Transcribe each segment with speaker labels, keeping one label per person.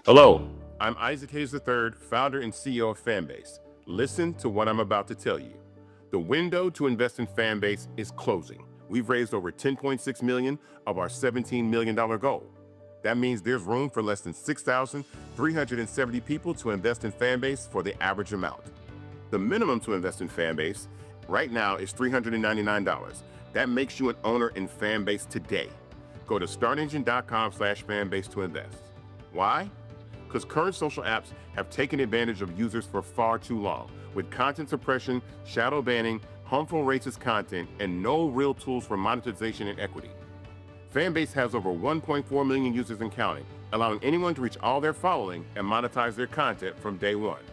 Speaker 1: Hello, I'm Isaac Hayes III, founder and CEO of Fanbase. Listen to what I'm about to tell you. The window to invest in Fanbase is closing. We've raised over $10.6 million of our $17 million goal. That means there's room for less than 6,370 people to invest in Fanbase for the average amount. The minimum to invest in Fanbase right now is $399. That makes you an owner in Fanbase today. Go to startengine.com/fanbase to invest. Why? Because current social apps have taken advantage of users for far too long, with content suppression, shadow banning, harmful racist content, and no real tools for monetization and equity. Fanbase has over 1.4 million users and counting, allowing anyone to reach all their following and monetize their content from day one.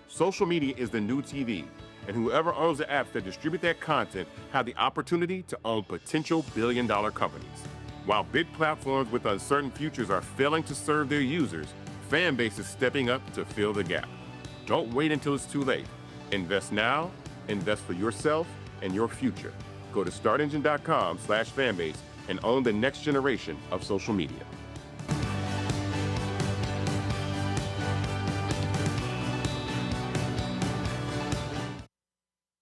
Speaker 1: Social media is the new TV, and whoever owns the apps that distribute that content have the opportunity to own potential billion-dollar companies. While big platforms with uncertain futures are failing to serve their users, Fanbase is stepping up to fill the gap. Don't wait until it's too late. Invest now, invest for yourself and your future. Go to startengine.com/fanbase and own the next generation of social media.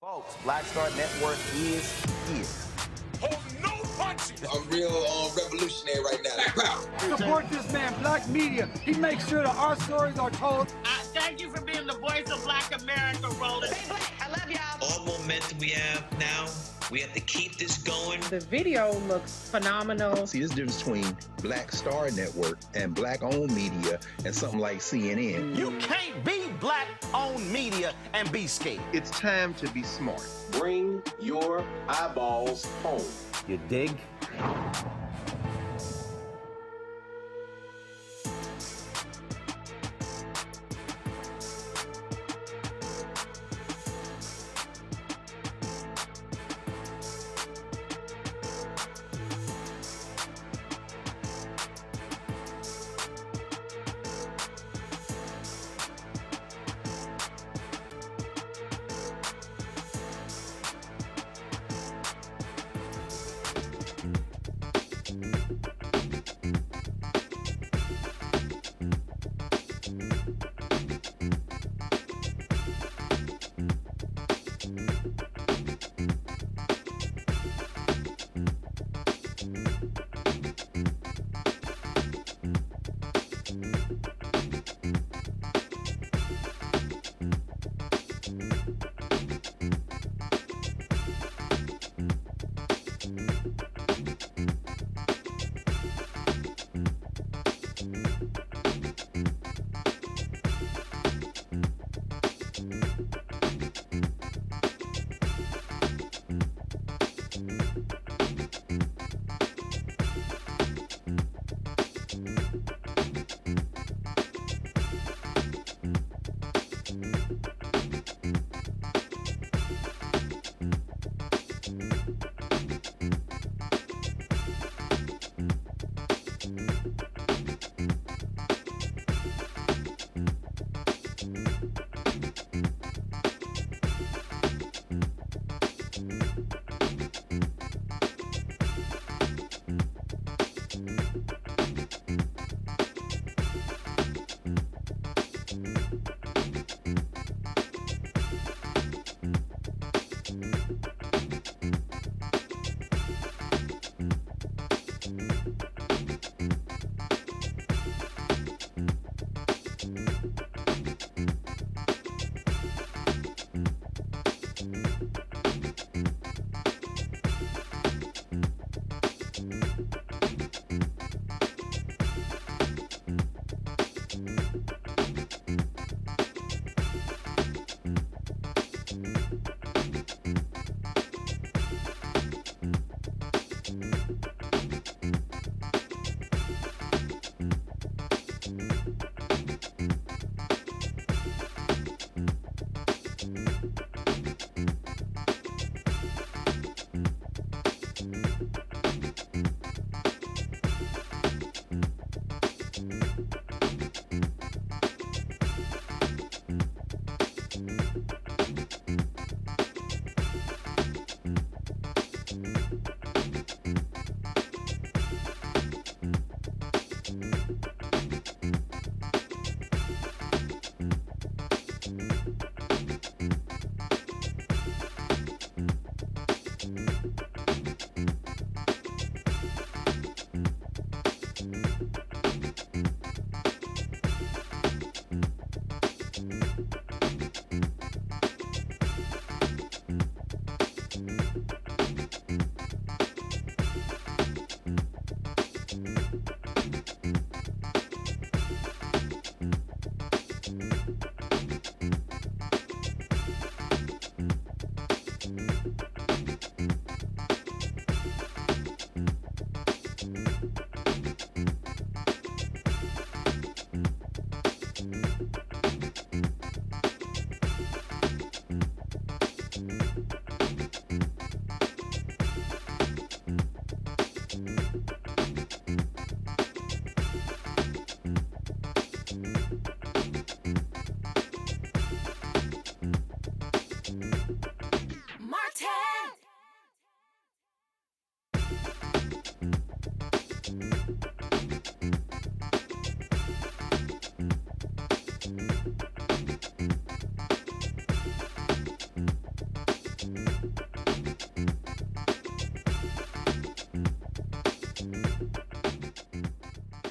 Speaker 2: Folks, Black Star Network is here.
Speaker 3: Hold no punches.
Speaker 4: I'm real revolutionary right now. Black power.
Speaker 5: Support this man, Black Media. He makes sure that our stories are told.
Speaker 6: Thank you for being the voice of Black America, Roland.
Speaker 7: Stay black. I love y'all.
Speaker 8: All momentum we have now, we have to keep this going.
Speaker 9: The video looks phenomenal.
Speaker 10: See, this difference between Black Star Network and Black-owned media and something like CNN.
Speaker 2: You can't be Black-owned media and be scared.
Speaker 11: It's time to be smart.
Speaker 12: Bring your eyeballs home.
Speaker 2: You dig?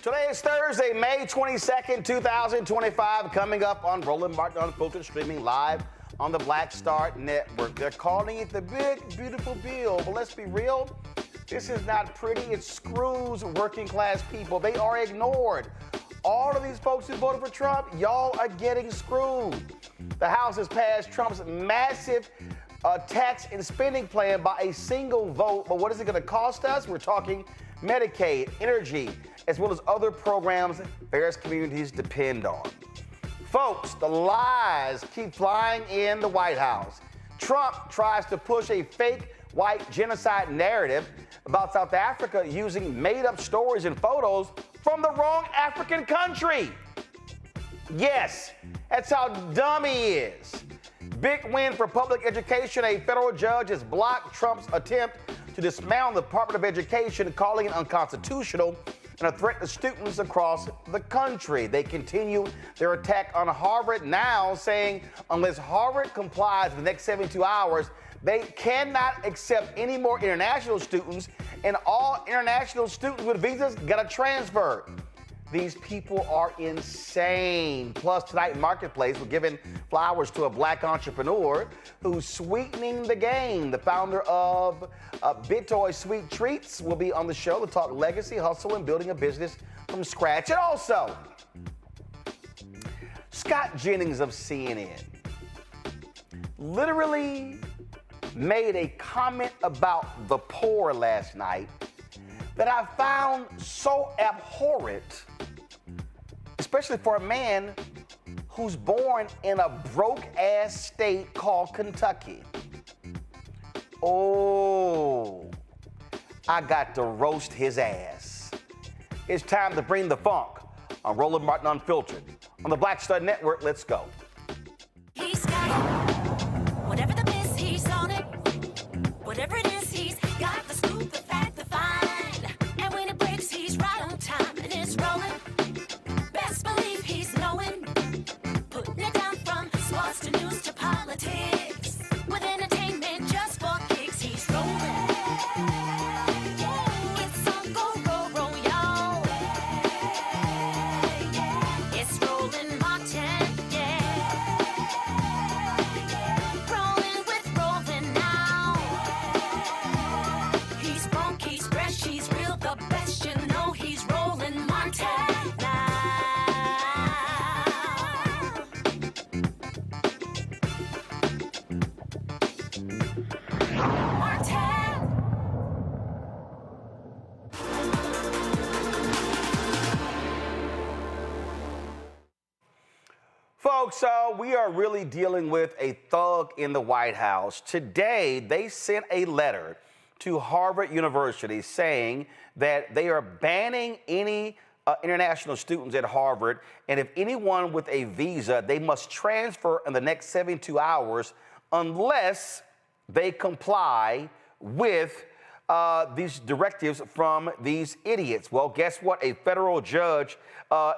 Speaker 2: Today is Thursday, May 22nd, 2025. Coming up on Roland Martin Unfiltered, streaming live on the Black Star Network. They're calling it the big, beautiful bill. But let's be real, this is not pretty. It screws working class people. They are ignored. All of these folks who voted for Trump, y'all are getting screwed. The House has passed Trump's massive tax and spending plan by a single vote. But what is it going to cost us? We're talking Medicaid, energy, as well as other programs various communities depend on. Folks, the lies keep flying in the White House. Trump tries to push a fake white genocide narrative about South Africa using made-up stories and photos from the wrong African country. Yes, that's how dumb he is. Big win for public education. A federal judge has blocked Trump's attempt to dismantle the Department of Education, calling it unconstitutional and a threat to students across the country. They continue their attack on Harvard now, saying unless Harvard complies in the next 72 hours, they cannot accept any more international students, and all international students with visas gotta transfer. These people are insane. Plus, tonight in Marketplace, we're giving flowers to a black entrepreneur who's sweetening the game. The founder of BitToy Sweet Treats will be on the show to talk legacy, hustle, and building a business from scratch. And also, Scott Jennings of CNN literally made a comment about the poor last night that I found so abhorrent, especially for a man who's born in a broke-ass state called Kentucky. Oh, I got to roast his ass. It's time to bring the funk on Roland Martin Unfiltered. On the Black Star Network, let's go.
Speaker 7: He's got whatever the miss, he's on it. Whatever it is, he's got the scoop, the fact, the find. And when it breaks, he's right on time and it's rolling. Best believe he's knowing. Putting it down from sports to news to politics. With entertainment just for kicks, he's rolling. It's on go, roll, y'all. It's Roland Martin, yeah. Rolling with Roland now. He's funk, he's fresh, he's real, the best, you know he's Roland Martin now. Martin.
Speaker 2: Folks, we are really dealing with a thug in the White House. Today, they sent a letter to Harvard University saying that they are banning any international students at Harvard, and if anyone with a visa, they must transfer in the next 72 hours unless they comply with these directives from these idiots. Well, guess what? A federal judge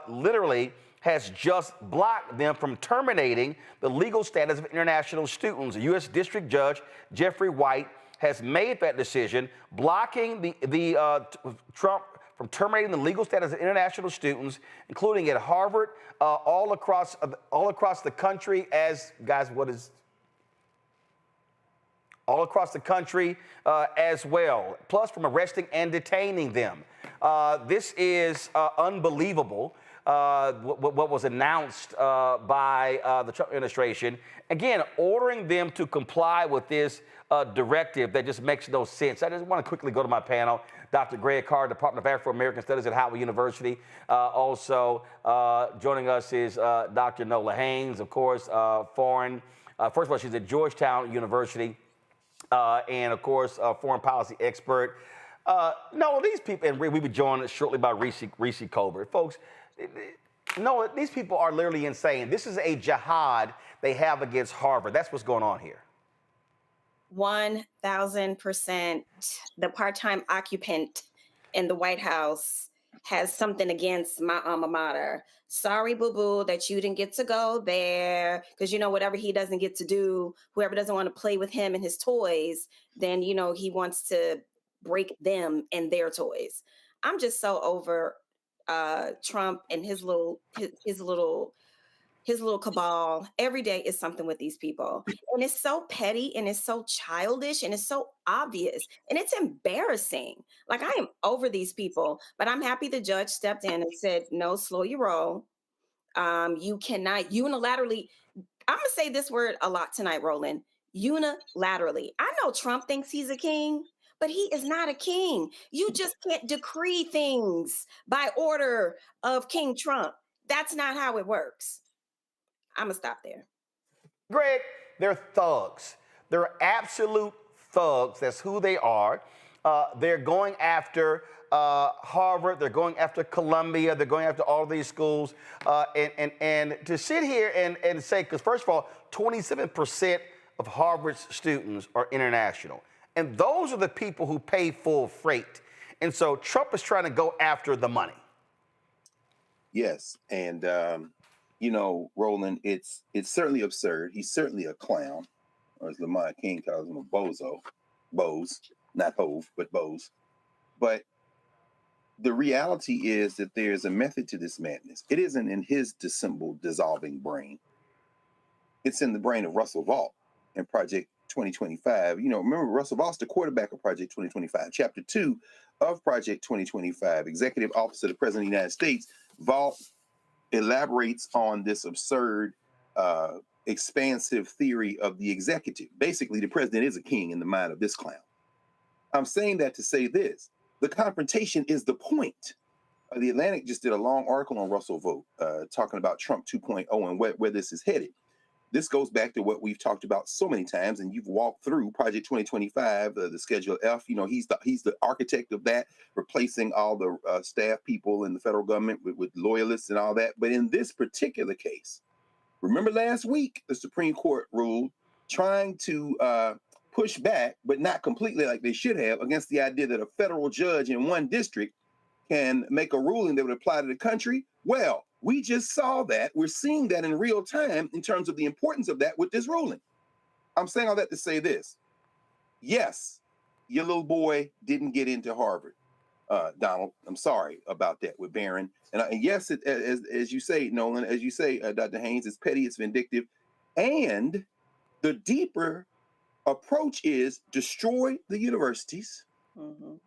Speaker 2: literally has just blocked them from terminating the legal status of international students. A U.S. District Judge Jeffrey White has made that decision, blocking the Trump from terminating the legal status of international students, including at Harvard, all across the country. All across the country as well, plus from arresting and detaining them. This is unbelievable, what was announced by the Trump administration. Again, ordering them to comply with this directive that just makes no sense. I just want to quickly go to my panel. Dr. Greg Carr, Department of Afro-American Studies at Howard University. Also joining us is Dr. Nola Haynes, of course, first of all, she's at Georgetown University. And of course, foreign policy expert. No, these people, and we'll be joined shortly by Reese Colbert. Folks, no, these people are literally insane. This is a jihad they have against Harvard. That's what's going on here.
Speaker 9: 1,000%. The part-time occupant in the White House has something against my alma mater. Sorry, boo-boo, that you didn't get to go there, because, whatever he doesn't get to do, whoever doesn't want to play with him and his toys, then, he wants to break them and their toys. I'm just so over Trump and his little cabal. Every day is something with these people. And it's so petty and it's so childish and it's so obvious and it's embarrassing. Like, I am over these people, but I'm happy the judge stepped in and said, no, slow your roll. You cannot unilaterally, I'm going to say this word a lot tonight, Roland, unilaterally. I know Trump thinks he's a king, but he is not a king. You just can't decree things by order of King Trump. That's not how it works. I'm going to stop there.
Speaker 2: Greg, they're thugs. They're absolute thugs. That's who they are. They're going after Harvard. They're going after Columbia. They're going after all these schools. And to sit here and say, because first of all, 27% of Harvard's students are international. And those are the people who pay full freight. And so Trump is trying to go after the money.
Speaker 11: Yes. And, you know, Roland, it's certainly absurd. He's certainly a clown, or as Lamont King calls him, a bozo. Bose, not Hove, but Bose. But the reality is that there's a method to this madness. It isn't in his dissembled, dissolving brain. It's in the brain of Russell Vought and Project 2025. You know, remember, Russell Vaught's the quarterback of Project 2025. Chapter 2 of Project 2025, Executive Office of the President of the United States. Vought elaborates on this absurd, expansive theory of the executive. Basically, the president is a king in the mind of this clown. I'm saying that to say this. The confrontation is the point. The Atlantic just did a long article on Russell Vought talking about Trump 2.0 and where this is headed. This goes back to what we've talked about so many times, and you've walked through Project 2025, the Schedule F. You know, he's the architect of that, replacing all the staff people in the federal government with loyalists and all that. But in this particular case, remember last week, the Supreme Court ruled trying to push back, but not completely like they should have, against the idea that a federal judge in one district can make a ruling that would apply to the country. Well, we just saw that. We're seeing that in real time in terms of the importance of that with this ruling. I'm saying all that to say this. Yes, your little boy didn't get into Harvard, Donald. I'm sorry about that with Barron. And yes, as you say, Nolan, as you say, Dr. Haynes, it's petty, it's vindictive. And the deeper approach is destroy the universities,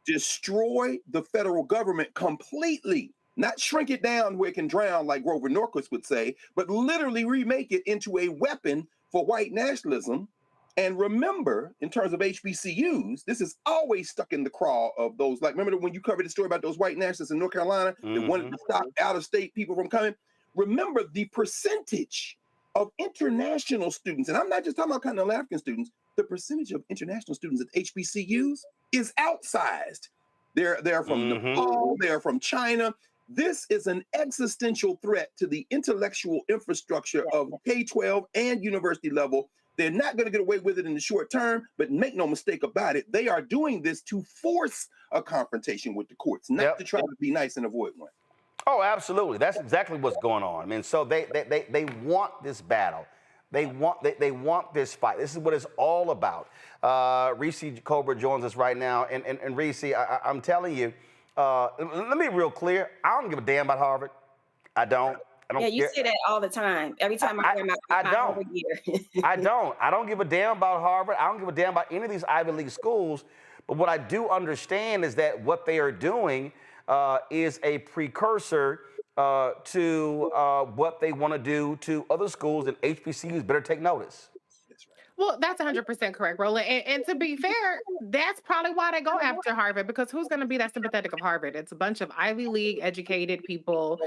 Speaker 11: destroy the federal government completely. Not shrink it down where it can drown, like Grover Norquist would say, but literally remake it into a weapon for white nationalism. And remember, in terms of HBCUs, this is always stuck in the craw of those. Like, remember when you covered the story about those white nationalists in North Carolina that wanted to stop out-of-state people from coming? Remember the percentage of international students, and I'm not just talking about continental African students, the percentage of international students at HBCUs is outsized. They're from Nepal, they're from China. This is an existential threat to the intellectual infrastructure of K-12 and university level. They're not going to get away with it in the short term, but make no mistake about it, they are doing this to force a confrontation with the courts, not to try to be nice and avoid one.
Speaker 2: Oh, absolutely. That's exactly what's going on. I mean, so they want this battle. They want this fight. This is what it's all about. Reese Cobra joins us right now. And Reese, I'm telling you, let me be real clear. I don't give a damn about Harvard. I don't.
Speaker 9: Yeah, you say that all the time. Every time I hear my Harvard year.
Speaker 2: I don't give a damn about Harvard. I don't give a damn about any of these Ivy League schools. But what I do understand is that what they are doing is a precursor to what they want to do to other schools, and HBCUs better take notice.
Speaker 13: Well, that's 100% correct, Roland. And to be fair, that's probably why they go after Harvard, because who's going to be that sympathetic of Harvard? It's a bunch of Ivy League educated people.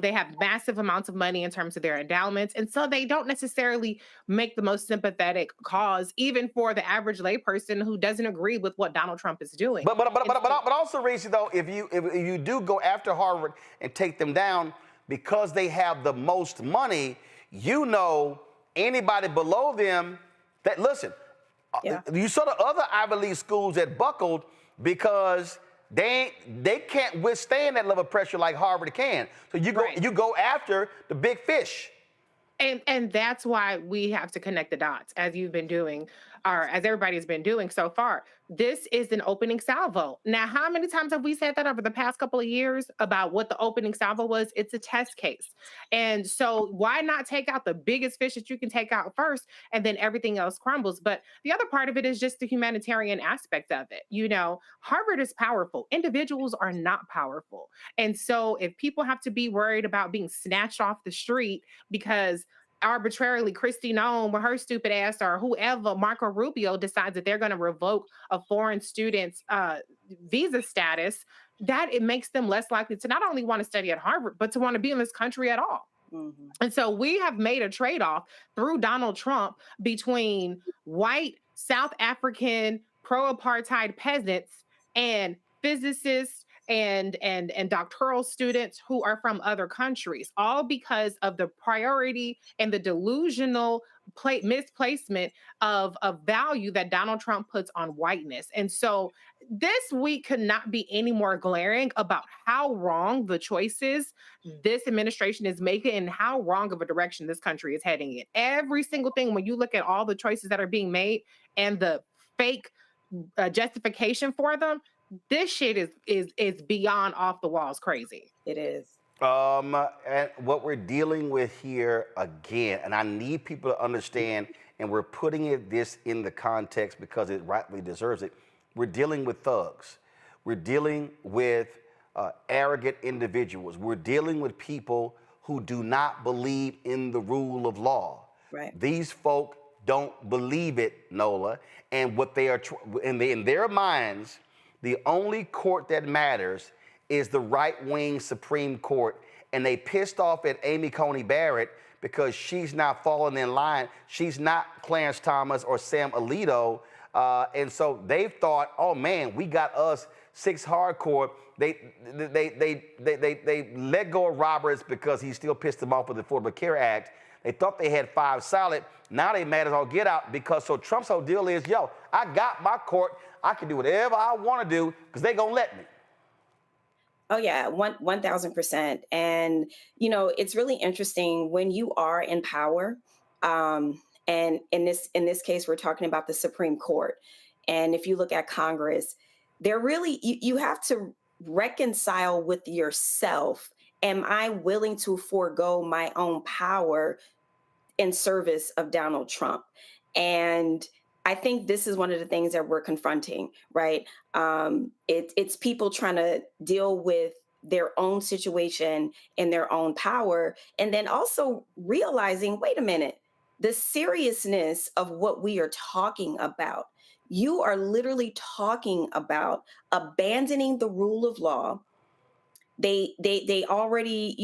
Speaker 13: They have massive amounts of money in terms of their endowments. And so they don't necessarily make the most sympathetic cause, even for the average layperson who doesn't agree with what Donald Trump is doing.
Speaker 2: But also, Reese, though, if you do go after Harvard and take them down because they have the most money, you know anybody below them. That listen, you saw the other Ivy League schools that buckled because they can't withstand that level of pressure like Harvard can. So you go after the big fish.
Speaker 13: And that's why we have to connect the dots, as you've been doing, or as everybody's been doing so far. This is an opening salvo. Now, how many times have we said that over the past couple of years about what the opening salvo was? It's a test case. And so why not take out the biggest fish that you can take out first, and then everything else crumbles? But the other part of it is just the humanitarian aspect of it. Harvard is powerful. Individuals are not powerful. And so if people have to be worried about being snatched off the street because arbitrarily Kristi Noem with her stupid ass, or whoever, Marco Rubio, decides that they're going to revoke a foreign student's visa status, that it makes them less likely to not only want to study at Harvard, but to want to be in this country at all. Mm-hmm. And so we have made a trade-off through Donald Trump between white, South African, pro-apartheid peasants and physicists and doctoral students who are from other countries, all because of the priority and the delusional misplacement of value that Donald Trump puts on whiteness. And so this week could not be any more glaring about how wrong the choices this administration is making and how wrong of a direction this country is heading in. Every single thing, when you look at all the choices that are being made and the fake justification for them, this shit is beyond off the walls crazy.
Speaker 9: It is.
Speaker 2: And what we're dealing with here again, and I need people to understand, and we're putting this in the context because it rightly deserves it. We're dealing with thugs. We're dealing with arrogant individuals. We're dealing with people who do not believe in the rule of law.
Speaker 9: Right.
Speaker 2: These folk don't believe it, Nola, and what they are in their minds. The only court that matters is the right-wing Supreme Court, and they pissed off at Amy Coney Barrett because she's not falling in line. She's not Clarence Thomas or Sam Alito, and so they've thought, oh man, we got us 6 hardcore. They let go of Roberts because he still pissed them off with the Affordable Care Act. They thought they had 5 solid. Now they mad as all get out because so Trump's whole deal is, yo, I got my court. I can do whatever I want to do because they gonna let me.
Speaker 9: Oh yeah, 1000%. And it's really interesting when you are in power. And in this case, we're talking about the Supreme Court. And if you look at Congress, they're really you have to reconcile with yourself. Am I willing to forego my own power in service of Donald Trump? And I think this is one of the things that we're confronting, right? It's people trying to deal with their own situation and their own power, and then also realizing, wait a minute, the seriousness of what we are talking about. You are literally talking about abandoning the rule of law. They already,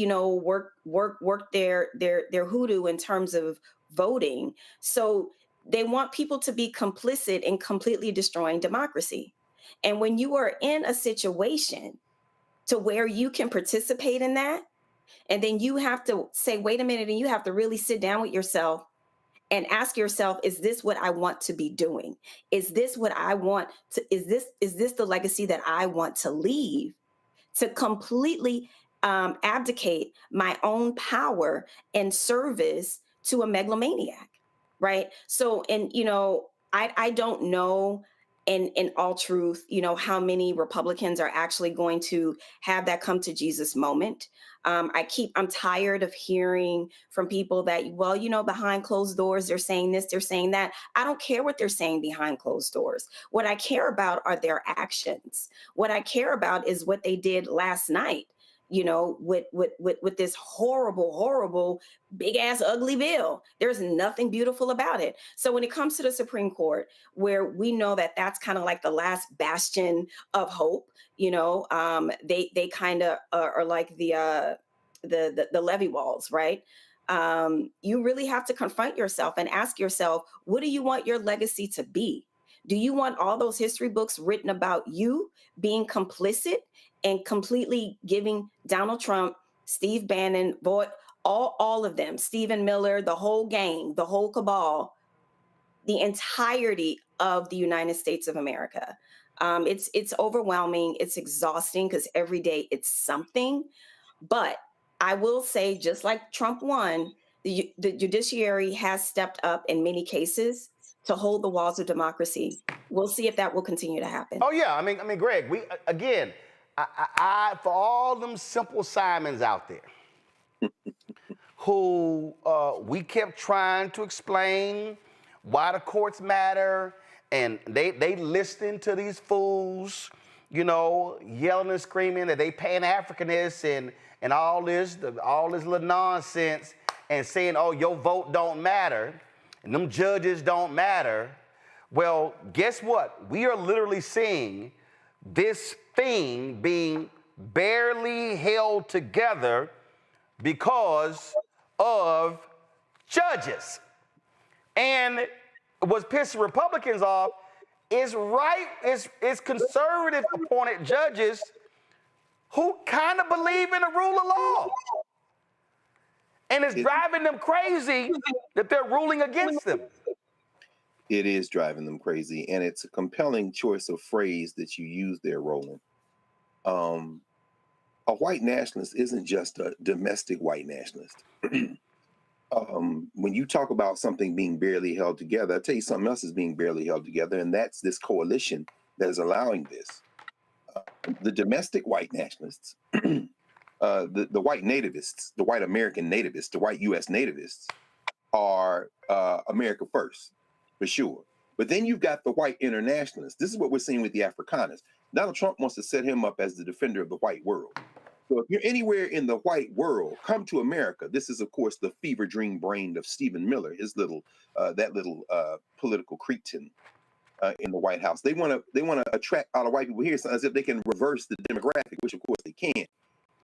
Speaker 9: work their hoodoo in terms of voting. So they want people to be complicit in completely destroying democracy. And when you are in a situation to where you can participate in that, and then you have to say, wait a minute, and you have to really sit down with yourself and ask yourself, is this what I want to be doing? Is this what I want to, is this the legacy that I want to leave? To completely abdicate my own power and service to a megalomaniac. Right. So, and, I don't know in all truth, how many Republicans are actually going to have that come to Jesus moment. I'm tired of hearing from people that, behind closed doors, they're saying this, they're saying that. I don't care what they're saying behind closed doors. What I care about are their actions. What I care about is what they did last night. With this horrible, big ass ugly bill. There's nothing beautiful about it. So when it comes to the Supreme Court, where we know that that's kind of like the last bastion of hope, they kind of are like the levee walls, right? You really have to confront yourself and ask yourself, what do you want your legacy to be? Do you want all those history books written about you being complicit and completely giving Donald Trump, Steve Bannon, all of them, Stephen Miller, the whole gang, the whole cabal, the entirety of the United States of America? It's overwhelming. It's exhausting because every day it's something. But I will say, just like Trump won, the judiciary has stepped up in many cases to hold the walls of democracy. We'll see if that will continue to happen.
Speaker 2: Oh yeah, I mean, Greg, we again, I for all them simple Simons out there who we kept trying to explain why the courts matter, and they listening to these fools, you know, yelling and screaming that they Pan-Africanists and all this little nonsense, and saying, oh, your vote don't matter, and them judges don't matter. Well, guess what? We are literally seeing this thing being barely held together because of judges. And what's pissing Republicans off is conservative appointed judges who kind of believe in the rule of law. And it's driving them crazy that they're ruling against them.
Speaker 11: It is driving them crazy, and it's a compelling choice of phrase that you use there, Roland. A white nationalist isn't just a domestic white nationalist. When you talk about something being barely held together, I'll tell you something else is being barely held together, and that's this coalition that is allowing this. The domestic white nationalists, the white nativists, the white American nativists, the white U.S. nativists are America first, for sure. But then you've got the white internationalists. This is what we're seeing with the Afrikaners. Donald Trump wants to set him up as the defender of the white world. So if you're anywhere in the white world, come to America. This is, of course, the fever dream brain of Stephen Miller, his little political cretin in the White House. They want to attract all the white people here as if they can reverse the demographic, which of course they can't.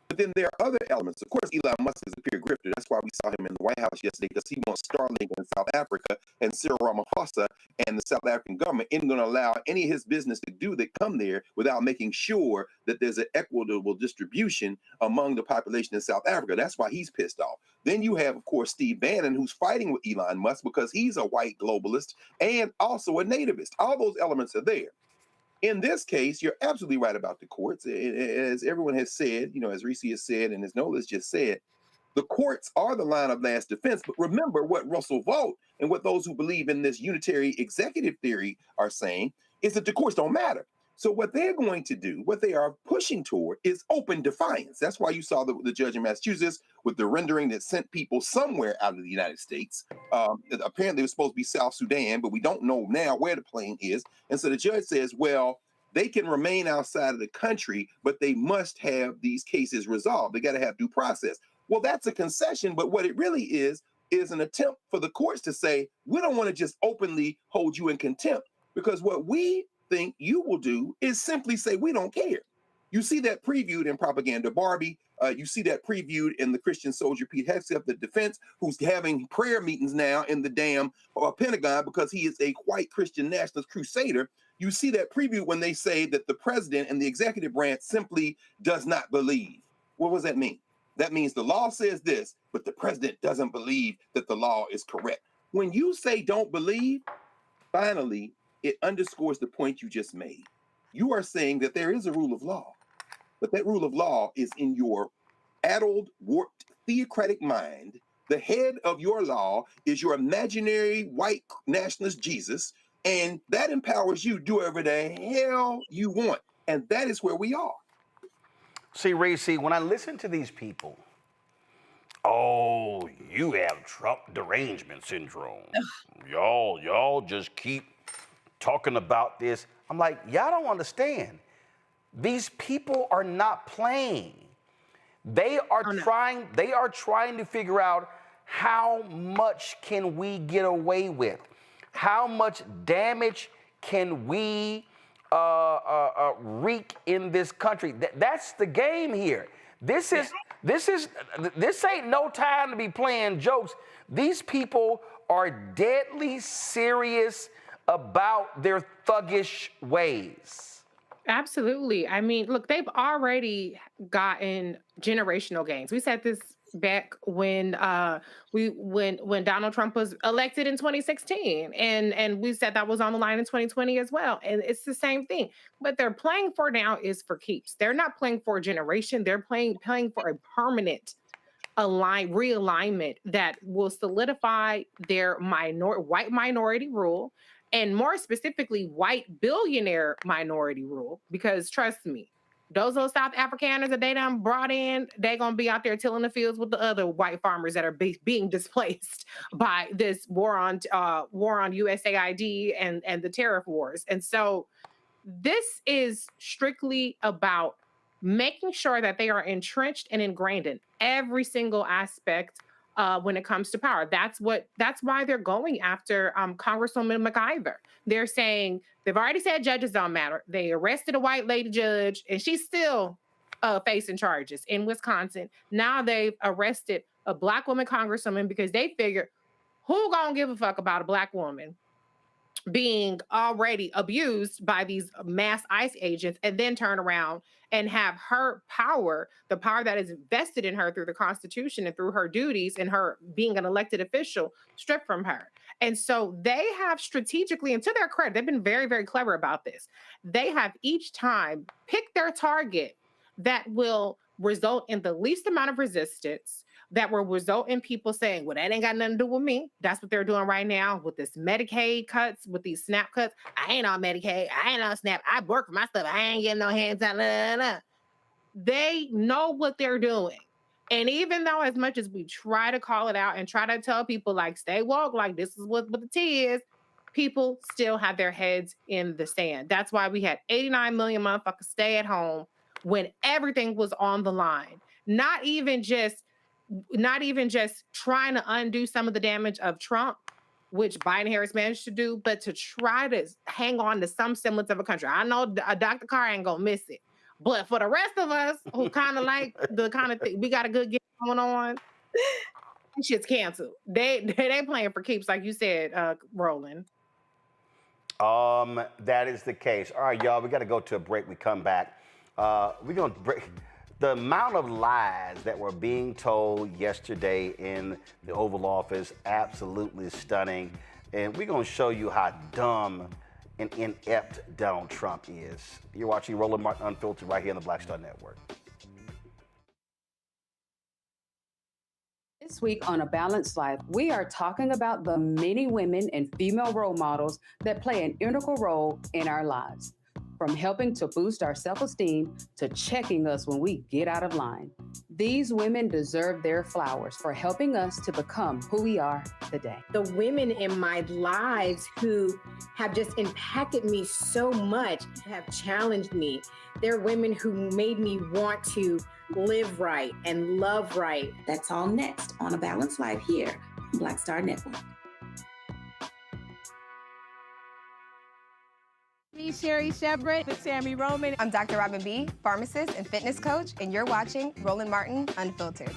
Speaker 11: But then there are other elements. Of course, Elon Musk is a pure grifter. That's why we saw him in the White House yesterday, because he wants Starlink in South Africa, and Cyril Ramaphosa and the South African government isn't going to allow any of his business to do that come there without making sure that there's an equitable distribution among the population in South Africa. That's why he's pissed off. Then you have, of course, Steve Bannon, who's fighting with Elon Musk because he's a white globalist and also a nativist. All those elements are there. In this case, you're absolutely right about the courts. As everyone has said, you know, as Reese has said, and as Nola's just said, the courts are the line of last defense. But remember what Russell Vought and what those who believe in this unitary executive theory are saying is that the courts don't matter. So what they're going to do, what they are pushing toward, is open defiance. That's why you saw the judge in Massachusetts with the rendering that sent people somewhere out of the United States. Apparently it was supposed to be South Sudan, but we don't know now where the plane is. And so the judge says, well, they can remain outside of the country, but they must have these cases resolved. They got to have due process. Well, that's a concession, but what it really is an attempt for the courts to say, we don't want to just openly hold you in contempt, because what we think you will do is simply say, we don't care. You see that previewed in Propaganda Barbie. You see that previewed in the Christian soldier Pete Hegseth, the defense, who's having prayer meetings now in the damn Pentagon because he is a white Christian nationalist crusader. You see that preview when they say that the president and the executive branch simply does not believe. What does that mean? That means the law says this, but the president doesn't believe that the law is correct. When you say don't believe, finally, it underscores the point you just made. You are saying that there is a rule of law, but that rule of law is in your addled, warped, theocratic mind. The head of your law is your imaginary white nationalist Jesus, and that empowers you to do whatever the hell you want. And that is where we are.
Speaker 2: See, Reese, when I listen to these people, oh, you have Trump derangement syndrome. Y'all just keep talking about this. I'm like, y'all don't understand. These people are not playing. They are trying to figure out how much can we get away with? How much damage can we wreak in this country? That's the game here. This ain't no time to be playing jokes. These people are deadly serious about their thuggish ways.
Speaker 13: Absolutely. I mean, look, they've already gotten generational gains. We said this back when when Donald Trump was elected in 2016, and we said that was on the line in 2020 as well. And it's the same thing. What they're playing for now is for keeps. They're not playing for a generation. They're playing for a permanent realignment that will solidify their white minority rule, and more specifically, white billionaire minority rule. Because trust me, those little South Afrikaners that they done brought in, they're going to be out there tilling the fields with the other white farmers that are being displaced by this war on USAID and the tariff wars. And so this is strictly about making sure that they are entrenched and ingrained in every single aspect when it comes to power. That's why they're going after Congresswoman McIver. They're saying they've already said judges don't matter. They arrested a white lady judge, and she's still facing charges in Wisconsin. Now they've arrested a black woman congresswoman because they figured, who gonna give a fuck about a black woman being already abused by these mass ICE agents, and then turn around and have her power, the power that is vested in her through the Constitution and through her duties and her being an elected official, stripped from her. And so they have strategically, and to their credit, they've been very, very clever about this. They have each time picked their target that will result in the least amount of resistance, that will result in people saying, well, that ain't got nothing to do with me. That's what they're doing right now with this Medicaid cuts, with these SNAP cuts. I ain't on Medicaid. I ain't on SNAP. I work for my stuff. I ain't getting no hands out. They know what they're doing. And even though as much as we try to call it out and try to tell people, like, stay woke, like this is what the tea is, people still have their heads in the sand. That's why we had 89 million motherfuckers stay at home when everything was on the line. Not even just trying to undo some of the damage of Trump, which Biden-Harris managed to do, but to try to hang on to some semblance of a country. I know Dr. Carr ain't gonna miss it, but for the rest of us who kind of like the kind of thing, we got a good game going on, shit's canceled. They playing for keeps, like you said, Roland.
Speaker 2: That is the case. All right, y'all, we got to go to a break. We come back. We're going to break. The amount of lies that were being told yesterday in the Oval Office, absolutely stunning. And we're going to show you how dumb and inept Donald Trump is. You're watching Roland Martin Unfiltered right here on the Black Star Network.
Speaker 14: This week on A Balanced Life, we are talking about the many women and female role models that play an integral role in our lives. From helping to boost our self-esteem to checking us when we get out of line. These women deserve their flowers for helping us to become who we are today.
Speaker 15: The women in my lives who have just impacted me so much, have challenged me. They're women who made me want to live right and love right.
Speaker 16: That's all next on A Balanced Life here on Black Star Network.
Speaker 17: Sherry Shepard with Sammy Roman.
Speaker 18: I'm Dr. Robin B., pharmacist and fitness coach, and you're watching Roland Martin Unfiltered.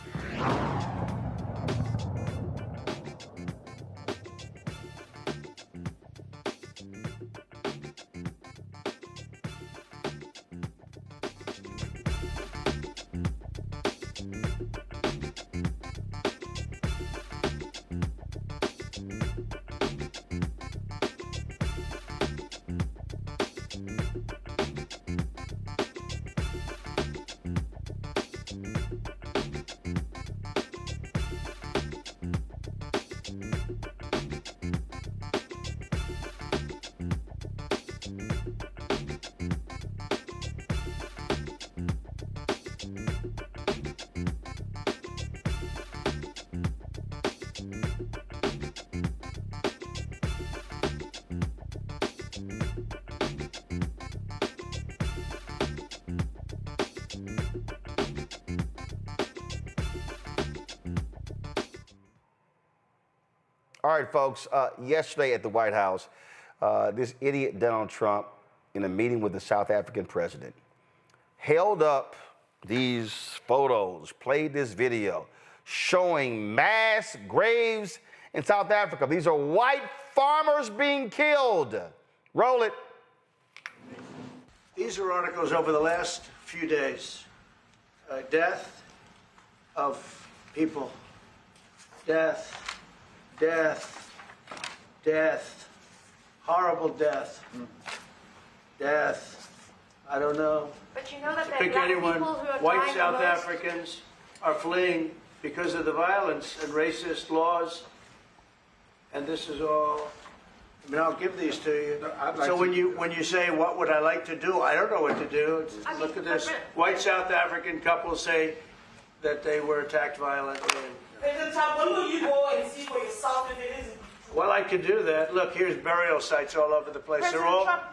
Speaker 2: All right, folks, yesterday at the White House, this idiot Donald Trump, in a meeting with the South African president, held up these photos, played this video, showing mass graves in South Africa. These are white farmers being killed. Roll it.
Speaker 19: These are articles over the last few days. Death of people. Death. Death, death, horrible death, death. I don't know.
Speaker 20: But you know that
Speaker 19: pick
Speaker 20: black
Speaker 19: anyone.
Speaker 20: People who are
Speaker 19: White
Speaker 20: dying
Speaker 19: South
Speaker 20: the most.
Speaker 19: Africans are fleeing because of the violence and racist laws. And this is all, I mean, I'll give these to you. So when you say, what would I like to do? I don't know what to do. Look at this. White South African couple say that they were attacked violently.
Speaker 6: President Trump, when will you go and see for yourself if it is?
Speaker 19: Well, I could do that. Look, here's burial sites all over the place.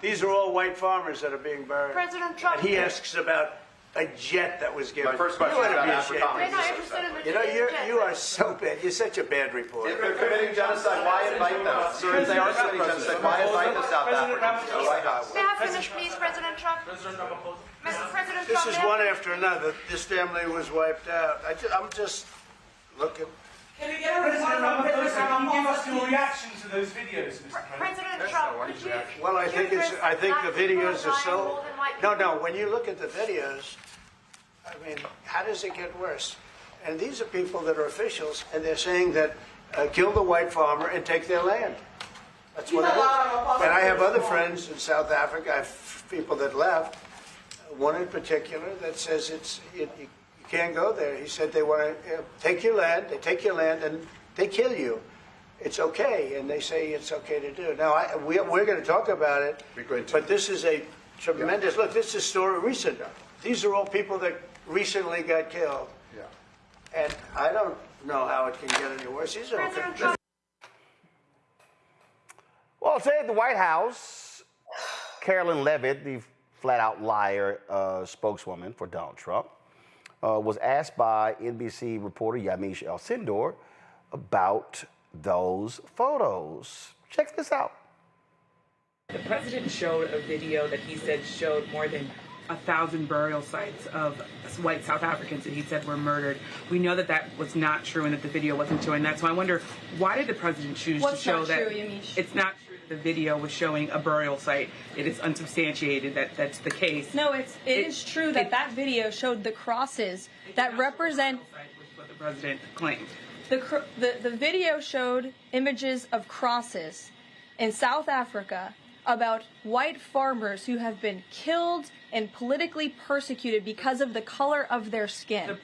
Speaker 19: These are all white farmers that are being buried.
Speaker 6: President Trump.
Speaker 19: And he asks about a jet that was given.
Speaker 20: My first question is about Afrikaners.
Speaker 19: You know, you are so bad. You're such a bad reporter.
Speaker 20: If they're committing genocide, why invite them? Sir, if they are committing genocide, why invite the South Africans to the White House?
Speaker 6: May I finish, please, President Trump? President Trump.
Speaker 19: This is one after another. This family was wiped out. I'm just looking.
Speaker 6: Can we get a response from President Trump?
Speaker 5: Can you give us your reaction to those videos, Mr.
Speaker 6: President Trump, could you?
Speaker 19: Well, I think the videos are so. No. When you look at the videos, I mean, how does it get worse? And these are people that are officials, and they're saying that kill the white farmer and take their land. That's what it is. And I have other friends in South Africa. I have people that left. One in particular that says you can't go there. He said they want to take your land. They take your land and they kill you. It's okay, and they say it's okay to do. Now we're going to talk about it. But this is a tremendous look. This is a story recent. These are all people that recently got killed. Yeah. And I don't know how it can get any worse. These are okay.
Speaker 2: Well, today at the White House, Carolyn Levitt, the flat-out liar spokeswoman for Donald Trump, was asked by NBC reporter Yamiche El-Sindor about those photos. Check this out.
Speaker 21: The president showed a video that he said showed more than 1,000 burial sites of white South Africans that he said were murdered. We know that that was not true and that the video wasn't showing that. So I wonder, why did the president choose to show that? True, it's not true that the video was showing a burial site. It is unsubstantiated that that's the case.
Speaker 22: No, it is true that that video showed the crosses that represent
Speaker 21: what the president claimed.
Speaker 22: The video showed images of crosses in South Africa about white farmers who have been killed and politically persecuted because of the color of their skin.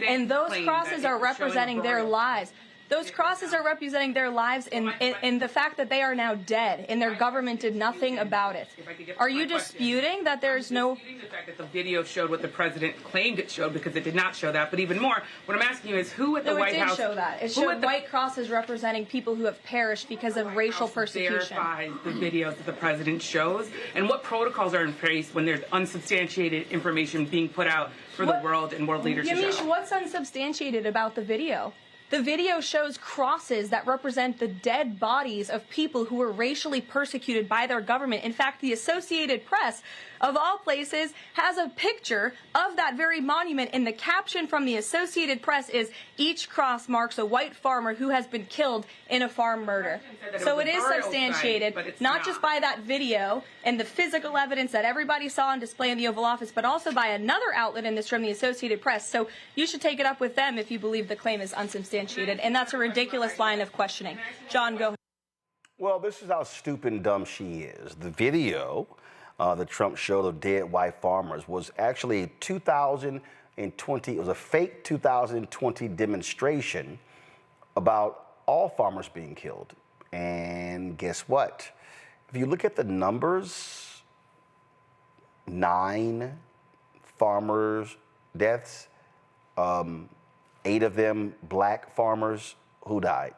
Speaker 22: And those crosses are representing their lives. Those crosses are representing their lives in the fact that they are now dead and their government did nothing about it. Are you disputing that there's no...
Speaker 21: I'm disputing the fact that the video showed what the president claimed it showed, because it did not show that. But even more, what I'm asking you is who at the White House...
Speaker 22: No, it did show that. It showed white crosses representing people who have perished because of racial persecution.
Speaker 21: Verify the videos that the president shows, and what protocols are in place when there's unsubstantiated information being put out for the world and world leaders to show?
Speaker 22: Yamiche, what's unsubstantiated about the video? The video shows crosses that represent the dead bodies of people who were racially persecuted by their government. In fact, the Associated Press, of all places, has a picture of that very monument, and the caption from the Associated Press is, "Each cross marks a white farmer who has been killed in a farm murder." So it is substantiated, not just by that video and the physical evidence that everybody saw on display in the Oval Office, but also by another outlet in this room, the Associated Press. So you should take it up with them if you believe the claim is unsubstantiated, and that's a ridiculous line of questioning. John, go ahead.
Speaker 2: Well, this is how stupid and dumb she is. The video that Trump showed of dead white farmers was actually 2020. It was a fake 2020 demonstration about all farmers being killed. And guess what? If you look at the numbers, 9 farmers' deaths, 8 of them black farmers who died.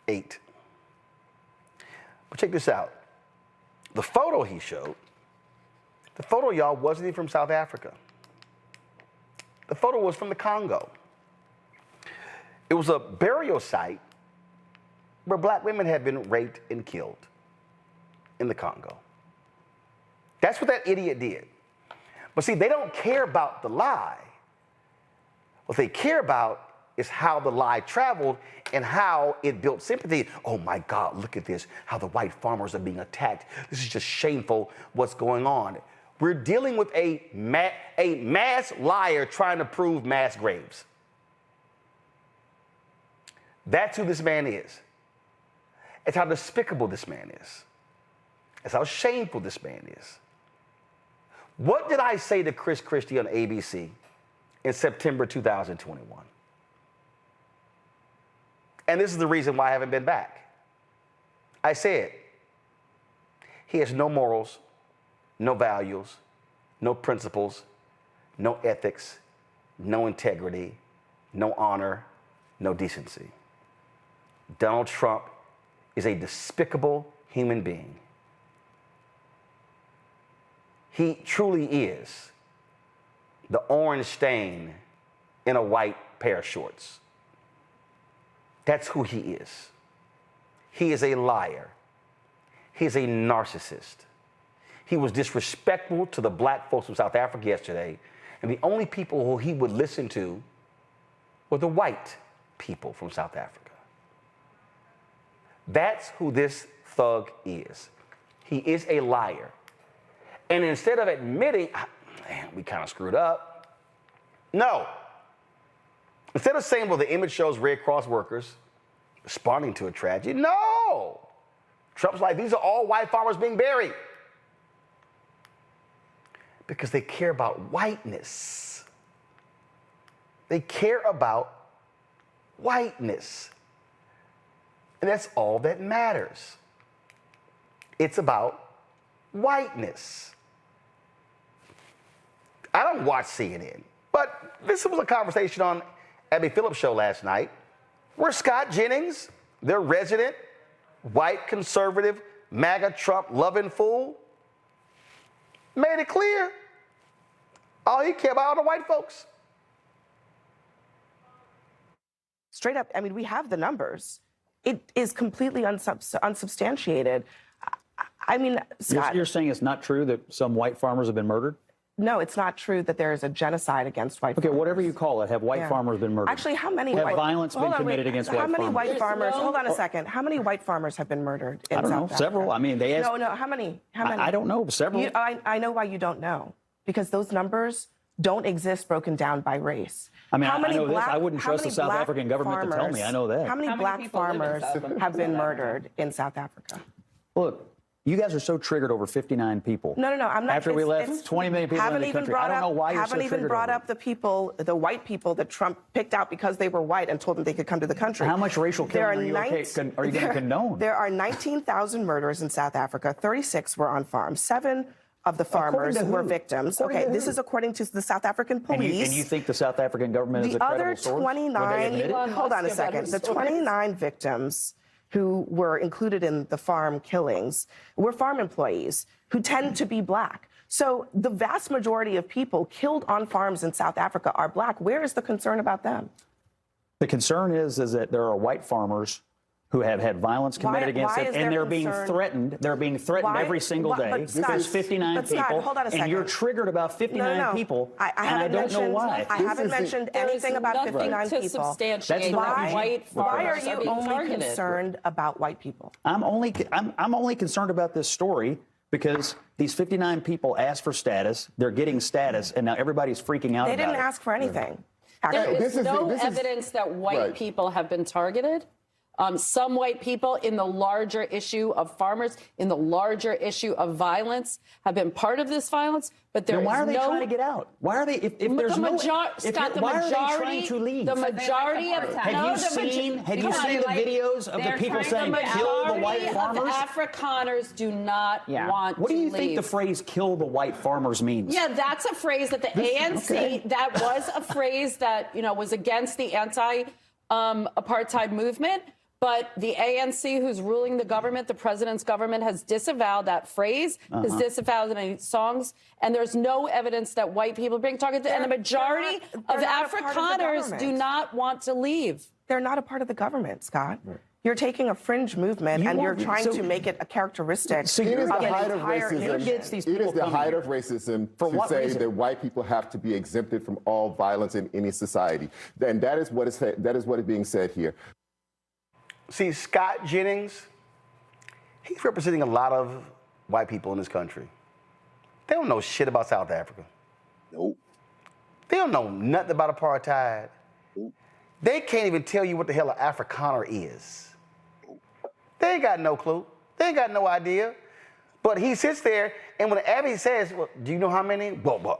Speaker 2: 8. But check this out. The photo he showed, the photo, y'all, wasn't even from South Africa. The photo was from the Congo. It was a burial site where black women had been raped and killed in the Congo. That's what that idiot did. But see, they don't care about the lie. What they care about is how the lie traveled and how it built sympathy. Oh my God, look at this, how the white farmers are being attacked. This is just shameful, what's going on. We're dealing with a mass liar trying to prove mass graves. That's who this man is. It's how despicable this man is. It's how shameful this man is. What did I say to Chris Christie on ABC in September 2021? And this is the reason why I haven't been back. I said, he has no morals, no values, no principles, no ethics, no integrity, no honor, no decency. Donald Trump is a despicable human being. He truly is the orange stain in a white pair of shorts. That's who he is. He is a liar. He's a narcissist. He was disrespectful to the black folks from South Africa yesterday, and the only people who he would listen to were the white people from South Africa. That's who this thug is. He is a liar. And instead of admitting, man, we kind of screwed up. No. Instead of saying, well, the image shows Red Cross workers responding to a tragedy, no. Trump's like, these are all white farmers being buried. Because they care about whiteness. They care about whiteness. And that's all that matters. It's about whiteness. I don't watch CNN, but this was a conversation on Abby Phillips' show last night where Scott Jennings, their resident white conservative MAGA Trump loving fool, made it clear all he cared about are the white folks.
Speaker 1: Straight up, I mean, we have the numbers. It is completely unsubstantiated. I mean, Scott,
Speaker 3: you're saying it's not true that some white farmers have been murdered?
Speaker 1: No, it's not true that there is a genocide against white farmers.
Speaker 3: Okay, whatever you call it, have white farmers been murdered?
Speaker 1: Actually, how many
Speaker 3: have violence been committed against white farmers?
Speaker 1: How many white farmers? Hold on a second. How many white farmers have been murdered in South Africa?
Speaker 3: I don't know, several. I mean, they asked.
Speaker 1: No, how many? How many?
Speaker 3: I don't know, several.
Speaker 1: I know why you don't know, because those numbers don't exist broken down by race.
Speaker 3: I mean, I know this. I wouldn't trust the South African government to tell me. I know that.
Speaker 1: How many black farmers have been murdered in South Africa?
Speaker 3: Look, you guys are so triggered over 59 people.
Speaker 1: No, I'm not.
Speaker 3: After we left 20 million people in the country, I don't know why you're so triggered.
Speaker 1: Haven't even brought up the people, the white people that Trump picked out because they were white and told them they could come to the country.
Speaker 3: How much racial killing are you going to condone?
Speaker 1: There are 19,000 murders in South Africa. 36 were on farms. 7 of the farmers were victims. Okay, this is according to the South African police.
Speaker 3: And you think the South African government is a credible source?
Speaker 1: The other 29, hold on a second, the 29 victims who were included in the farm killings were farm employees who tend to be black. So the vast majority of people killed on farms in South Africa are black. Where is the concern about them?
Speaker 3: The concern is that there are white farmers who have had violence committed against them, and they're being threatened. They're being threatened every single day. There's 59 people,
Speaker 1: hold on a second.
Speaker 3: And you're triggered about 59 people, and I don't know why.
Speaker 1: I haven't mentioned anything about 59 people.
Speaker 3: That's
Speaker 1: why are you only concerned about white people?
Speaker 3: I'm only concerned about this story because these 59 people asked for status. They're getting status, and now everybody's freaking out about it.
Speaker 1: They didn't ask for anything.
Speaker 23: There is no evidence that white people have been targeted. Some white people in the larger issue of farmers, in the larger issue of violence, have been part of this violence, but there is no...
Speaker 3: Why are they trying to get out? Why are they... If there's
Speaker 23: the
Speaker 3: no...
Speaker 23: Scott, the
Speaker 3: why
Speaker 23: majority...
Speaker 3: are they trying to leave?
Speaker 23: The majority of...
Speaker 3: Have you seen the videos of the people saying, kill the white farmers?
Speaker 23: The Afrikaners do not want to leave.
Speaker 3: What do you think the phrase, kill the white farmers means?
Speaker 23: Yeah, that's a phrase that the ANC... That was a phrase that, was against the anti-apartheid movement. But the ANC, who's ruling the government, the president's government, has disavowed that phrase, has disavowed any songs, and there's no evidence that white people are being targeted. And the majority of Afrikaners do not want to leave.
Speaker 1: They're not a part of the government, Scott. Right. You're taking a fringe movement and you're trying to make it a characteristic
Speaker 24: of an
Speaker 1: entire nation.
Speaker 24: It is the height of racism to say that white people have to be exempted from all violence in any society. And that is what is being said here.
Speaker 2: See, Scott Jennings, he's representing a lot of white people in this country. They don't know shit about South Africa.
Speaker 11: Nope.
Speaker 2: They don't know nothing about apartheid. Nope. They can't even tell you what the hell an Afrikaner is. Nope. They ain't got no clue. They ain't got no idea. But he sits there, and when Abby says, well, do you know how many? Well,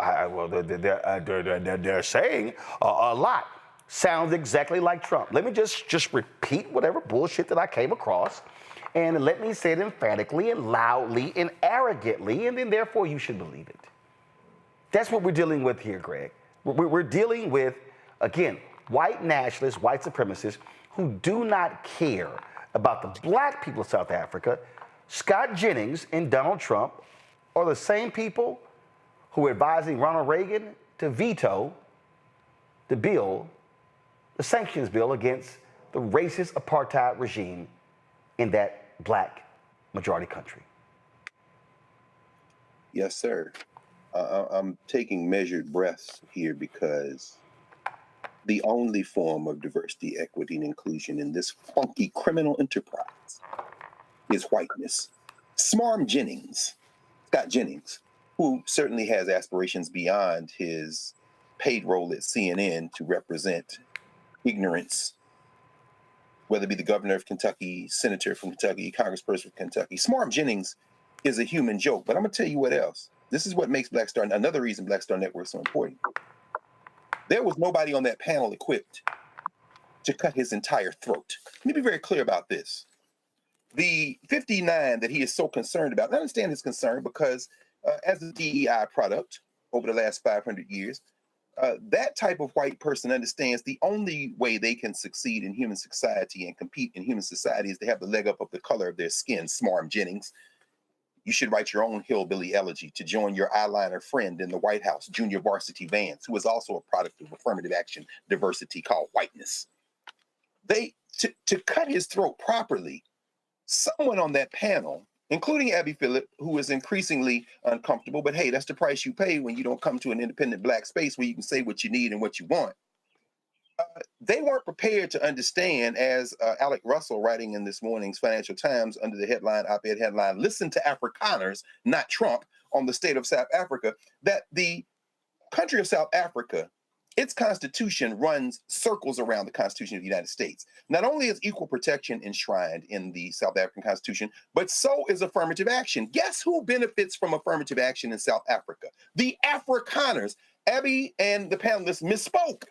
Speaker 2: they're saying a lot. sounds exactly like Trump. Let me just repeat whatever bullshit that I came across, and let me say it emphatically and loudly and arrogantly, and then therefore you should believe it. That's what we're dealing with here, Greg. We're dealing with, again, white nationalists, white supremacists who do not care about the black people of South Africa. Scott Jennings and Donald Trump are the same people who are advising Ronald Reagan to veto the bill, the sanctions bill against the racist apartheid regime in that black majority country.
Speaker 11: Yes, sir. I'm taking measured breaths here because the only form of diversity, equity, and inclusion in this funky criminal enterprise is whiteness. Scott Jennings, who certainly has aspirations beyond his paid role at CNN to represent ignorance, whether it be the governor of Kentucky, senator from Kentucky, congressperson from Kentucky. Smarm Jennings is a human joke, but I'm gonna tell you what else. This is what makes Black Star, another reason Black Star Network is so important. There was nobody on that panel equipped to cut his entire throat. Let me be very clear about this. The 59 that he is so concerned about, I understand his concern because as a DEI product over the last 500 years, that type of white person understands the only way they can succeed in human society and compete in human society is to have the leg up of the color of their skin. Smarm Jennings, you should write your own hillbilly elegy to join your eyeliner friend in the White House, Junior Varsity Vance, who is also a product of affirmative action diversity called whiteness. To cut his throat properly, someone on that panel, including Abby Phillip, who is increasingly uncomfortable, but hey, that's the price you pay when you don't come to an independent Black space where you can say what you need and what you want. They weren't prepared to understand, as Alec Russell, writing in this morning's Financial Times under the headline, op-ed headline, "Listen to Afrikaners, not Trump," on the state of South Africa, that the country of South Africa, its constitution runs circles around the Constitution of the United States. Not only is equal protection enshrined in the South African Constitution, but so is affirmative action. Guess who benefits from affirmative action in South Africa? The Afrikaners. Abby and the panelists misspoke.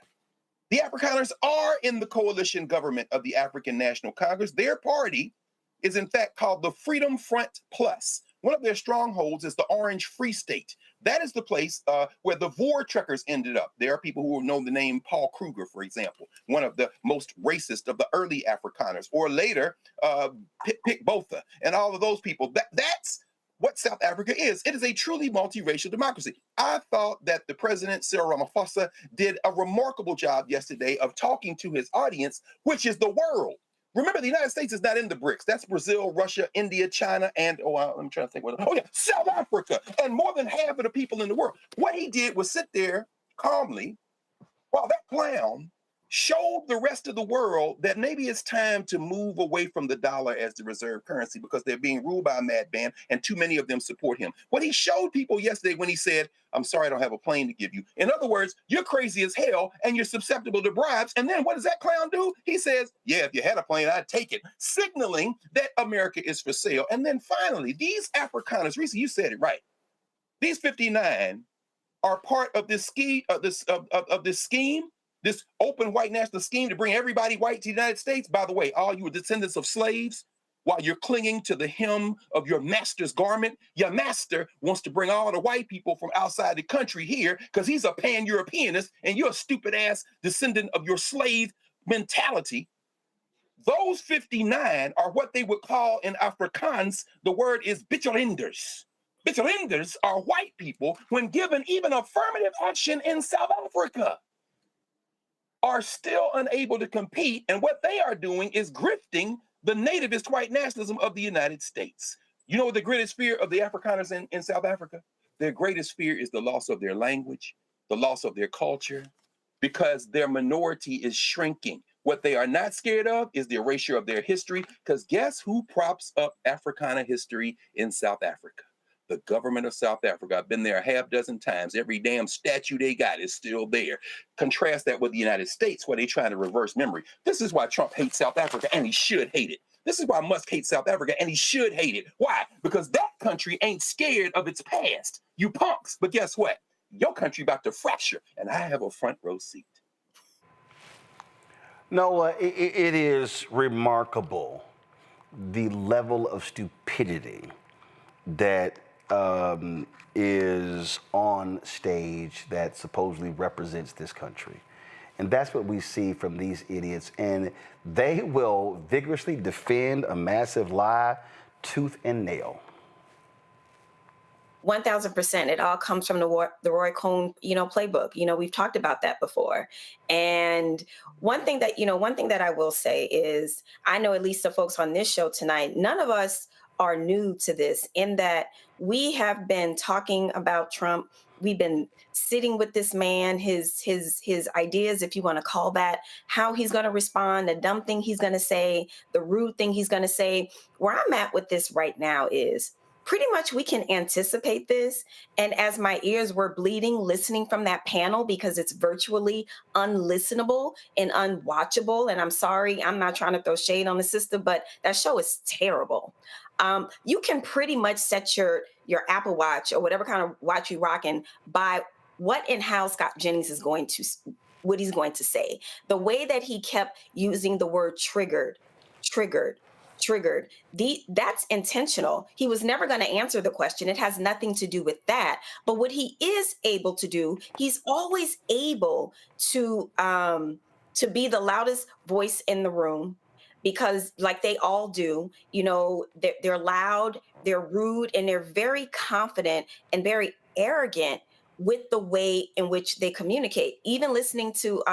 Speaker 11: The Afrikaners are in the coalition government of the African National Congress. Their party is in fact called the Freedom Front Plus. One of their strongholds is the Orange Free State. That is the place where the Voortrekkers ended up. There are people who know the name Paul Kruger, for example, one of the most racist of the early Afrikaners, or later Pik Botha, and all of those people. That's what South Africa is. It is a truly multiracial democracy. I thought that the president, Cyril Ramaphosa, did a remarkable job yesterday of talking to his audience, which is the world. Remember, the United States is not in the BRICS. That's Brazil, Russia, India, China, and, I'm trying to think what, South Africa, and more than half of the people in the world. What he did was sit there calmly while that clown showed the rest of the world that maybe it's time to move away from the dollar as the reserve currency because they're being ruled by a madman and too many of them support him. What he showed people yesterday when he said, "I'm sorry, I don't have a plane to give you." In other words, you're crazy as hell and you're susceptible to bribes. And then what does that clown do? He says, "Yeah, if you had a plane, I'd take it," signaling that America is for sale. And then finally, these Afrikaners, Reese, you said it right. These 59 are part of this scheme, this open white national scheme to bring everybody white to the United States. By the way, all you are descendants of slaves, while you're clinging to the hem of your master's garment, your master wants to bring all the white people from outside the country here because he's a pan-Europeanist and you're a stupid-ass descendant of your slave mentality. Those 59 are what they would call in Afrikaans, the word is Bitchelinders. Bitchelinders are white people when given even affirmative action in South Africa, are still unable to compete, and what they are doing is grifting the nativist white nationalism of the United States. You know what the greatest fear of the Afrikaners in South Africa? Their greatest fear is the loss of their language, the loss of their culture, because their minority is shrinking. What they are not scared of is the erasure of their history, because guess who props up Africana history in South Africa? The government of South Africa. I've been there a half dozen times. Every damn statue they got is still there. Contrast that with the United States, where they're trying to reverse memory. This is why Trump hates South Africa, and he should hate it. This is why Musk hates South Africa, and he should hate it. Why? Because that country ain't scared of its past. You punks. But guess what? Your country about to fracture, and I have a front row seat.
Speaker 2: Noah, it is remarkable the level of stupidity that is on stage that supposedly represents this country. And that's what we see from these idiots. And they will vigorously defend a massive lie tooth and nail.
Speaker 9: 1000%. It all comes from the Roy Cohn, playbook. We've talked about that before. And one thing that I will say is, I know at least the folks on this show tonight, none of us are new to this, in that we have been talking about Trump. We've been sitting with this man, his ideas, if you want to call that, how he's going to respond, the dumb thing he's going to say, the rude thing he's going to say. Where I'm at with this right now is, pretty much we can anticipate this. And as my ears were bleeding, listening from that panel, because it's virtually unlistenable and unwatchable. And I'm sorry, I'm not trying to throw shade on the system, but that show is terrible. You can pretty much set your Apple Watch or whatever kind of watch you rocking by what and how Scott Jennings is what he's going to say. The way that he kept using the word triggered. That's intentional. He was never going to answer the question. It has nothing to do with that. But what he is able to do, he's always able to be the loudest voice in the room, because like they all do, they're loud, they're rude, and they're very confident and very arrogant with the way in which they communicate. Even listening to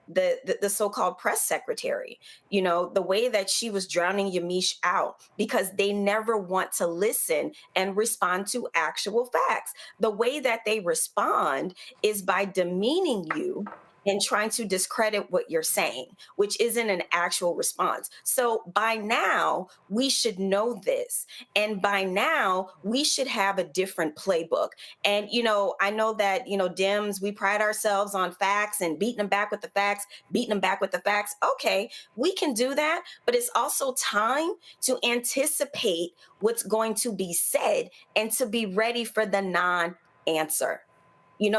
Speaker 9: the so-called press secretary, the way that she was drowning Yamiche out, because they never want to listen and respond to actual facts. The way that they respond is by demeaning you and trying to discredit what you're saying, which isn't an actual response. So by now, we should know this. And by now, we should have a different playbook. And, I know that, Dems, we pride ourselves on facts and beating them back with the facts. Okay, we can do that. But it's also time to anticipate what's going to be said and to be ready for the non-answer.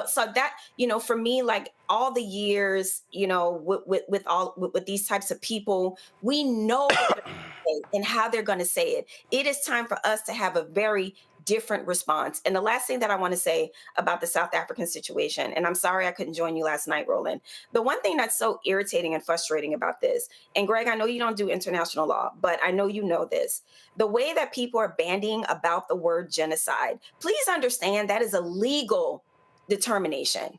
Speaker 9: So that, for me, like all the years, with these types of people, we know what they're gonna say and how they're going to say it. It is time for us to have a very different response. And the last thing that I want to say about the South African situation, and I'm sorry I couldn't join you last night, Roland. The one thing that's so irritating and frustrating about this, and Greg, I know you don't do international law, but I know you know this. The way that people are bandying about the word genocide, please understand that is a legal determination.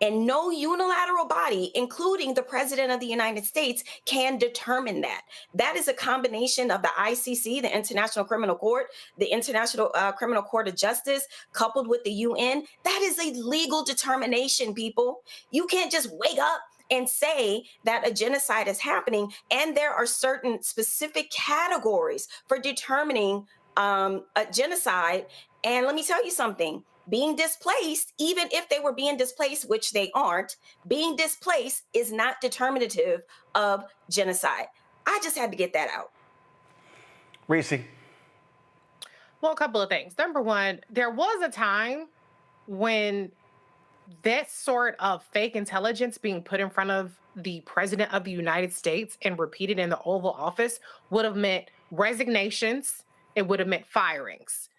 Speaker 9: And no unilateral body, including the President of the United States, can determine that. That is a combination of the ICC, the International Criminal Court, the International Criminal Court of Justice, coupled with the UN. That is a legal determination, people. You can't just wake up and say that a genocide is happening. And there are certain specific categories for determining a genocide. And let me tell you something. Being displaced, even if they were being displaced, which they aren't, being displaced is not determinative of genocide. I just had to get that out.
Speaker 2: Reese.
Speaker 13: Well, a couple of things. Number one, there was a time when that sort of fake intelligence being put in front of the President of the United States and repeated in the Oval Office would have meant resignations. It would have meant firings.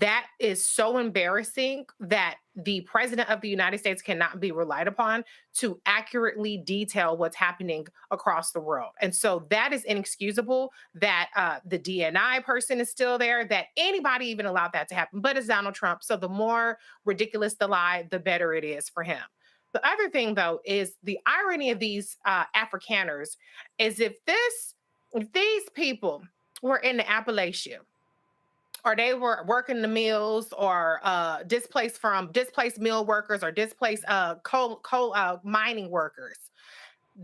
Speaker 13: That is so embarrassing that the President of the United States cannot be relied upon to accurately detail what's happening across the world. And so that is inexcusable that the DNI person is still there, that anybody even allowed that to happen. But it's Donald Trump. So the more ridiculous the lie, the better it is for him. The other thing, though, is the irony of these Afrikaners is if these people were in the Appalachia, or they were working the mills, or displaced mill workers, or displaced coal mining workers,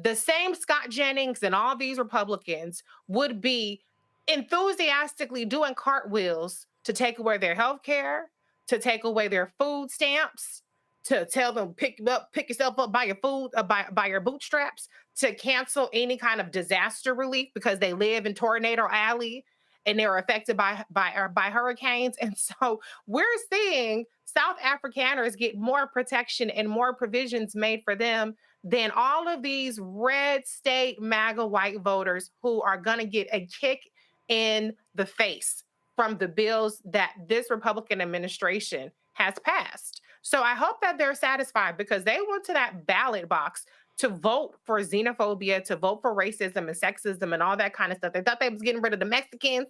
Speaker 13: the same Scott Jennings and all these Republicans would be enthusiastically doing cartwheels to take away their health care, to take away their food stamps, to tell them pick yourself up by your food, by your bootstraps, to cancel any kind of disaster relief because they live in Tornado Alley and they're affected by hurricanes. And so we're seeing South Afrikaners get more protection and more provisions made for them than all of these red state MAGA white voters who are going to get a kick in the face from the bills that this Republican administration has passed. So I hope that they're satisfied, because they went to that ballot box to vote for xenophobia, to vote for racism and sexism and all that kind of stuff. They thought they was getting rid of the Mexicans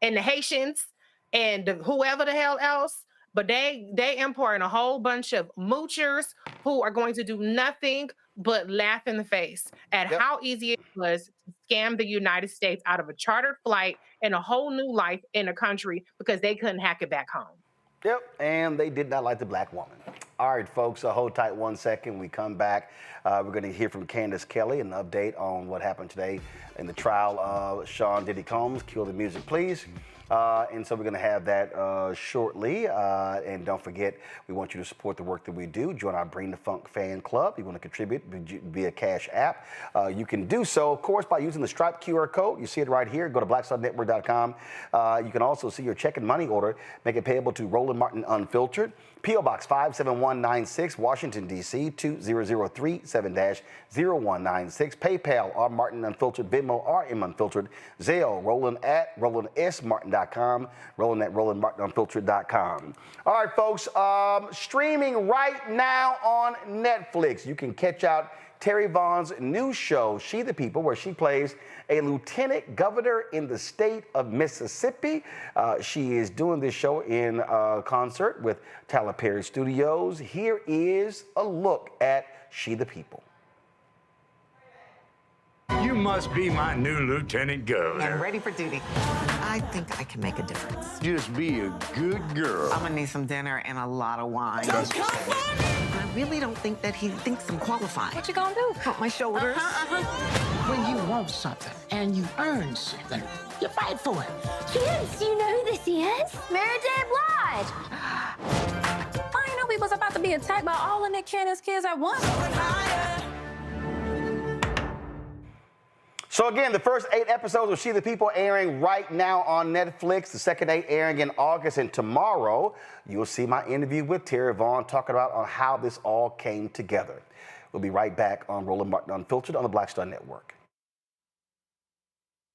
Speaker 13: and the Haitians and whoever the hell else, but they importing a whole bunch of moochers who are going to do nothing but laugh in the face at how easy it was to scam the United States out of a chartered flight and a whole new life in a country because they couldn't hack it back home.
Speaker 2: Yep, and they did not like the black woman. All right, folks, hold tight 1 second. We come back. We're going to hear from Candace Kelly, an update on what happened today in the trial of Sean Diddy Combs. Cue the music, please. And so we're going to have that shortly. And don't forget, we want you to support the work that we do. Join our Bring the Funk fan club. You want to contribute via Cash App. You can do so, of course, by using the Stripe QR code. You see it right here. Go to blackstarnetwork.com. You can also see your check and money order. Make it payable to Roland Martin Unfiltered. P.O. Box 57196, Washington, D.C. 20037-0196. PayPal, R. Martin Unfiltered. Venmo, RM Unfiltered. Zelle, Roland at RolandSMartin.com. Roland at RolandMartinUnfiltered.com. All right, folks, streaming right now on Netflix. You can catch out Terry Vaughn's new show, She the People, where she plays a lieutenant governor in the state of Mississippi. She is doing this show in concert with Tyler Perry Studios. Here is a look at She the People.
Speaker 5: You must be my new lieutenant governor.
Speaker 4: I'm ready for duty. I think I can make a difference.
Speaker 5: Just be a good girl.
Speaker 4: I'm gonna need some dinner and a lot of wine. I really don't think that he thinks I'm qualified.
Speaker 22: What you gonna do?
Speaker 4: Pump my shoulders.
Speaker 8: When you want something and you earn something, you fight for it.
Speaker 7: Kids, do you know who this is? Mary J. Blige.
Speaker 22: I didn't know we was about to be attacked by all of Nick Cannon's kids at once.
Speaker 2: So again, the first 8 episodes of She the People airing right now on Netflix. The second 8 airing in August, and tomorrow you'll see my interview with Terry Vaughn talking about on how this all came together. We'll be right back on Roland Martin Unfiltered on the Black Star Network.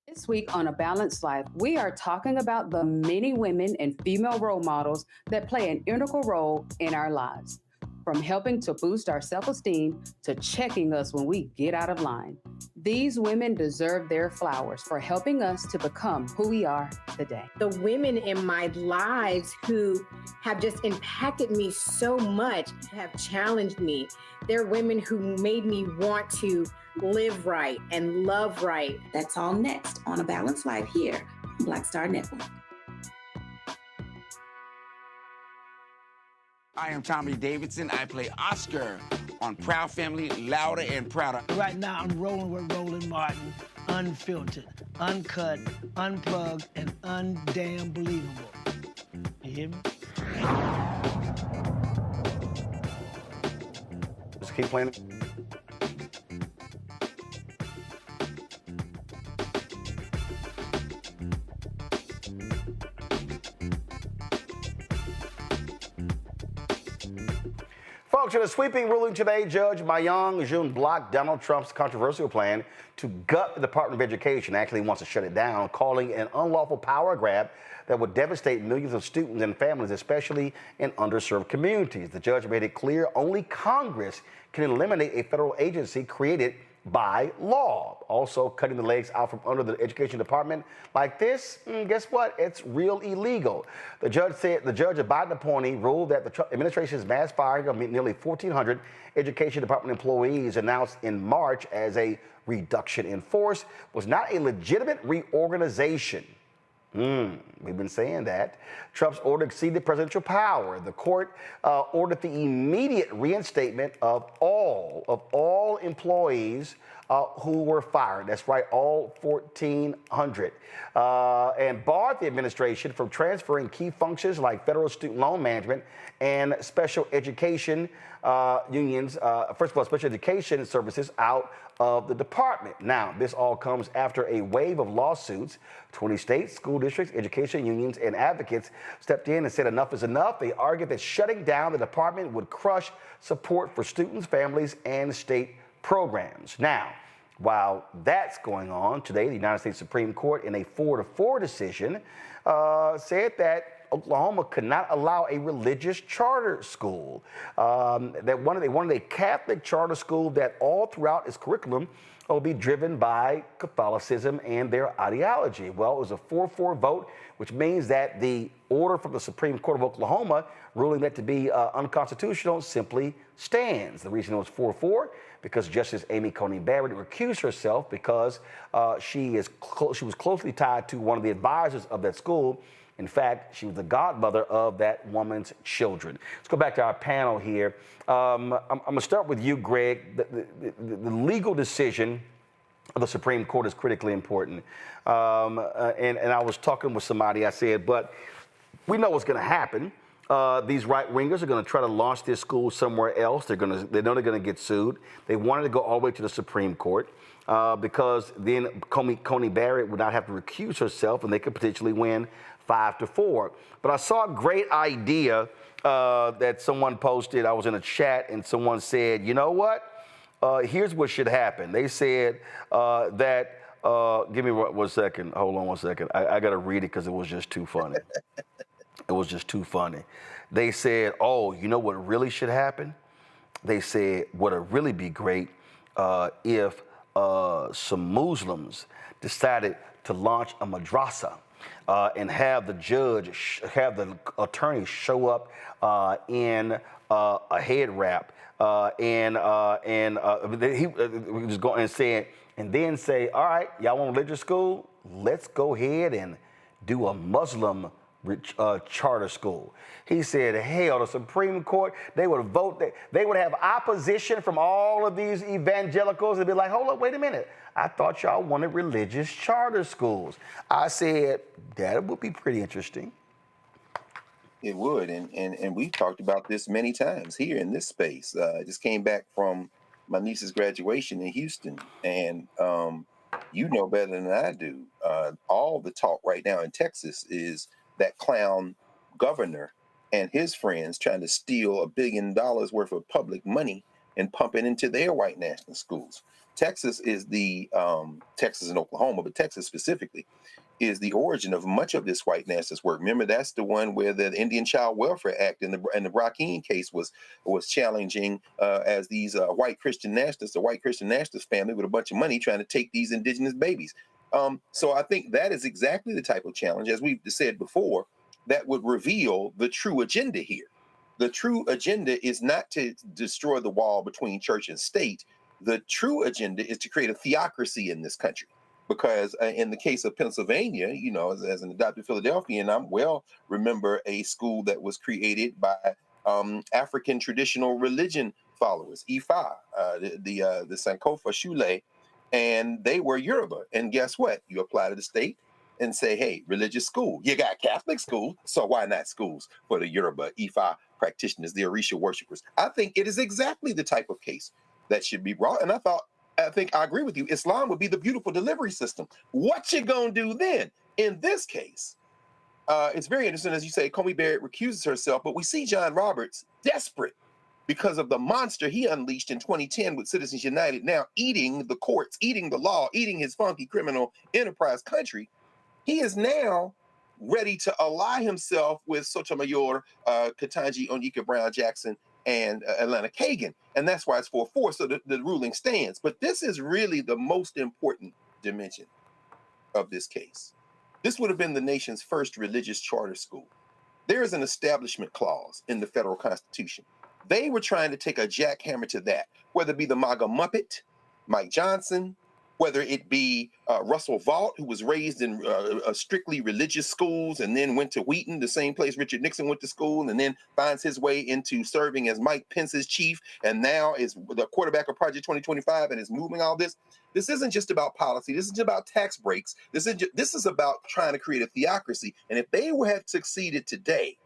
Speaker 14: This week on A Balanced Life, we are talking about the many women and female role models that play an integral role in our lives. From helping to boost our self-esteem to checking us when we get out of line. These women deserve their flowers for helping us to become who we are today.
Speaker 15: The women in my lives who have just impacted me so much, have challenged me. They're women who made me want to live right and love right.
Speaker 16: That's all next on A Balanced Life here on Black Star Network.
Speaker 10: I am Tommy Davidson. I play Oscar on Proud Family, Louder and Prouder.
Speaker 8: Right now, I'm rolling with Roland Martin, unfiltered, uncut, unplugged, and undamn believable. You hear me?
Speaker 2: Just keep playing. Folks, in a sweeping ruling today, Judge Mayong Jun blocked Donald Trump's controversial plan to gut the Department of Education. Actually wants to shut it down, calling it an unlawful power grab that would devastate millions of students and families, especially in underserved communities. The judge made it clear only Congress can eliminate a federal agency created by law. Also, cutting the legs out from under the Education Department like this, guess what? It's real illegal. The judge said, the judge, a Biden appointee, ruled that the Trump administration's mass firing of nearly 1,400 Education Department employees announced in March as a reduction in force was not a legitimate reorganization. We've been saying that. Trump's order exceeded presidential power. The court ordered the immediate reinstatement of all employees who were fired. That's right, all 1,400. And barred the administration from transferring key functions like federal student loan management and special education unions, first of all, special education services out of the department. Now, this all comes after a wave of lawsuits. 20 states, school districts, education unions, and advocates stepped in and said enough is enough. They argued that shutting down the department would crush support for students, families, and state programs. Now, while that's going on, today the United States Supreme Court in a 4-4 decision said that Oklahoma could not allow a religious charter school. They wanted a Catholic charter school that all throughout its curriculum will be driven by Catholicism and their ideology. Well, it was a 4-4 vote, which means that the order from the Supreme Court of Oklahoma ruling that to be unconstitutional simply stands. The reason it was 4-4, because Justice Amy Coney Barrett recused herself because she was closely tied to one of the advisors of that school. In fact, she was the godmother of that woman's children. Let's go back to our panel here. I'm going to start with you, Greg. The legal decision of the Supreme Court is critically important. And I was talking with somebody, I said, but we know what's going to happen. These right-wingers are going to try to launch their school somewhere else. They know they're going to get sued. They wanted to go all the way to the Supreme Court because then Coney Barrett would not have to recuse herself, and they could potentially win 5-4. But I saw a great idea that someone posted. I was in a chat, and someone said, you know what? Here's what should happen. They said that, give me 1 second. Hold on 1 second. I got to read it because it was just too funny. It was just too funny. They said, oh, you know what really should happen? They said, would it really be great if some Muslims decided to launch a madrasa and have the attorney show up in a head wrap he was going and saying, and then say, all right, y'all want religious school? Let's go ahead and do a Muslim charter school. He said, hell, the Supreme Court, they would vote, they would have opposition from all of these evangelicals. They'd be like, hold up, wait a minute. I thought y'all wanted religious charter schools. I said, that would be pretty interesting.
Speaker 11: It would, and we've talked about this many times here in this space. I just came back from my niece's graduation in Houston, and you know better than I do. All the talk right now in Texas is that clown governor and his friends trying to steal $1 billion worth of public money and pump it into their white national schools. Texas is Texas and Oklahoma, but Texas specifically is the origin of much of this white nationalist work. Remember, that's the one where the Indian Child Welfare Act and the Rakhine case was challenging as these white Christian nationalists, a white Christian nationalist family with a bunch of money trying to take these indigenous babies. So I think that is exactly the type of challenge, as we've said before, that would reveal the true agenda here. The true agenda is not to destroy the wall between church and state. The true agenda is to create a theocracy in this country. Because in the case of Pennsylvania, you know, as an adopted Philadelphian, I remember a school that was created by African traditional religion followers, Ifa, the Sankofa Shule, and they were Yoruba. And guess what? You apply to the state and say, hey, religious school. You got Catholic school, so why not schools for the Yoruba, Ifa practitioners, the Orisha worshipers? I think it is exactly the type of case that should be brought. And I think I agree with you. Islam would be the beautiful delivery system. What you gonna do then? In this case, it's very interesting, as you say, Coney Barrett recuses herself, but we see John Roberts desperate because of the monster he unleashed in 2010 with Citizens United, now eating the courts, eating the law, eating his funky criminal enterprise country. He is now ready to ally himself with Sotomayor, Ketanji Onyeka Brown Jackson, and Atlanta Kagan. And that's why it's 4-4, so the ruling stands. But this is really the most important dimension of this case. This would have been the nation's first religious charter school. There is an establishment clause in the federal Constitution. They were trying to take a jackhammer to that, whether it be the MAGA Muppet, Mike Johnson, whether it be Russell Vaught, who was raised in strictly religious schools and then went to Wheaton, the same place Richard Nixon went to school, and then finds his way into serving as Mike Pence's chief, and now is the quarterback of Project 2025 and is moving all this. This isn't just about policy. This isn't about tax breaks. This is about trying to create a theocracy. And if they had succeeded today,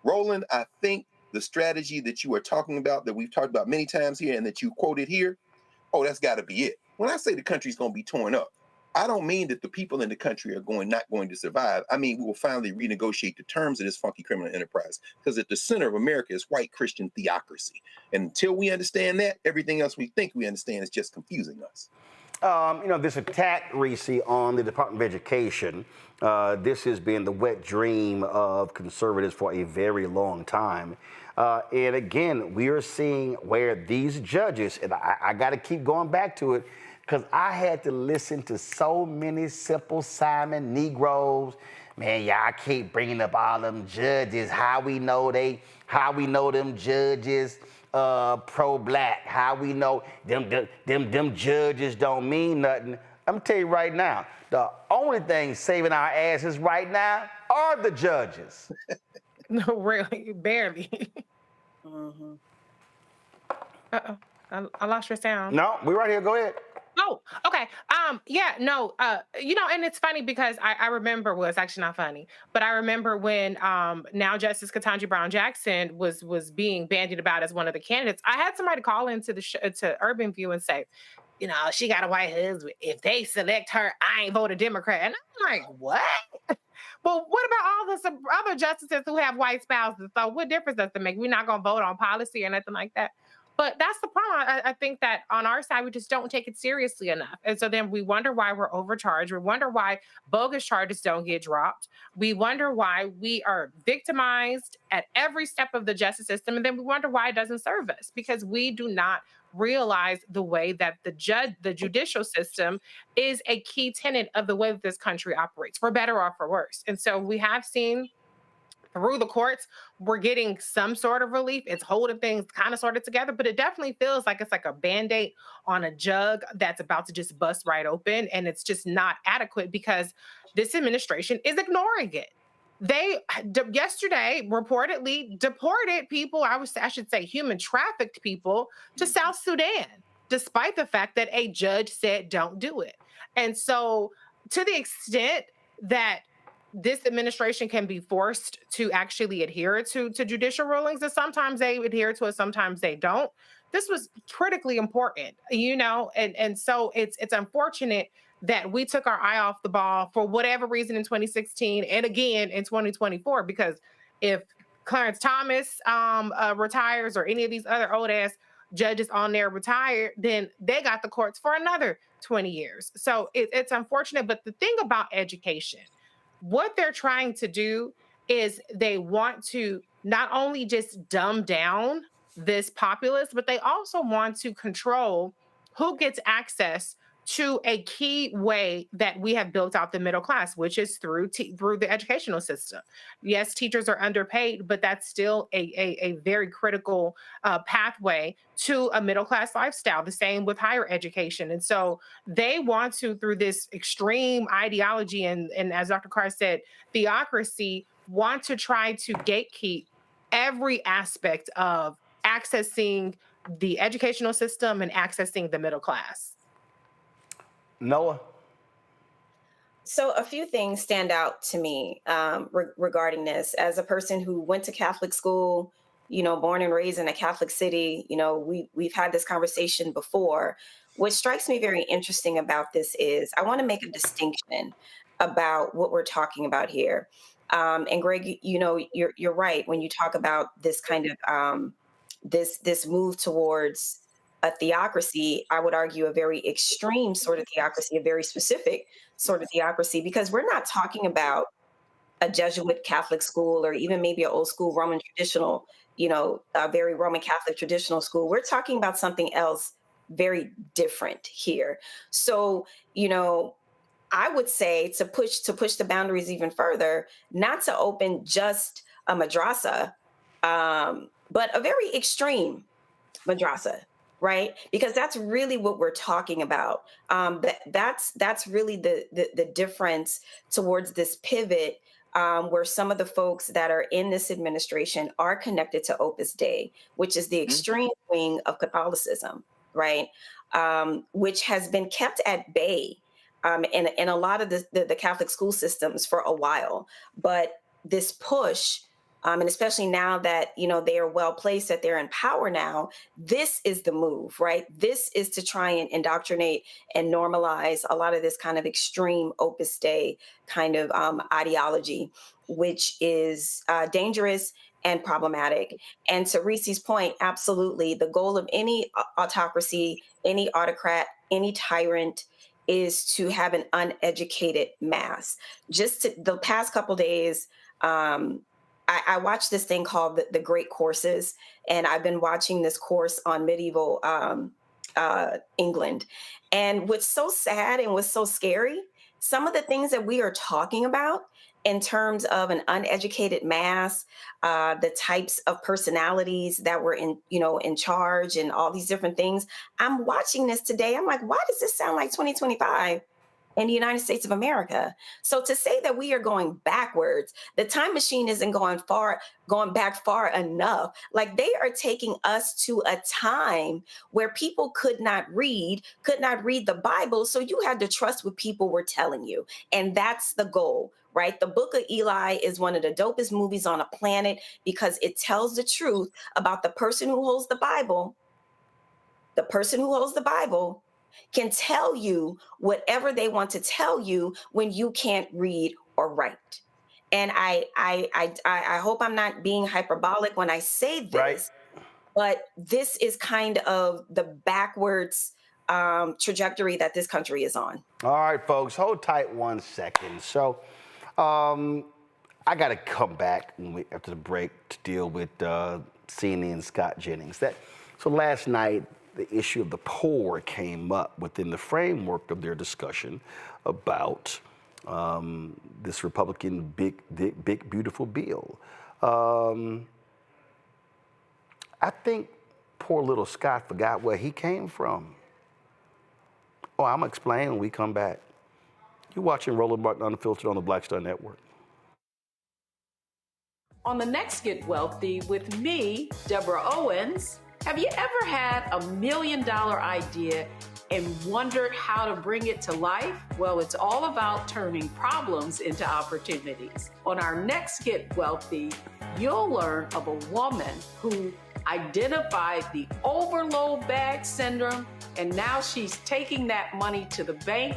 Speaker 11: Roland, I think the strategy that you are talking about, that we've talked about many times here and that you quoted here, oh, that's got to be it. When I say the country's going to be torn up, I don't mean that the people in the country are not going to survive. I mean, we will finally renegotiate the terms of this funky criminal enterprise, because at the center of America is white Christian theocracy. And until we understand that, everything else we think we understand is just confusing us.
Speaker 2: This attack, Reese, on the Department of Education, this has been the wet dream of conservatives for a very long time. And again, we are seeing where these judges, and I got to keep going back to it, because I had to listen to so many Simple Simon Negroes. Man, y'all keep bringing up all them judges. How we know them judges pro-black? How we know them judges don't mean nothing? I'm gonna tell you right now, the only thing saving our asses right now are the judges.
Speaker 13: No, really, barely.
Speaker 9: Mm-hmm.
Speaker 13: Uh-oh, I lost your sound.
Speaker 2: No, we're right here. Go ahead.
Speaker 13: Oh, okay. And it's funny because I remember, well, it's actually not funny, but I remember when now Justice Ketanji Brown Jackson was being bandied about as one of the candidates. I had somebody call into to Urban View and say, she got a white husband. If they select her, I ain't vote a Democrat. And I'm like, what? Well, what about all the other justices who have white spouses? So what difference does it make? We're not going to vote on policy or nothing like that. But that's the problem. I think that on our side, we just don't take it seriously enough. And so then we wonder why we're overcharged. We wonder why bogus charges don't get dropped. We wonder why we are victimized at every step of the justice system. And then we wonder why it doesn't serve us, because we do not realize the way that the judicial system is a key tenet of the way that this country operates, for better or for worse. And so we have seen through the courts, we're getting some sort of relief. It's holding things kind of sort of together, but it definitely feels like it's like a Band-Aid on a jug that's about to just bust right open. And it's just not adequate because this administration is ignoring it. They yesterday reportedly deported people, I should say human trafficked people, to South Sudan, despite the fact that a judge said don't do it. And so to the extent that this administration can be forced to actually adhere to judicial rulings, and sometimes they adhere to it, sometimes they don't. This was critically important, and so it's unfortunate that we took our eye off the ball for whatever reason in 2016 and again in 2024, because if Clarence Thomas retires or any of these other old ass judges on there retire, then they got the courts for another 20 years. So it's unfortunate. But the thing about education, what they're trying to do is they want to not only just dumb down this populace, but they also want to control who gets access to a key way that we have built out the middle class, which is through the educational system. Yes, teachers are underpaid, but that's still a very critical pathway to a middle class lifestyle. The same with higher education. And so they want to, through this extreme ideology and as Dr. Carr said, theocracy, want to try to gatekeep every aspect of accessing the educational system and accessing the middle class.
Speaker 2: Noah?
Speaker 9: So a few things stand out to me regarding this. As a person who went to Catholic school, born and raised in a Catholic city, we've had this conversation before. What strikes me very interesting about this is I want to make a distinction about what we're talking about here. And Greg, you're right when you talk about this kind of this move towards a theocracy. I would argue a very extreme sort of theocracy, a very specific sort of theocracy, because we're not talking about a Jesuit Catholic school or even maybe an old school Roman traditional, a very Roman Catholic traditional school. We're talking about something else very different here. So, I would say to push the boundaries even further, not to open just a madrasa, but a very extreme madrasa. Right? Because that's really what we're talking about. That's really the difference towards this pivot, where some of the folks that are in this administration are connected to Opus Dei, which is the extreme wing of Catholicism, right? Which has been kept at bay in a lot of the Catholic school systems for a while. But this push And especially now that, they are well placed, that they're in power now, this is the move, right? This is to try and indoctrinate and normalize a lot of this kind of extreme Opus Dei kind of ideology, which is dangerous and problematic. And to Reese's point, absolutely, the goal of any autocracy, any autocrat, any tyrant is to have an uneducated mass. The past couple days, I watched this thing called the Great Courses, and I've been watching this course on medieval England. And what's so sad and what's so scary, some of the things that we are talking about in terms of an uneducated mass, the types of personalities that were in charge and all these different things. I'm watching this today. I'm like, why does this sound like 2025? In the United States of America? So to say that we are going backwards, the time machine isn't going back far enough. Like, they are taking us to a time where people could not read the Bible. So you had to trust what people were telling you. And that's the goal, right? The Book of Eli is one of the dopest movies on a planet because it tells the truth about the person who holds the Bible. The person who holds the Bible can tell you whatever they want to tell you when you can't read or write. And I hope I'm not being hyperbolic when I say this, right, but this is kind of the backwards trajectory that this country is on.
Speaker 2: All right, folks, hold tight 1 second. So I got to come back after the break to deal with CNN Scott Jennings. So last night, the issue of the poor came up within the framework of their discussion about this Republican big, beautiful bill. I think poor little Scott forgot where he came from. Oh, I'm going to explain when we come back. You're watching Roland Martin Unfiltered on the Black Star Network.
Speaker 12: On the next Get Wealthy with me, Deborah Owens, have you ever had $1 million idea and wondered how to bring it to life? Well, it's all about turning problems into opportunities. On our next Get Wealthy, you'll learn of a woman who identified the overload bag syndrome, and now she's taking that money to the bank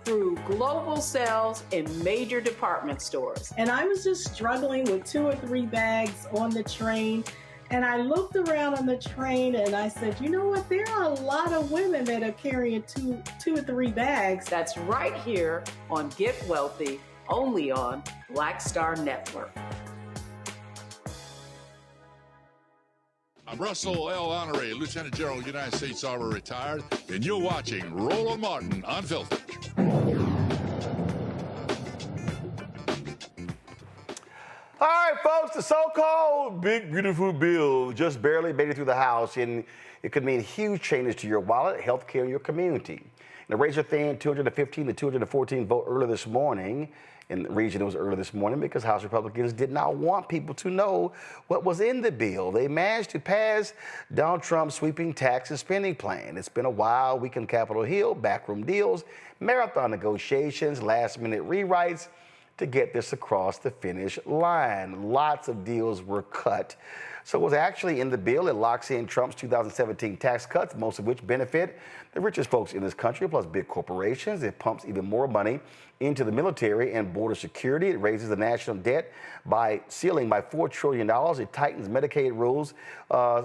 Speaker 12: through global sales in major department stores.
Speaker 17: And I was just struggling with 2 or 3 bags on the train. And I looked around on the train and I said, you know what? There are a lot of women that are carrying two or 3 bags.
Speaker 12: That's right here on Get Wealthy, only on Black Star Network.
Speaker 18: I'm Russell L. Honoré, Lieutenant General, United States Army retired, and you're watching Roland Martin Unfiltered.
Speaker 2: All right, folks, the so-called big, beautiful bill just barely made it through the House, and it could mean huge changes to your wallet, health care, and your community. In a razor-thin 215 to 214 vote earlier this morning, in the region it was earlier this morning because House Republicans did not want people to know what was in the bill. They managed to pass Donald Trump's sweeping tax and spending plan. It's been a wild week on Capitol Hill, backroom deals, marathon negotiations, last-minute rewrites to get this across the finish line. Lots of deals were cut. So what's actually in the bill, it locks in Trump's 2017 tax cuts, most of which benefit the richest folks in this country, plus big corporations. It pumps even more money into the military and border security. It raises the national debt ceiling by $4 trillion. It tightens Medicaid rules,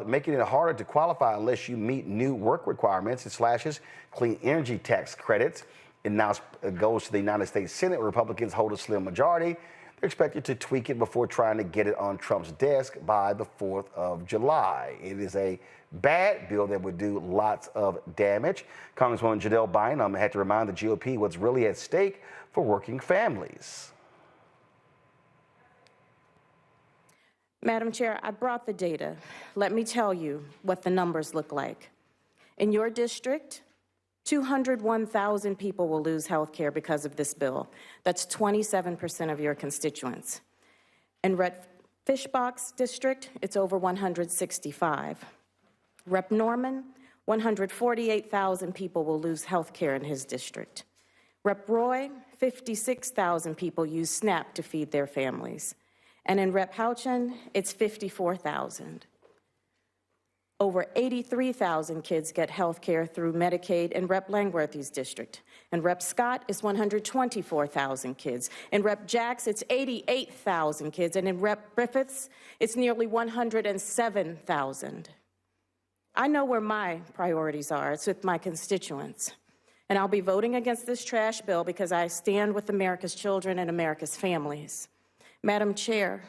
Speaker 2: making it harder to qualify unless you meet new work requirements. It slashes clean energy tax credits. It now goes to the United States Senate, where Republicans hold a slim majority. They're expected to tweak it before trying to get it on Trump's desk by the 4th of July. It is a bad bill that would do lots of damage. Congresswoman Jadelle Bynum had to remind the GOP what's really at stake for working families.
Speaker 20: Madam Chair, I brought the data. Let me tell you what the numbers look like. In your district, 201,000 people will lose health care because of this bill. That's 27% of your constituents. In Rep Fishbox district, it's over 165. Rep Norman, 148,000 people will lose health care in his district. Rep Roy, 56,000 people use SNAP to feed their families. And in Rep. Houchin, it's 54,000. Over 83,000 kids get health care through Medicaid in Rep. Langworthy's district. In Rep. Scott, it's 124,000 kids. In Rep. Jacks, it's 88,000 kids. And in Rep. Griffiths, it's nearly 107,000. I know where my priorities are. It's with my constituents. And I'll be voting against this trash bill because I stand with America's children and America's families. Madam Chair,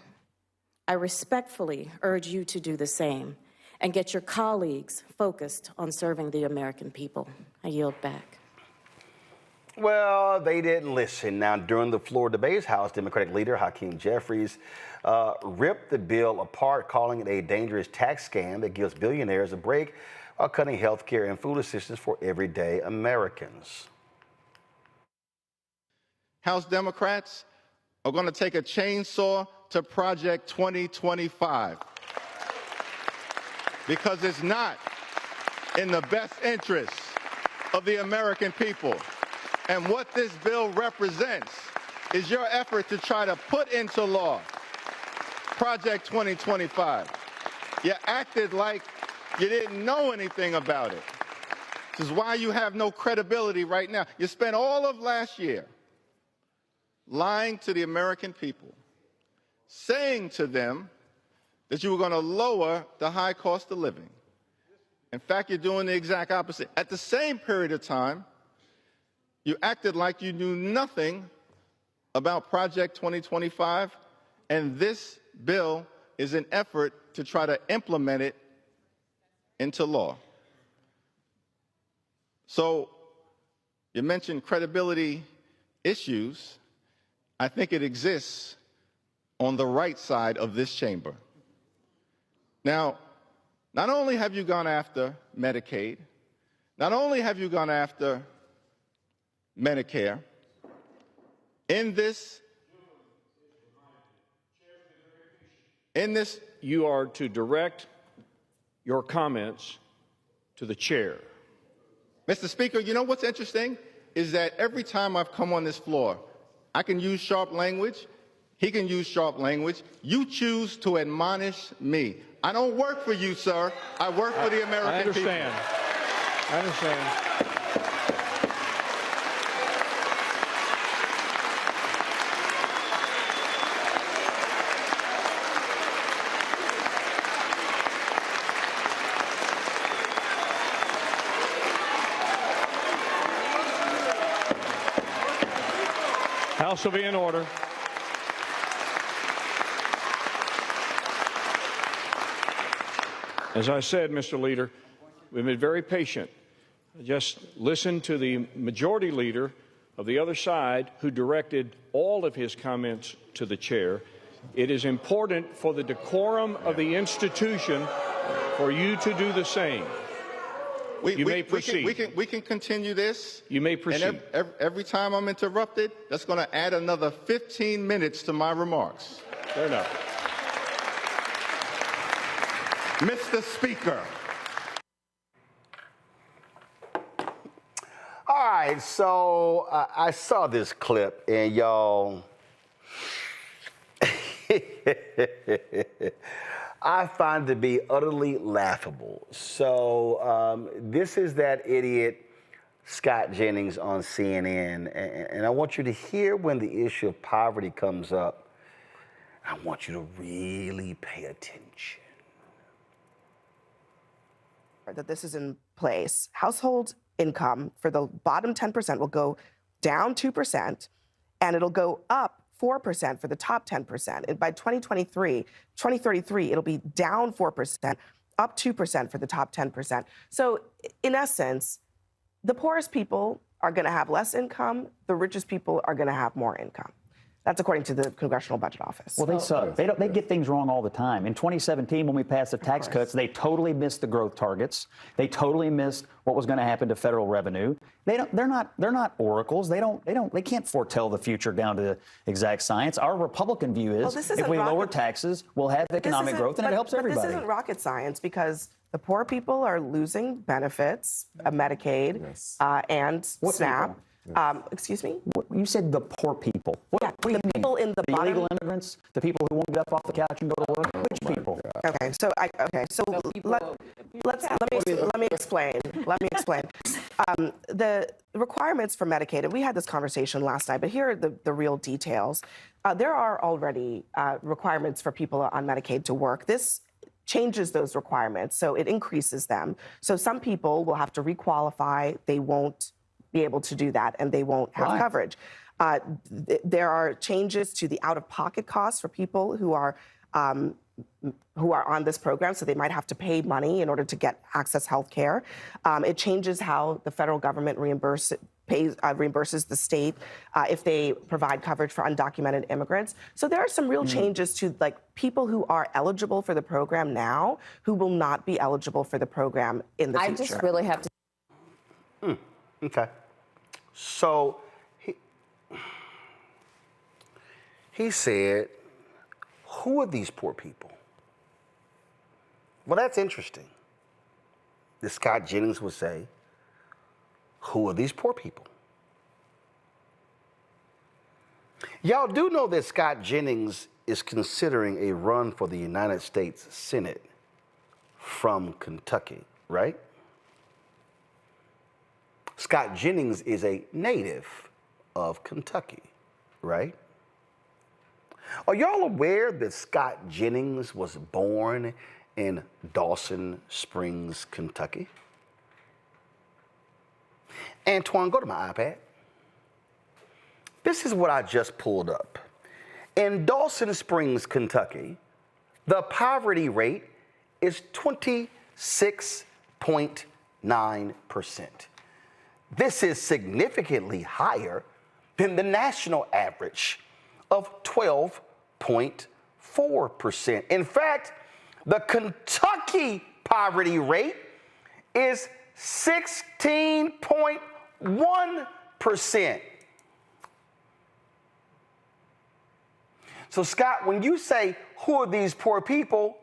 Speaker 20: I respectfully urge you to do the same and get your colleagues focused on serving the American people. I yield back.
Speaker 2: Well, they didn't listen. Now, during the floor debates, House Democratic leader Hakeem Jeffries ripped the bill apart, calling it a dangerous tax scam that gives billionaires a break while cutting health care and food assistance for everyday Americans.
Speaker 3: House Democrats are going to take a chainsaw to Project 2025 because it's not in the best interest of the American people. And what this bill represents is your effort to try to put into law Project 2025. You acted like you didn't know anything about it. This is why you have no credibility right now. You spent all of last year lying to the American people, saying to them that you were going to lower the high cost of living. In fact, you're doing the exact opposite. At the same period of time, you acted like you knew nothing about Project 2025, and this bill is an effort to try to implement it into law. So you mentioned credibility issues. I think it exists on the right side of this chamber. Now, not only have you gone after Medicaid, not only have you gone after Medicare, in this
Speaker 6: you are to direct your comments to the chair.
Speaker 3: Mr. Speaker, you know what's interesting is that every time I've come on this floor, I can use sharp language, he can use sharp language. You choose to admonish me. I don't work for you, sir. I work for the American people.
Speaker 6: I understand. House will be in order. As I said, Mr. Leader, we've been very patient. Just listen to the majority leader of the other side who directed all of his comments to the chair. It is important for the decorum of the institution for you to do the same. You may proceed.
Speaker 3: We can continue this.
Speaker 6: You may proceed.
Speaker 3: And every time I'm interrupted, that's going to add another 15 minutes to my remarks.
Speaker 6: Fair enough.
Speaker 3: Mr. Speaker.
Speaker 2: All right, so I saw this clip, and y'all, I find it to be utterly laughable. So this is that idiot Scott Jennings on CNN, and I want you to hear when the issue of poverty comes up. I want you to really pay attention.
Speaker 1: That this is in place. Household income for the bottom 10% will go down 2%, and it'll go up 4% for the top 10%. And by 2033, it'll be down 4%, up 2% for the top 10%. So in essence, the poorest people are going to have less income. The richest people are going to have more income. That's according to the Congressional Budget Office.
Speaker 19: Well, they suck. They get things wrong all the time. In 2017, when we passed the tax cuts, they totally missed the growth targets. They totally missed what was going to happen to federal revenue. They're not oracles. They can't foretell the future down to the exact science. Our Republican view is if we lower taxes, we'll have economic growth, and it helps everybody.
Speaker 1: This isn't rocket science because the poor people are losing benefits, Medicaid, and SNAP. Excuse me?
Speaker 19: You said the poor people. What do you mean?
Speaker 1: People in the bottom,
Speaker 19: illegal immigrants, the people who won't get up off the couch and go to work. Which people?
Speaker 1: Okay, so let me explain. The requirements for Medicaid, and we had this conversation last night, but here are the real details. There are already requirements for people on Medicaid to work. This changes those requirements, so it increases them. So some people will have to requalify. They won't be able to do that, and they won't have coverage. There are changes to the out-of-pocket costs for people who are on this program, so they might have to pay money in order to get access health care. It changes how the federal government reimburses the state if they provide coverage for undocumented immigrants. So there are some real changes to like people who are eligible for the program now who will not be eligible for the program in the future.
Speaker 5: I just really have to.
Speaker 2: Okay. So he said, who are these poor people? Well, that's interesting. This Scott Jennings would say, who are these poor people? Y'all do know that Scott Jennings is considering a run for the United States Senate from Kentucky, right? Scott Jennings is a native of Kentucky, right? Are y'all aware that Scott Jennings was born in Dawson Springs, Kentucky? Antoine, go to my iPad. This is what I just pulled up. In Dawson Springs, Kentucky, the poverty rate is 26.9%. This is significantly higher than the national average of 12.4%. In fact, the Kentucky poverty rate is 16.1%. So, Scott, when you say, who are these poor people?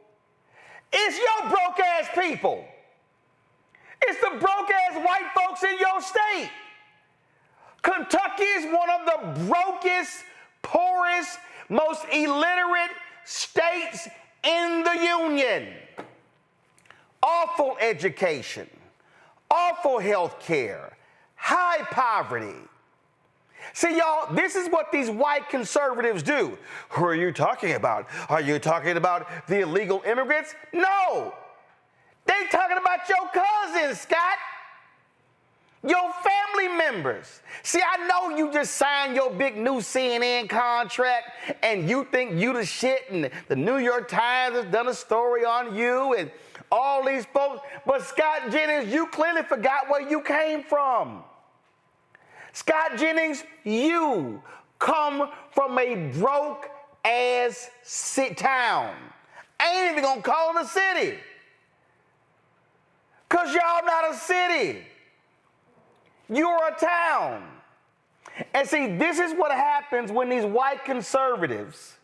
Speaker 2: It's your broke ass people. It's the broke ass white folks in your state. Kentucky is one of the brokest, poorest, most illiterate states in the union. Awful education, awful health care, high poverty. See, y'all, this is what these white conservatives do. Who are you talking about? Are you talking about the illegal immigrants? No. They talking about your cousins, Scott. Your family members. See, I know you just signed your big new CNN contract and you think you the shit and the New York Times has done a story on you and all these folks. But Scott Jennings, you clearly forgot where you came from. Scott Jennings, you come from a broke ass town. I ain't even gonna call it a city. Cause y'all not a city. You're a town. And see, this is what happens when these white conservatives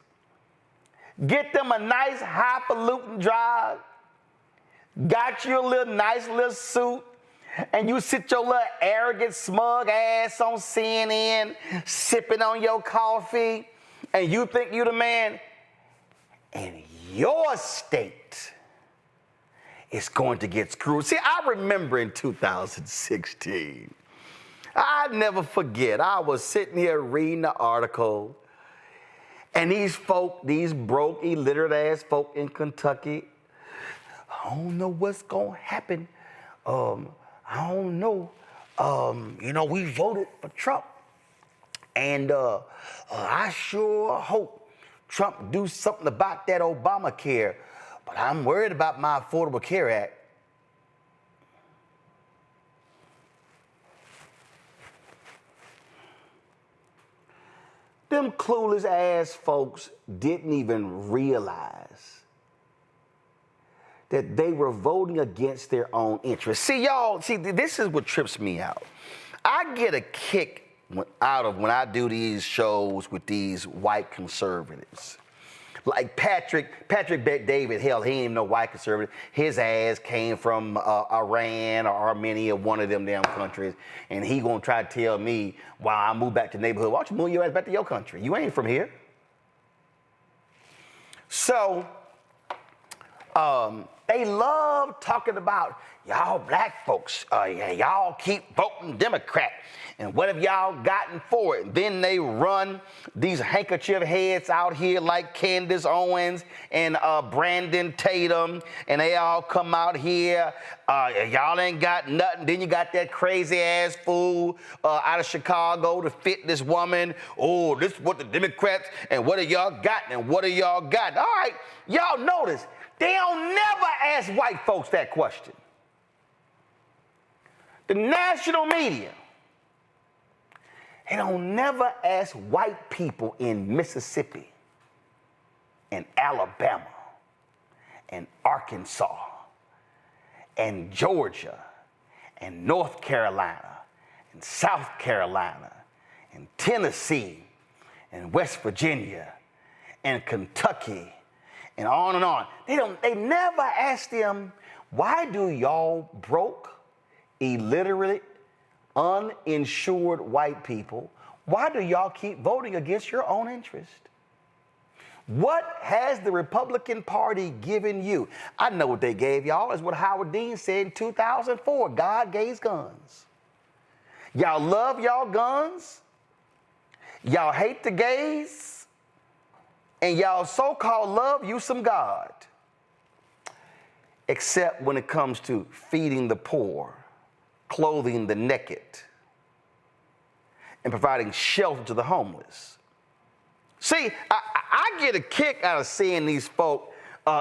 Speaker 2: get them a nice highfalutin drive, got you a nice little suit, and you sit your little arrogant, smug ass on CNN, sipping on your coffee, and you think you the man, and your state is going to get screwed. See, I remember in 2016, I never forget, I was sitting here reading the article, and these folk, these broke, illiterate ass folk in Kentucky, I don't know what's gonna happen. I don't know. We voted for Trump, and I sure hope Trump do something about that Obamacare, but I'm worried about my Affordable Care Act. Them clueless ass folks didn't even realize that they were voting against their own interests. See, y'all, this is what trips me out. I get a kick out of when I do these shows with these white conservatives Like Patrick Bet David, hell, he ain't even no white conservative. His ass came from Iran or Armenia, one of them damn countries, and he gonna try to tell me, while I move back to the neighborhood, why don't you move your ass back to your country? You ain't from here. So, they love talking about y'all black folks. Y'all keep voting Democrat. And what have y'all gotten for it? Then they run these handkerchief heads out here like Candace Owens and Brandon Tatum. And they all come out here. Y'all ain't got nothing. Then you got that crazy ass fool out of Chicago, the fitness woman. Oh, this is what the Democrats, and what have y'all got? And what have y'all got? All right, y'all notice. They don't never ask white folks that question. The national media, they don't never ask white people in Mississippi and Alabama and Arkansas and Georgia and North Carolina and South Carolina and Tennessee and West Virginia and Kentucky and on and on. They never ask them, why do y'all broke, illiterate, uninsured white people, why do y'all keep voting against your own interest? What has the Republican Party given you? I know what they gave y'all is what Howard Dean said in 2004. God gave guns. Y'all love y'all guns. Y'all hate the gays. And y'all so-called love you some God. Except when it comes to feeding the poor, clothing the naked, and providing shelter to the homeless. See, I get a kick out of seeing these folk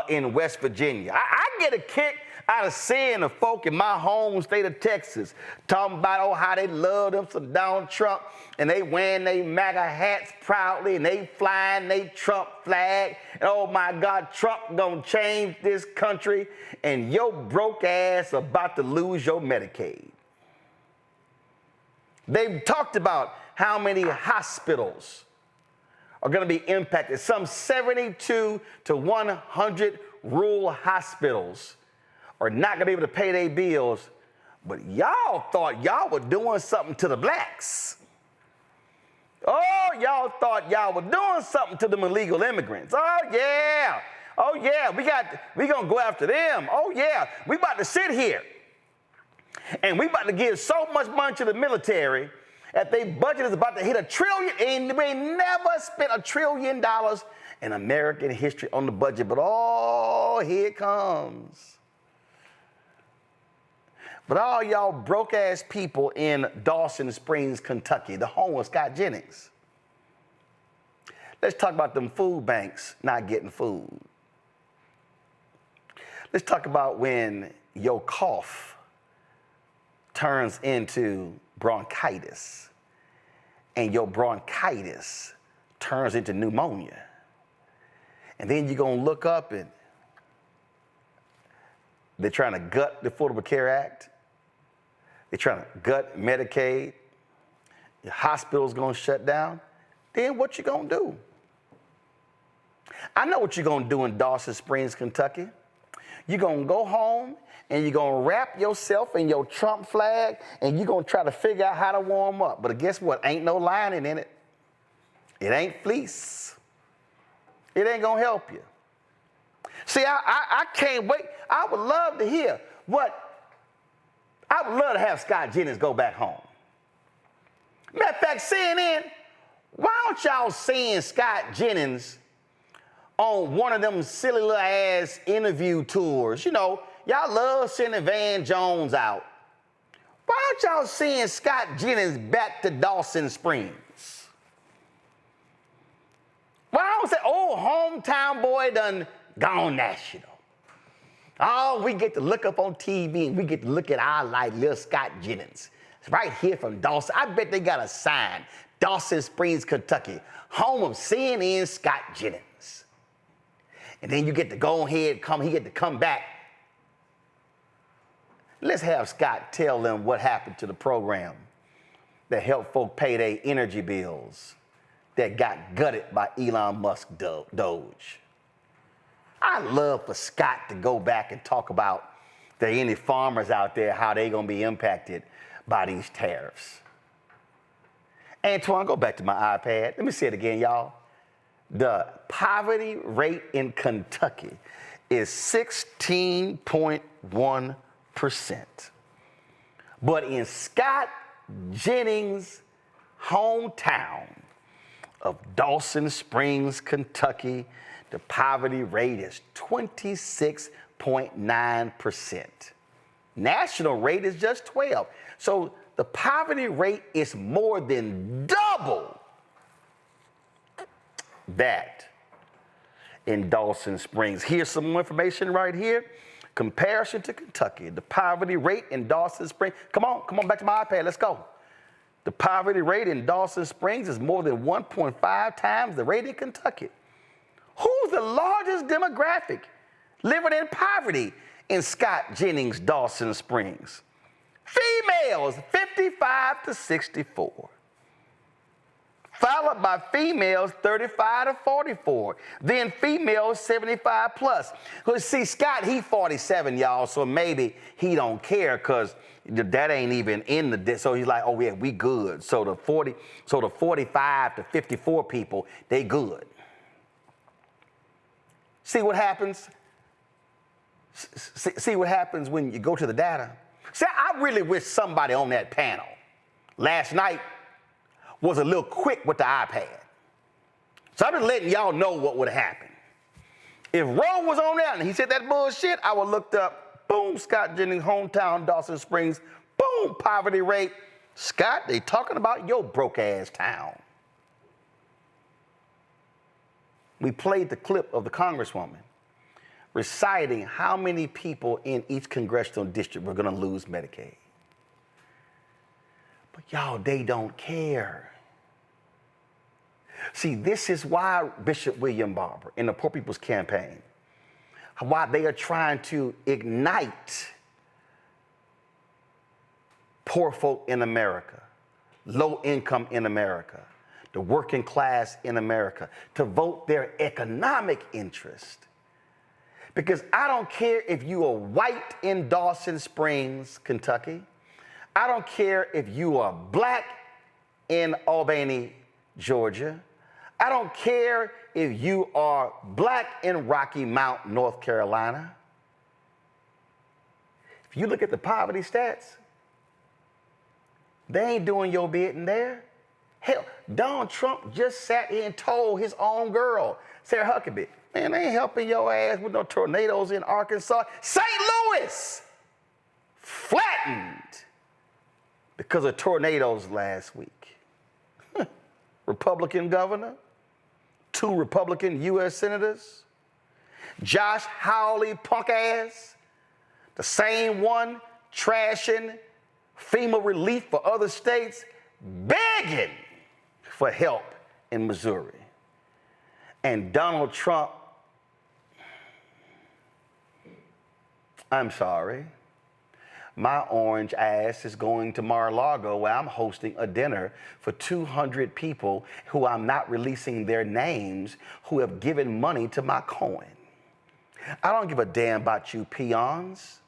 Speaker 2: in West Virginia. I get a kick out of seeing the folk in my home state of Texas talking about how they love them some Donald Trump, and they wearing their MAGA hats proudly, and they flying their Trump flag, and oh my God, Trump gonna change this country, and your broke ass about to lose your Medicaid. They've talked about how many hospitals are going to be impacted. Some 72 to 100 rural hospitals are not going to be able to pay their bills, but y'all thought y'all were doing something to the blacks. Oh, y'all thought y'all were doing something to them illegal immigrants. Oh, yeah. Oh, yeah, we going to go after them. Oh, yeah, we about to sit here. And we about to give so much money to the military that their budget is about to hit $1 trillion, and they never spent $1 trillion in American history on the budget. But oh, here it comes. But all y'all broke ass people in Dawson Springs, Kentucky, the home of Scott Jennings. Let's talk about them food banks not getting food. Let's talk about when your cough turns into bronchitis, and your bronchitis turns into pneumonia. And then you're going to look up and they're trying to gut the Affordable Care Act. They're trying to gut Medicaid. Your hospital's going to shut down. Then what you going to do? I know what you're going to do in Dawson Springs, Kentucky. You're going to go home and you're going to wrap yourself in your Trump flag, and you're going to try to figure out how to warm up. But guess what? Ain't no lining in it. It ain't fleece. It ain't going to help you. See, I can't wait. I would love to hear I would love to have Scott Jennings go back home. Matter of fact, CNN, why don't y'all send Scott Jennings on one of them silly little ass interview tours? You know, y'all love sending Van Jones out. Why don't y'all send Scott Jennings back to Dawson Springs? Why don't say, oh, hometown boy done gone national? Oh, we get to look up on TV and we get to look at our like little Scott Jennings. It's right here from Dawson. I bet they got a sign. Dawson Springs, Kentucky, home of CNN Scott Jennings. And then you get to go ahead, he get to come back. Let's have Scott tell them what happened to the program that helped folk pay their energy bills that got gutted by Elon Musk Doge. I love for Scott to go back and talk about if there are any farmers out there, how they gonna be impacted by these tariffs. Antoine, go back to my iPad. Let me say it again, y'all. The poverty rate in Kentucky is 16.1%. But in Scott Jennings' hometown of Dawson Springs, Kentucky, the poverty rate is 26.9%. National rate is just 12. So the poverty rate is more than double that in Dawson Springs. Here's some more information right here. Comparison to Kentucky, the poverty rate in Dawson Springs. Come on back to my iPad, let's go. The poverty rate in Dawson Springs is more than 1.5 times the rate in Kentucky. Who's the largest demographic living in poverty in Scott Jennings, Dawson Springs? Females, 55 to 64. Followed by females 35 to 44. Then females 75 plus. See, Scott, he 47, y'all, so maybe he don't care because that ain't even in the, so he's like, oh yeah, we good. So the 45 to 54 people, they good. See what happens? See what happens when you go to the data? See, I really wish somebody on that panel last night was a little quick with the iPad. So I'm just letting y'all know what would happen. If Roland was on there and he said that bullshit, I would looked up, boom, Scott Jennings, hometown, Dawson Springs, boom, poverty rate. Scott, they talking about your broke ass town. We played the clip of the Congresswoman reciting how many people in each congressional district were gonna lose Medicaid. But y'all, they don't care. See, this is why Bishop William Barber in the Poor People's Campaign, why they are trying to ignite poor folk in America, low income in America, the working class in America, to vote their economic interest. Because I don't care if you are white in Dawson Springs, Kentucky. I don't care if you are black in Albany, Georgia. I don't care if you are black in Rocky Mount, North Carolina. If you look at the poverty stats, they ain't doing your bidding there. Hell, Donald Trump just sat here and told his own girl, Sarah Huckabee, man, they ain't helping your ass with no tornadoes in Arkansas. St. Louis flattened because of tornadoes last week. Republican governor, 2 Republican U.S. senators, Josh Hawley, punk ass, the same one trashing FEMA relief for other states, begging for help in Missouri. And Donald Trump, I'm sorry, my orange ass is going to Mar-a-Lago where I'm hosting a dinner for 200 people who I'm not releasing their names who have given money to my coin. I don't give a damn about you peons.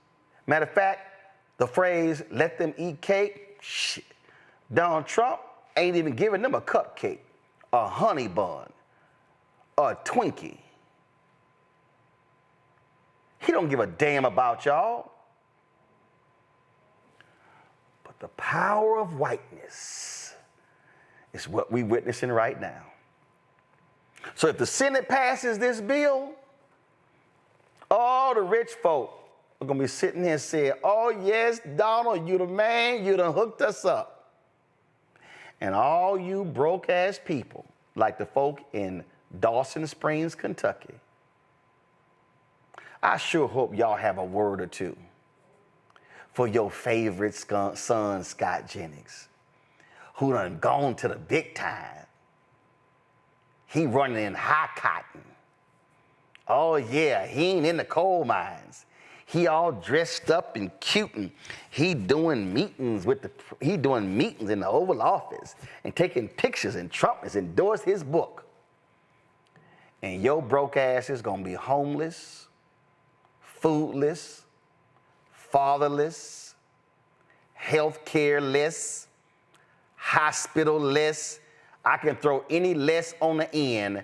Speaker 2: Matter of fact, the phrase, let them eat cake, shit. Donald Trump ain't even giving them a cupcake, a honey bun, a Twinkie. He don't give a damn about y'all. But the power of whiteness is what we're witnessing right now. So if the Senate passes this bill, all the rich folk are gonna be sitting here saying, oh yes, Donald, you the man, you done hooked us up. And all you broke ass people, like the folk in Dawson Springs, Kentucky, I sure hope y'all have a word or two for your favorite son, Scott Jennings, who done gone to the big time. He running in high cotton. Oh yeah, he ain't in the coal mines. He all dressed up and cute, and he doing meetings in the Oval Office and taking pictures, and Trump has endorsed his book. And your broke ass is gonna be homeless, foodless, fatherless, healthcare-less, hospital-less. I can throw any less on the end.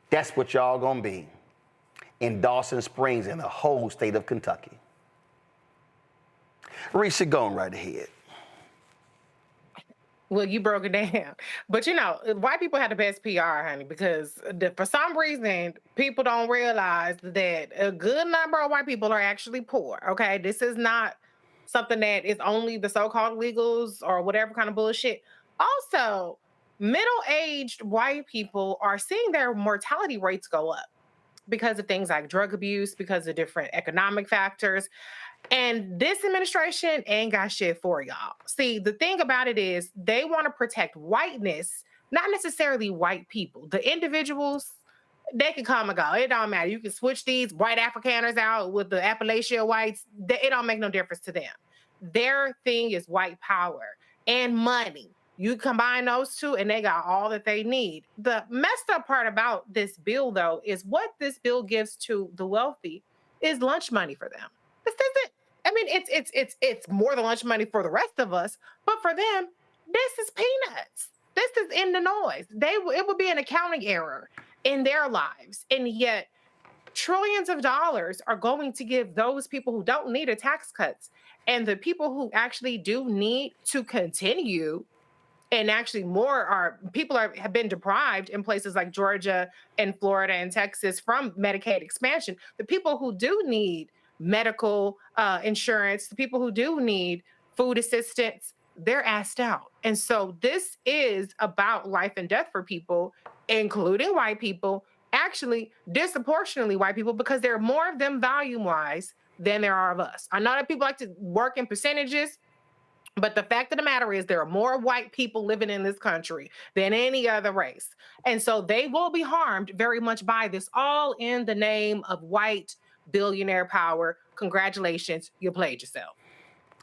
Speaker 2: That's what y'all gonna be in Dawson Springs and the whole state of Kentucky. Reese, going right ahead.
Speaker 13: Well, you broke it down. But you know, white people have the best PR, honey, because for some reason, people don't realize that a good number of white people are actually poor, okay? This is not something that is only the so-called illegals or whatever kind of bullshit. Also, middle-aged white people are seeing their mortality rates go up because of things like drug abuse, because of different economic factors. And this administration ain't got shit for y'all. See, the thing about it is they want to protect whiteness, not necessarily white people. The individuals, they can come and go. It don't matter. You can switch these white Afrikaners out with the Appalachian whites. It don't make no difference to them. Their thing is white power and money. You combine those two and they got all that they need. The messed up part about this bill, though, is what this bill gives to the wealthy is lunch money for them. This isn't, I mean, it's more than lunch money for the rest of us, but for them, this is peanuts. This is in the noise. It would be an accounting error in their lives. And yet trillions of dollars are going to give those people who don't need a tax cuts. And the people who actually do need to continue, and actually have been deprived in places like Georgia and Florida and Texas from Medicaid expansion. The people who do need medical insurance, the people who do need food assistance, they're asked out. And so this is about life and death for people, including white people, actually disproportionately white people, because there are more of them volume-wise than there are of us. I know that people like to work in percentages, but the fact of the matter is there are more white people living in this country than any other race. And so they will be harmed very much by this, all in the name of white billionaire power. Congratulations, you played yourself.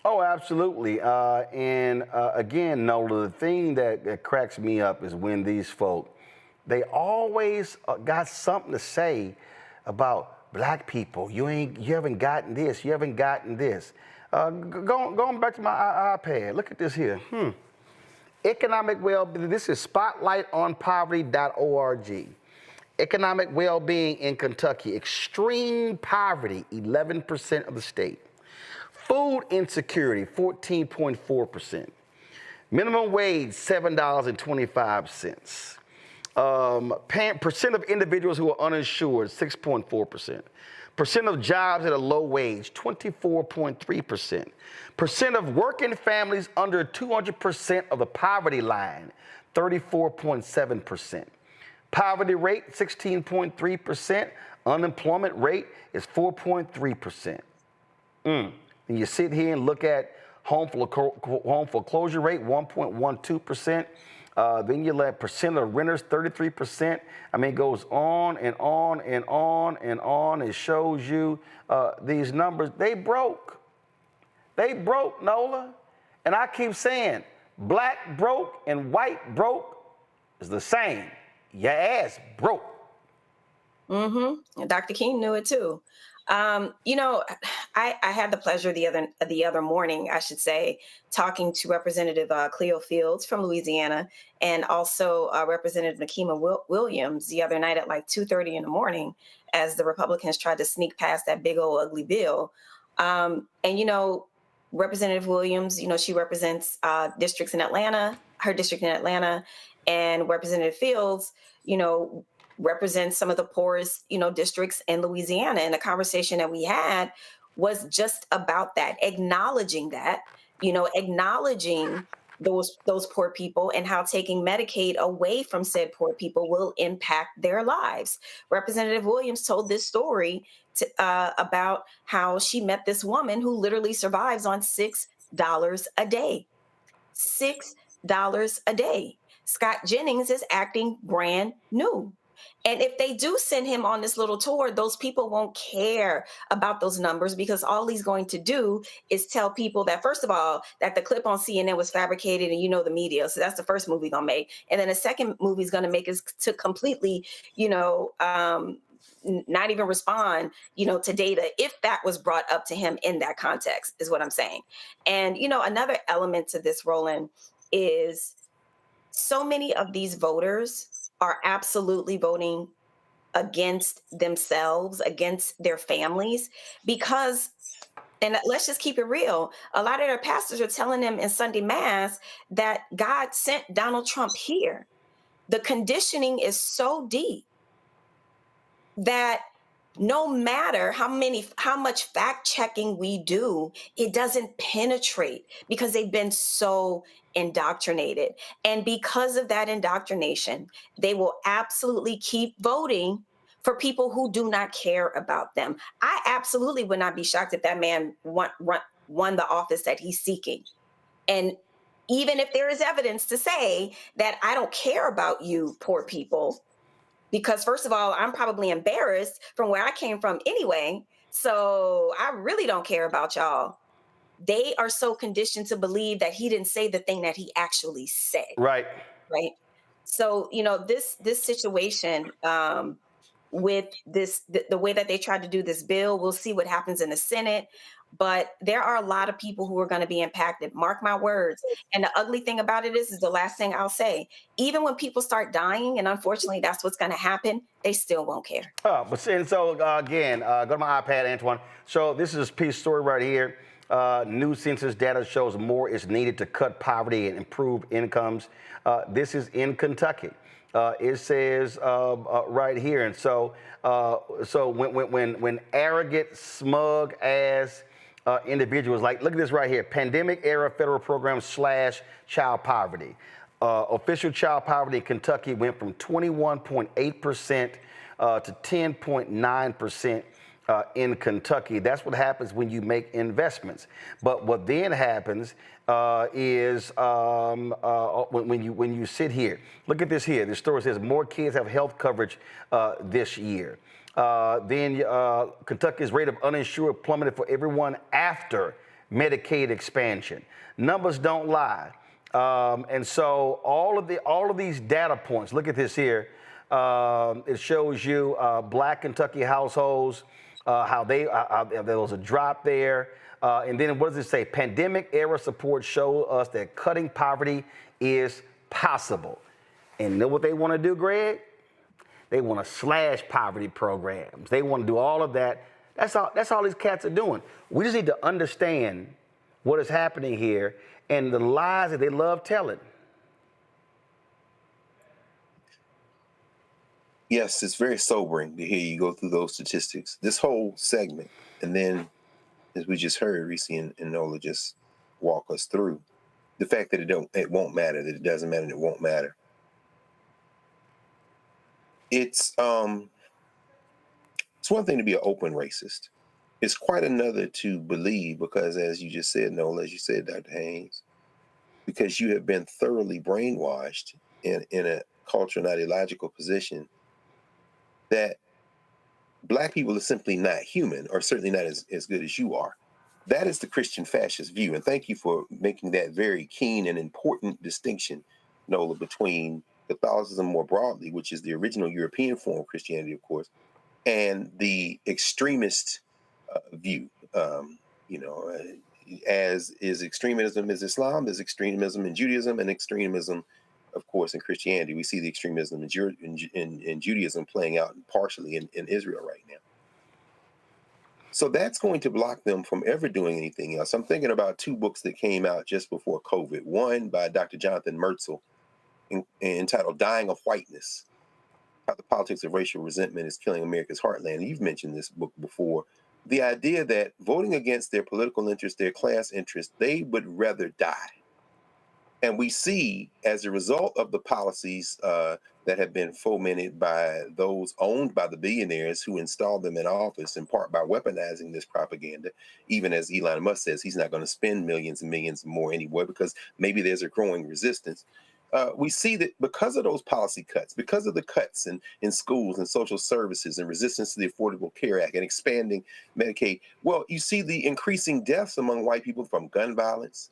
Speaker 2: Oh, absolutely. Again, Nola, the thing that cracks me up is when these folk, they always got something to say about black people. You haven't gotten this, you haven't gotten this. Going back to my iPad, look at this here. Economic well-being, this is spotlightonpoverty.org. Economic well-being in Kentucky, extreme poverty, 11% of the state. Food insecurity, 14.4%. Minimum wage, $7.25. Percent of individuals who are uninsured, 6.4%. Percent of jobs at a low wage, 24.3%. Percent of working families under 200% of the poverty line, 34.7%. Poverty rate, 16.3%. Unemployment rate is 4.3%. And you sit here and look at home foreclosure rate, 1.12%. Then you let percent of renters, 33%. I mean, it goes on and on and on and on. It shows you these numbers. They broke. They broke, Nola. And I keep saying, black broke and white broke is the same. Your ass broke.
Speaker 9: And Dr. King knew it too. You know, I had the pleasure the other morning, I should say, talking to Representative Cleo Fields from Louisiana, and also Representative Nakima Williams the other night at like 2:30 in the morning, as the Republicans tried to sneak past that big old ugly bill. And you know, Representative Williams, you know, she represents districts in Atlanta, her district in Atlanta, and Representative Fields, you know, represents some of the poorest, you know, districts in Louisiana. And the conversation that we had was just about that, acknowledging that, you know, acknowledging those poor people and how taking Medicaid away from said poor people will impact their lives. Representative Williams told this story about how she met this woman who literally survives on $6 a day. $6 a day. Scott Jennings is acting brand new. And if they do send him on this little tour, those people won't care about those numbers, because all he's going to do is tell people that, first of all, that the clip on CNN was fabricated, and the media. So that's the first movie he's gonna make. And then the second movie he's gonna make is to completely, not even respond, to data, if that was brought up to him in that context, is what I'm saying. And, another element to this, Roland, is so many of these voters are absolutely voting against themselves, against their families, because, and let's just keep it real, a lot of their pastors are telling them in Sunday Mass that God sent Donald Trump here. The conditioning is so deep that no matter how much fact checking we do, it doesn't penetrate, because they've been so indoctrinated. And because of that indoctrination, they will absolutely keep voting for people who do not care about them. I absolutely would not be shocked if that man won the office that he's seeking. And even if there is evidence to say that I don't care about you, poor people, because first of all, I'm probably embarrassed from where I came from anyway. So I really don't care about y'all. They are so conditioned to believe that he didn't say the thing that he actually said.
Speaker 2: Right.
Speaker 9: Right. So, this situation with the way that they tried to do this bill, we'll see what happens in the Senate. But there are a lot of people who are going to be impacted. Mark my words. And the ugly thing about it is the last thing I'll say. Even when people start dying, and unfortunately that's what's going to happen, they still won't care.
Speaker 2: Again, go to my iPad, Antoine. So this is a piece story right here. New census data shows more is needed to cut poverty and improve incomes. This is in Kentucky. It says right here, and so when arrogant, smug ass individuals, like, look at this right here, pandemic era federal programs slash child poverty. Official child poverty in Kentucky went from 21.8% to 10.9%. In Kentucky. That's what happens when you make investments. But what then happens is when you sit here. Look at this here. The story says more kids have health coverage this year. Then Kentucky's rate of uninsured plummeted for everyone after Medicaid expansion. Numbers don't lie. And so all of these data points. Look at this here. It shows you Black Kentucky households. How there was a drop there. And then what does it say? Pandemic era support show us that cutting poverty is possible. And you know what they want to do, Greg? They want to slash poverty programs. They want to do all of that. That's all these cats are doing. We just need to understand what is happening here and the lies that they love telling.
Speaker 11: Yes, it's very sobering to hear you go through those statistics. This whole segment, and then, as we just heard, Reese and Nola just walk us through the fact that it won't matter, that it doesn't matter, and it won't matter. It's one thing to be an open racist. It's quite another to believe, because as you just said, Nola, as you said, Dr. Haynes, because you have been thoroughly brainwashed in a cultural and ideological position that Black people are simply not human, or certainly not as good as you are. That is the Christian fascist view. And thank you for making that very keen and important distinction, Nola, between Catholicism more broadly, which is the original European form of Christianity, of course, and the extremist view. As is extremism is Islam, there's extremism in Judaism, and extremism, of course, in Christianity. We see the extremism in Judaism playing out partially in Israel right now. So that's going to block them from ever doing anything else. I'm thinking about two books that came out just before COVID. One by Dr. Jonathan Mertzel entitled Dying of Whiteness, How the Politics of Racial Resentment is Killing America's Heartland. You've mentioned this book before. The idea that voting against their political interests, their class interests, they would rather die. And we see, as a result of the policies that have been fomented by those owned by the billionaires who installed them in office, in part by weaponizing this propaganda, even as Elon Musk says, he's not going to spend millions and millions more anyway, because maybe there's a growing resistance. we see that because of those policy cuts, because of the cuts in schools and social services and resistance to the Affordable Care Act and expanding Medicaid, well, you see the increasing deaths among white people from gun violence,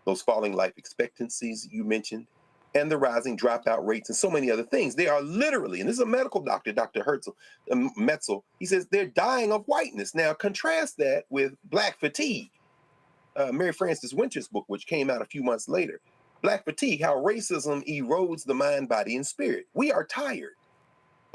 Speaker 11: those falling life expectancies you mentioned, and the rising dropout rates and so many other things. They are literally, and this is a medical doctor, Dr. Metzel, he says they're dying of whiteness. Now, contrast that with Black fatigue, Mary Frances Winter's book, which came out a few months later. Black fatigue, how racism erodes the mind, body, and spirit. We are tired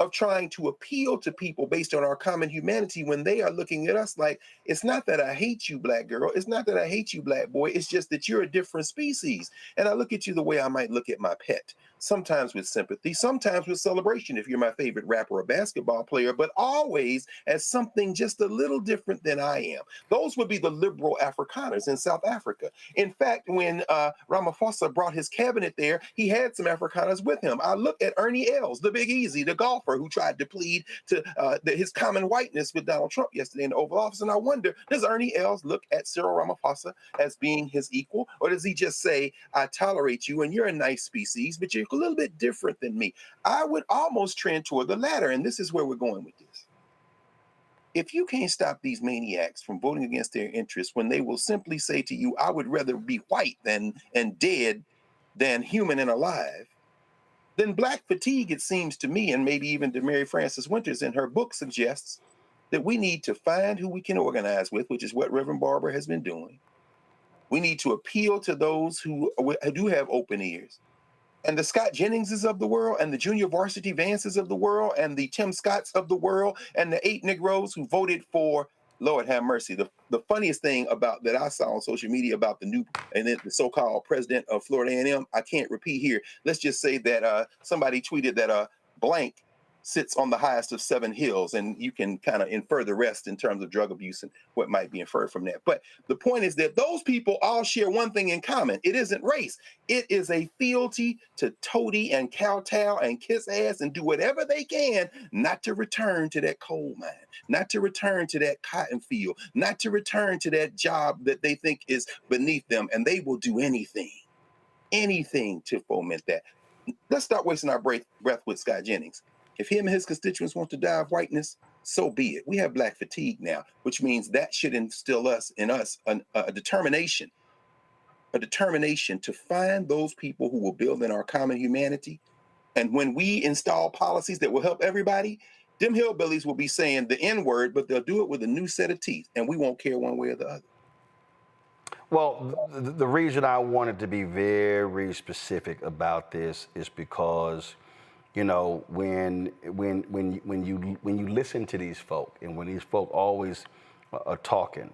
Speaker 11: of trying to appeal to people based on our common humanity when they are looking at us like, it's not that I hate you, Black girl. It's not that I hate you, Black boy. It's just that you're a different species. And I look at you the way I might look at my pet, sometimes with sympathy, sometimes with celebration if you're my favorite rapper or basketball player, but always as something just a little different than I am. Those would be the liberal Afrikaners in South Africa. In fact, when Ramaphosa brought his cabinet there, he had some Afrikaners with him. I look at Ernie Els, the Big Easy, the golfer who tried to plead to his common whiteness with Donald Trump yesterday in the Oval Office. And I wonder, does Ernie Els look at Cyril Ramaphosa as being his equal? Or does he just say, I tolerate you and you're a nice species, but you're a little bit different than me? I would almost trend toward the latter. And this is where we're going with this. If you can't stop these maniacs from voting against their interests when they will simply say to you, I would rather be white and dead than human and alive, then Black fatigue, it seems to me, and maybe even to Mary Frances Winters in her book suggests that we need to find who we can organize with, which is what Reverend Barber has been doing. We need to appeal to those who do have open ears. And the Scott Jenningses of the world, and the Junior Varsity Vances of the world, and the Tim Scotts of the world, and the 8 Negroes who voted for, Lord have mercy, the funniest thing about that I saw on social media about the new and then the so-called president of Florida A&M, I can't repeat here. Let's just say that somebody tweeted that blank sits on the highest of 7 hills, and you can kind of infer the rest in terms of drug abuse and what might be inferred from that. But the point is that those people all share one thing in common. It isn't race. It is a fealty to toady and kowtow and kiss ass and do whatever they can not to return to that coal mine, not to return to that cotton field, not to return to that job that they think is beneath them. And they will do anything to foment that. Let's start wasting our breath with Scott Jennings. If him and his constituents want to die of whiteness, so be it. We have Black fatigue now, which means that should instill in us a determination to find those people who will build in our common humanity. And when we install policies that will help everybody, them hillbillies will be saying the N-word, but they'll do it with a new set of teeth, and we won't care one way or the other.
Speaker 2: Well, the reason I wanted to be very specific about this is because, you know, when you listen to these folk, and when these folk always are talking,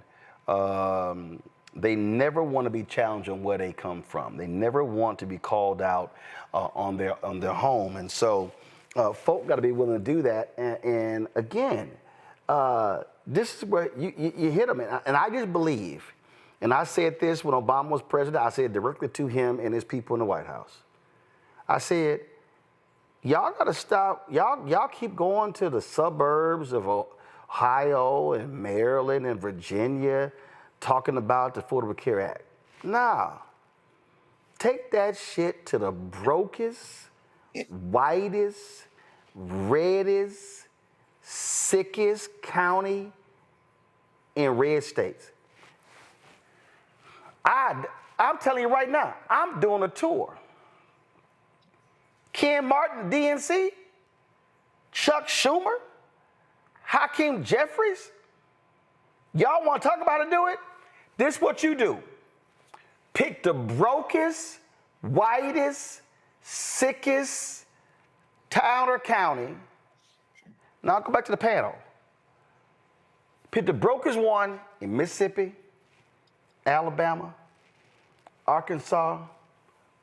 Speaker 2: they never want to be challenged on where they come from. They never want to be called out on their home, and so folk got to be willing to do that. And again, this is where you hit them, and I just believe. And I said this when Obama was president. I said directly to him and his people in the White House. I said, y'all got to stop. Y'all keep going to the suburbs of Ohio and Maryland and Virginia talking about the Affordable Care Act. Nah. Take that shit to the brokest, whitest, reddest, sickest county in red states. I'm telling you right now, I'm doing a tour. Ken Martin, DNC, Chuck Schumer, Hakeem Jeffries. Y'all want to talk about it, do it? This is what you do. Pick the brokest, whitest, sickest town or county. Now I'll go back to the panel. Pick the brokest one in Mississippi, Alabama, Arkansas,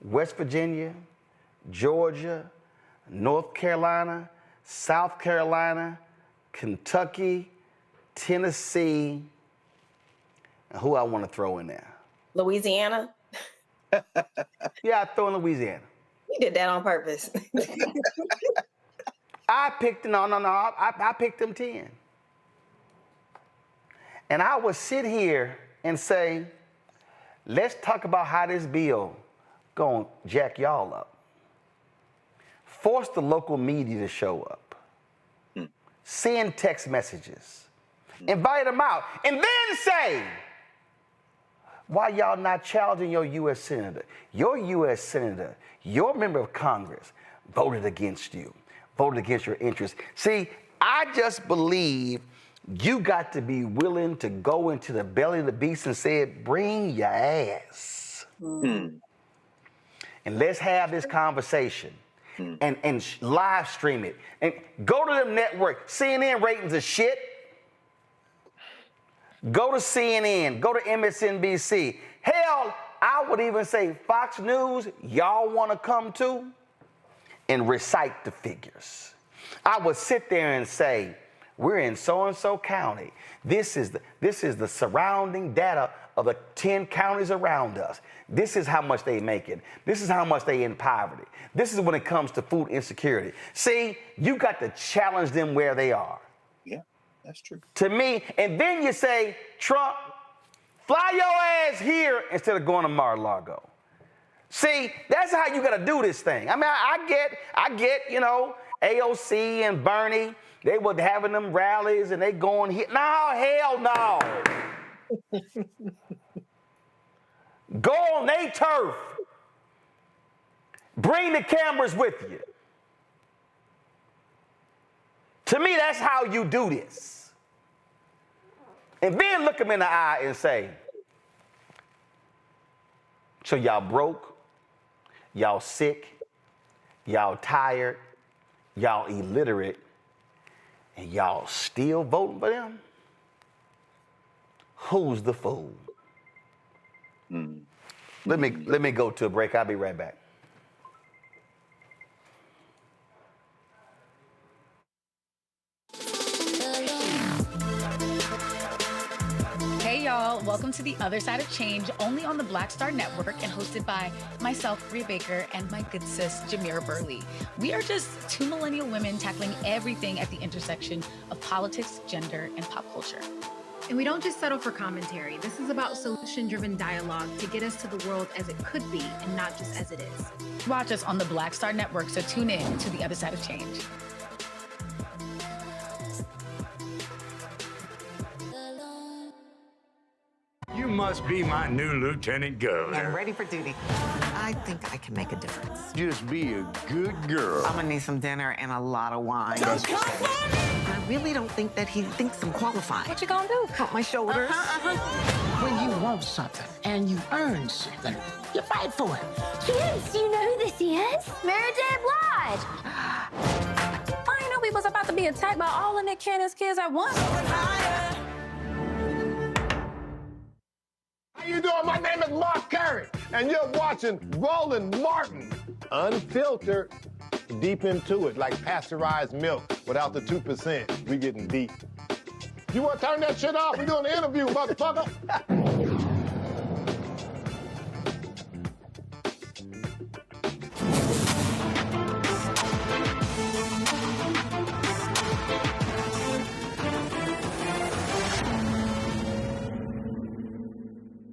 Speaker 2: West Virginia, Georgia, North Carolina, South Carolina, Kentucky, Tennessee, and who I want to throw in there?
Speaker 9: Louisiana?
Speaker 2: Yeah, I throw in Louisiana.
Speaker 9: You did that on purpose.
Speaker 2: I picked them 10. And I would sit here and say, let's talk about how this bill gonna jack y'all up. force the local media to show up, send text messages, invite them out, and then say, why y'all not challenging your U.S. Senator? Your U.S. Senator, your member of Congress voted against you, voted against your interests. See, I just believe you got to be willing to go into the belly of the beast and say, bring your ass. And let's have this conversation and live stream it. And go to them network. CNN ratings are shit. Go to CNN, go to MSNBC. Hell, I would even say Fox News, y'all want to come to and recite the figures. I would sit there and say, we're in so-and-so county. This is the surrounding data of the 10 counties around us. This is how much they make it. This is how much they in poverty. This is when it comes to food insecurity. See, you got to challenge them where they are.
Speaker 11: Yeah, that's true.
Speaker 2: To me, and then you say, Trump, fly your ass here instead of going to Mar-a-Lago. See, that's how you got to do this thing. I mean, I get, you know, AOC and Bernie, they were having them rallies and they going here. No, hell no. Go on their turf. Bring the cameras with you. To me, that's how you do this. And then look them in the eye and say, so y'all broke, y'all sick, y'all tired, y'all illiterate, and y'all still voting for them? Who's the fool? Let me go to a break. I'll be right back.
Speaker 4: Hey y'all, welcome to The Other Side of Change, only on the Black Star Network and hosted by myself, Rhea Baker, and my good sis, Jamira Burley. We are just two millennial women tackling everything at the intersection of politics, gender, and pop culture.
Speaker 21: And we don't just settle for commentary. This is about solution-driven dialogue to get us to the world as it could be and not just as it is.
Speaker 4: Watch us on the Black Star Network, so tune in to The Other Side of Change.
Speaker 23: You must be my new Lieutenant Governor.
Speaker 24: I'm ready for duty. I think I can make a difference.
Speaker 23: Just be a good girl.
Speaker 24: I'm gonna need some dinner and a lot of wine. I really don't think that he thinks I'm qualified.
Speaker 4: What you gonna do?
Speaker 24: Pump my shoulders.
Speaker 25: When you want something and you earn something, you fight for it.
Speaker 7: Kids, do you know who this is? Mary J. Blige.
Speaker 4: I didn't know we was about to be attacked by all of Nick Cannon's kids at once.
Speaker 23: How you doing? My name is Mark Curry, and you're watching Roland Martin, unfiltered, deep into it, like pasteurized milk without the 2%. We getting deep. You want to turn that shit off? We're doing the interview, motherfucker.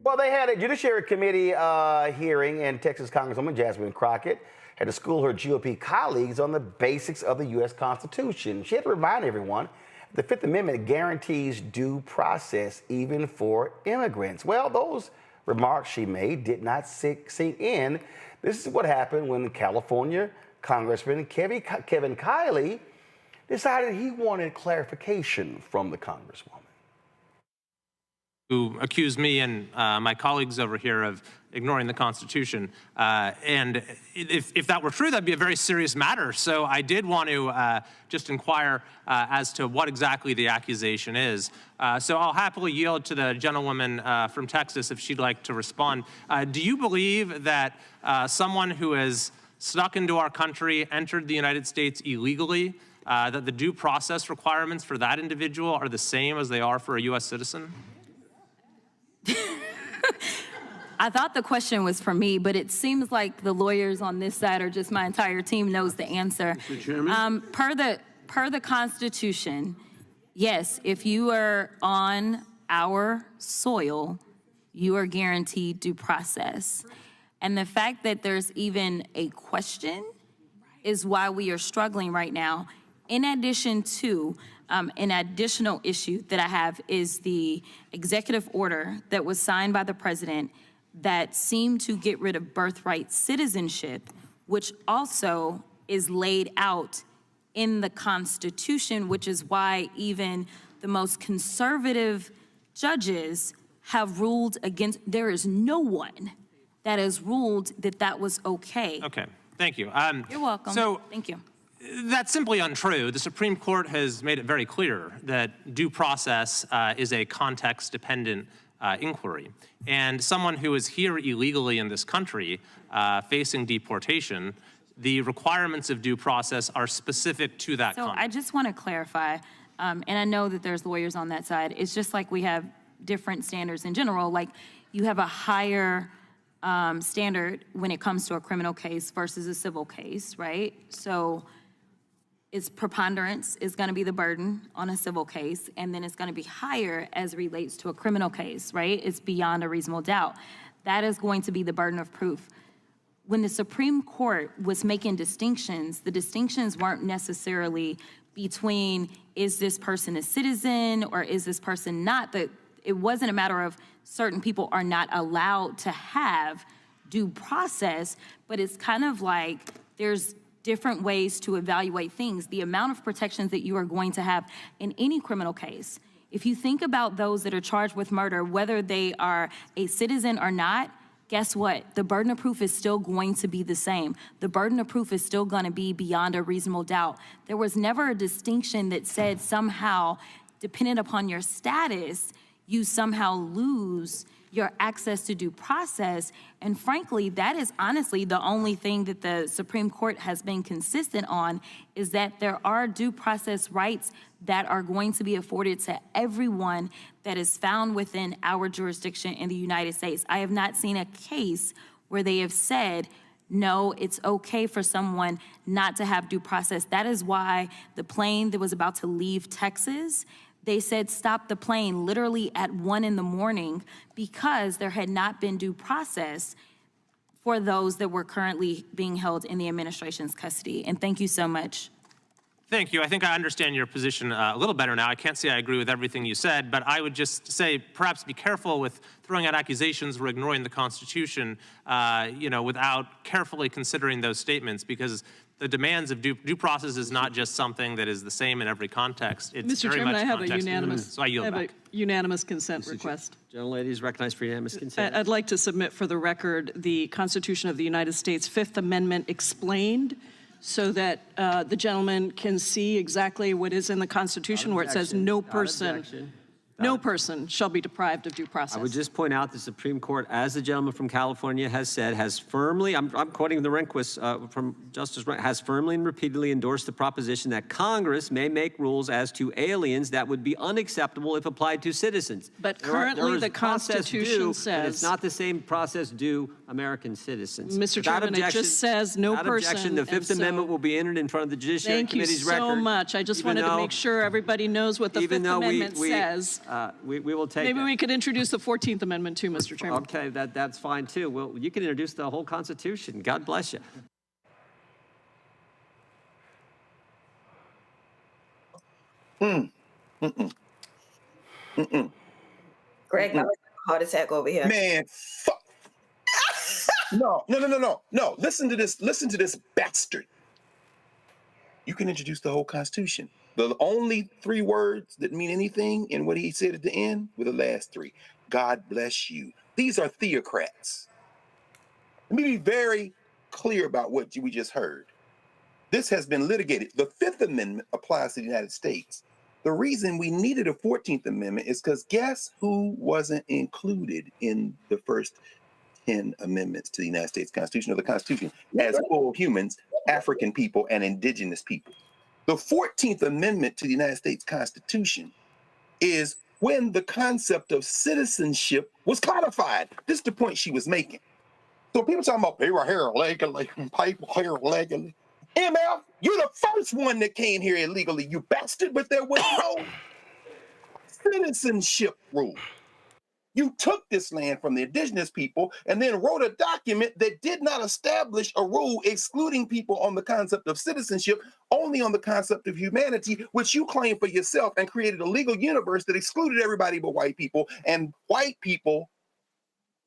Speaker 2: Well, they had a Judiciary Committee hearing, and Texas Congresswoman Jasmine Crockett had to school her GOP colleagues on the basics of the U.S. Constitution. She had to remind everyone the Fifth Amendment guarantees due process even for immigrants. Well, those remarks she made did not sink in. This is what happened when California Congressman Kevin Kiley decided he wanted clarification from the Congresswoman.
Speaker 26: Who accused me and my colleagues over here of ignoring the Constitution. And if that were true, that'd be a very serious matter. So I did want to just inquire as to what exactly the accusation is. So I'll happily yield to the gentlewoman from Texas if she'd like to respond. Do you believe that someone who has snuck into our country, entered the United States illegally, that the due process requirements for that individual are the same as they are for a U.S. citizen?
Speaker 27: I thought the question was for me, but it seems like the lawyers on this side or just my entire team knows the answer.
Speaker 23: Mr. Chairman?
Speaker 27: Per the Constitution, yes, if you are on our soil, you are guaranteed due process. And the fact that there's even a question is why we are struggling right now. In addition to, an additional issue that I have is the executive order that was signed by the president that seemed to get rid of birthright citizenship, which also is laid out in the Constitution, which is why even the most conservative judges have ruled against. There is no one that has ruled that that was okay.
Speaker 26: Okay, thank you.
Speaker 27: You're welcome.
Speaker 26: So
Speaker 27: thank you.
Speaker 26: That's simply untrue. The Supreme Court has made it very clear that due process is a context-dependent inquiry. And someone who is here illegally in this country facing deportation, the requirements of due process are specific to that
Speaker 27: So
Speaker 26: context.
Speaker 27: I just want to clarify, and I know that there's lawyers on that side. It's just like we have different standards in general. Like you have a higher standard when it comes to a criminal case versus a civil case, right? So it's preponderance is going to be the burden on a civil case, and then it's going to be higher as it relates to a criminal case, right? It's beyond a reasonable doubt. That is going to be the burden of proof. When the Supreme Court was making distinctions, the distinctions weren't necessarily between is this person a citizen or is this person not. It wasn't a matter of certain people are not allowed to have due process, but it's kind of like there's different ways to evaluate things. The amount of protections that you are going to have in any criminal case. If you think about those that are charged with murder, whether they are a citizen or not, guess what? The burden of proof is still going to be the same. The burden of proof is still going to be beyond a reasonable doubt. There was never a distinction that said somehow, dependent upon your status, you somehow lose your access to due process. And frankly, that is honestly the only thing that the Supreme Court has been consistent on, is that there are due process rights that are going to be afforded to everyone that is found within our jurisdiction in the United States. I have not seen a case where they have said, no, it's okay for someone not to have due process. That is why the plane that was about to leave Texas, they said stop the plane literally at 1 a.m. because there had not been due process for those that were currently being held in the administration's custody. And thank you so much.
Speaker 26: Thank you. I think I understand your position a little better now. I can't say I agree with everything you said, but I would just say perhaps be careful with throwing out accusations or ignoring the Constitution, without carefully considering those statements, because the demands of due process is not just something that is the same in every context. It's
Speaker 8: Mr.
Speaker 26: very
Speaker 8: Chairman,
Speaker 26: much
Speaker 8: I have a
Speaker 26: context.
Speaker 8: unanimous.
Speaker 26: So I yield back.
Speaker 8: A unanimous consent request.
Speaker 10: Gentlelady is recognized for unanimous consent.
Speaker 8: I'd like to submit for the record the Constitution of the United States Fifth Amendment explained, so that the gentleman can see exactly what is in the Constitution, where it says no person shall be deprived of due process.
Speaker 10: I would just point out the Supreme Court, as the gentleman from California has said, has firmly, I'm quoting the Rehnquist from Justice Rehnquist, has firmly and repeatedly endorsed the proposition that Congress may make rules as to aliens that would be unacceptable if applied to citizens.
Speaker 8: But currently the Constitution says,
Speaker 10: it's not the same process due American citizens.
Speaker 8: Mr. Chairman, it just says no person.
Speaker 10: Objection, the Fifth Amendment will be entered in front of the Judiciary Committee's record.
Speaker 8: Thank you so much. I just wanted to make sure everybody knows what the Fifth Amendment says.
Speaker 10: We will take
Speaker 8: Maybe
Speaker 10: that.
Speaker 8: we could introduce the 14th Amendment too, Mr. Chairman.
Speaker 10: Okay, that's fine too. Well, you can introduce the whole Constitution. God bless you.
Speaker 9: Greg, that was a heart attack over here.
Speaker 11: Man, fuck. No. Listen to this bastard. You can introduce the whole Constitution. The only 3 words that mean anything in what he said at the end were the last 3. God bless you. These are theocrats. Let me be very clear about what we just heard. This has been litigated. The Fifth Amendment applies to the United States. The reason we needed a 14th Amendment is because guess who wasn't included in the first 10 amendments to the United States Constitution, or the Constitution, as full humans, African people, and indigenous people. The 14th Amendment to the United States Constitution is when the concept of citizenship was codified. This is the point she was making. So people talking about people here illegally, people here illegally. MF, you're the first one that came here illegally, you bastard, but there was no citizenship rule. You took this land from the indigenous people and then wrote a document that did not establish a rule excluding people on the concept of citizenship, only on the concept of humanity, which you claim for yourself, and created a legal universe that excluded everybody but white people. And white people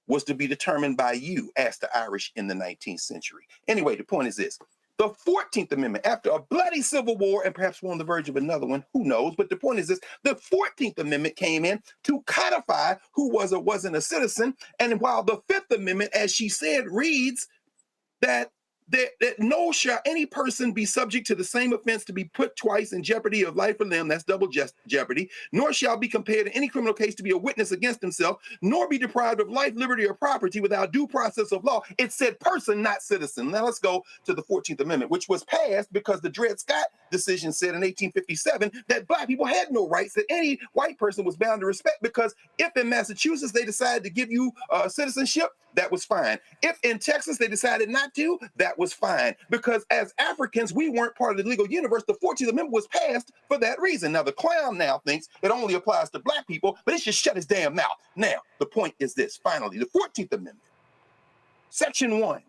Speaker 11: was to be determined by you, as the Irish in the 19th century. Anyway, the point is this. The 14th Amendment, after a bloody civil war, and perhaps we're on the verge of another one, who knows? But the point is this, the 14th Amendment came in to codify who was or wasn't a citizen. And while the 5th Amendment, as she said, reads that no shall any person be subject to the same offense to be put twice in jeopardy of life or limb, that's double jeopardy, nor shall be compared in any criminal case to be a witness against himself, nor be deprived of life, liberty, or property without due process of law. It said person, not citizen. Now let's go to the 14th Amendment, which was passed because the Dred Scott decision said in 1857 that black people had no rights that any white person was bound to respect, because if in Massachusetts they decided to give you citizenship, that was fine. If in Texas they decided not to, that was fine. Because as Africans, we weren't part of the legal universe. The 14th Amendment was passed for that reason. Now, the clown now thinks it only applies to black people, but it should shut his damn mouth. Now, the point is this, finally, the 14th Amendment, Section 1.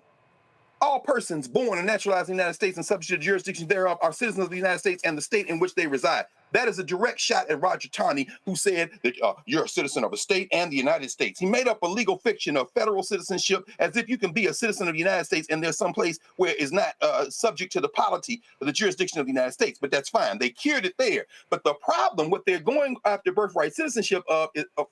Speaker 11: All persons born and naturalized in the United States and subject to the jurisdiction thereof are citizens of the United States and the state in which they reside. That is a direct shot at Roger Taney, who said that you're a citizen of a state and the United States. He made up a legal fiction of federal citizenship as if you can be a citizen of the United States and there's some place where it's not subject to the polity of the jurisdiction of the United States. But that's fine. They cured it there. But the problem, what they're going after birthright citizenship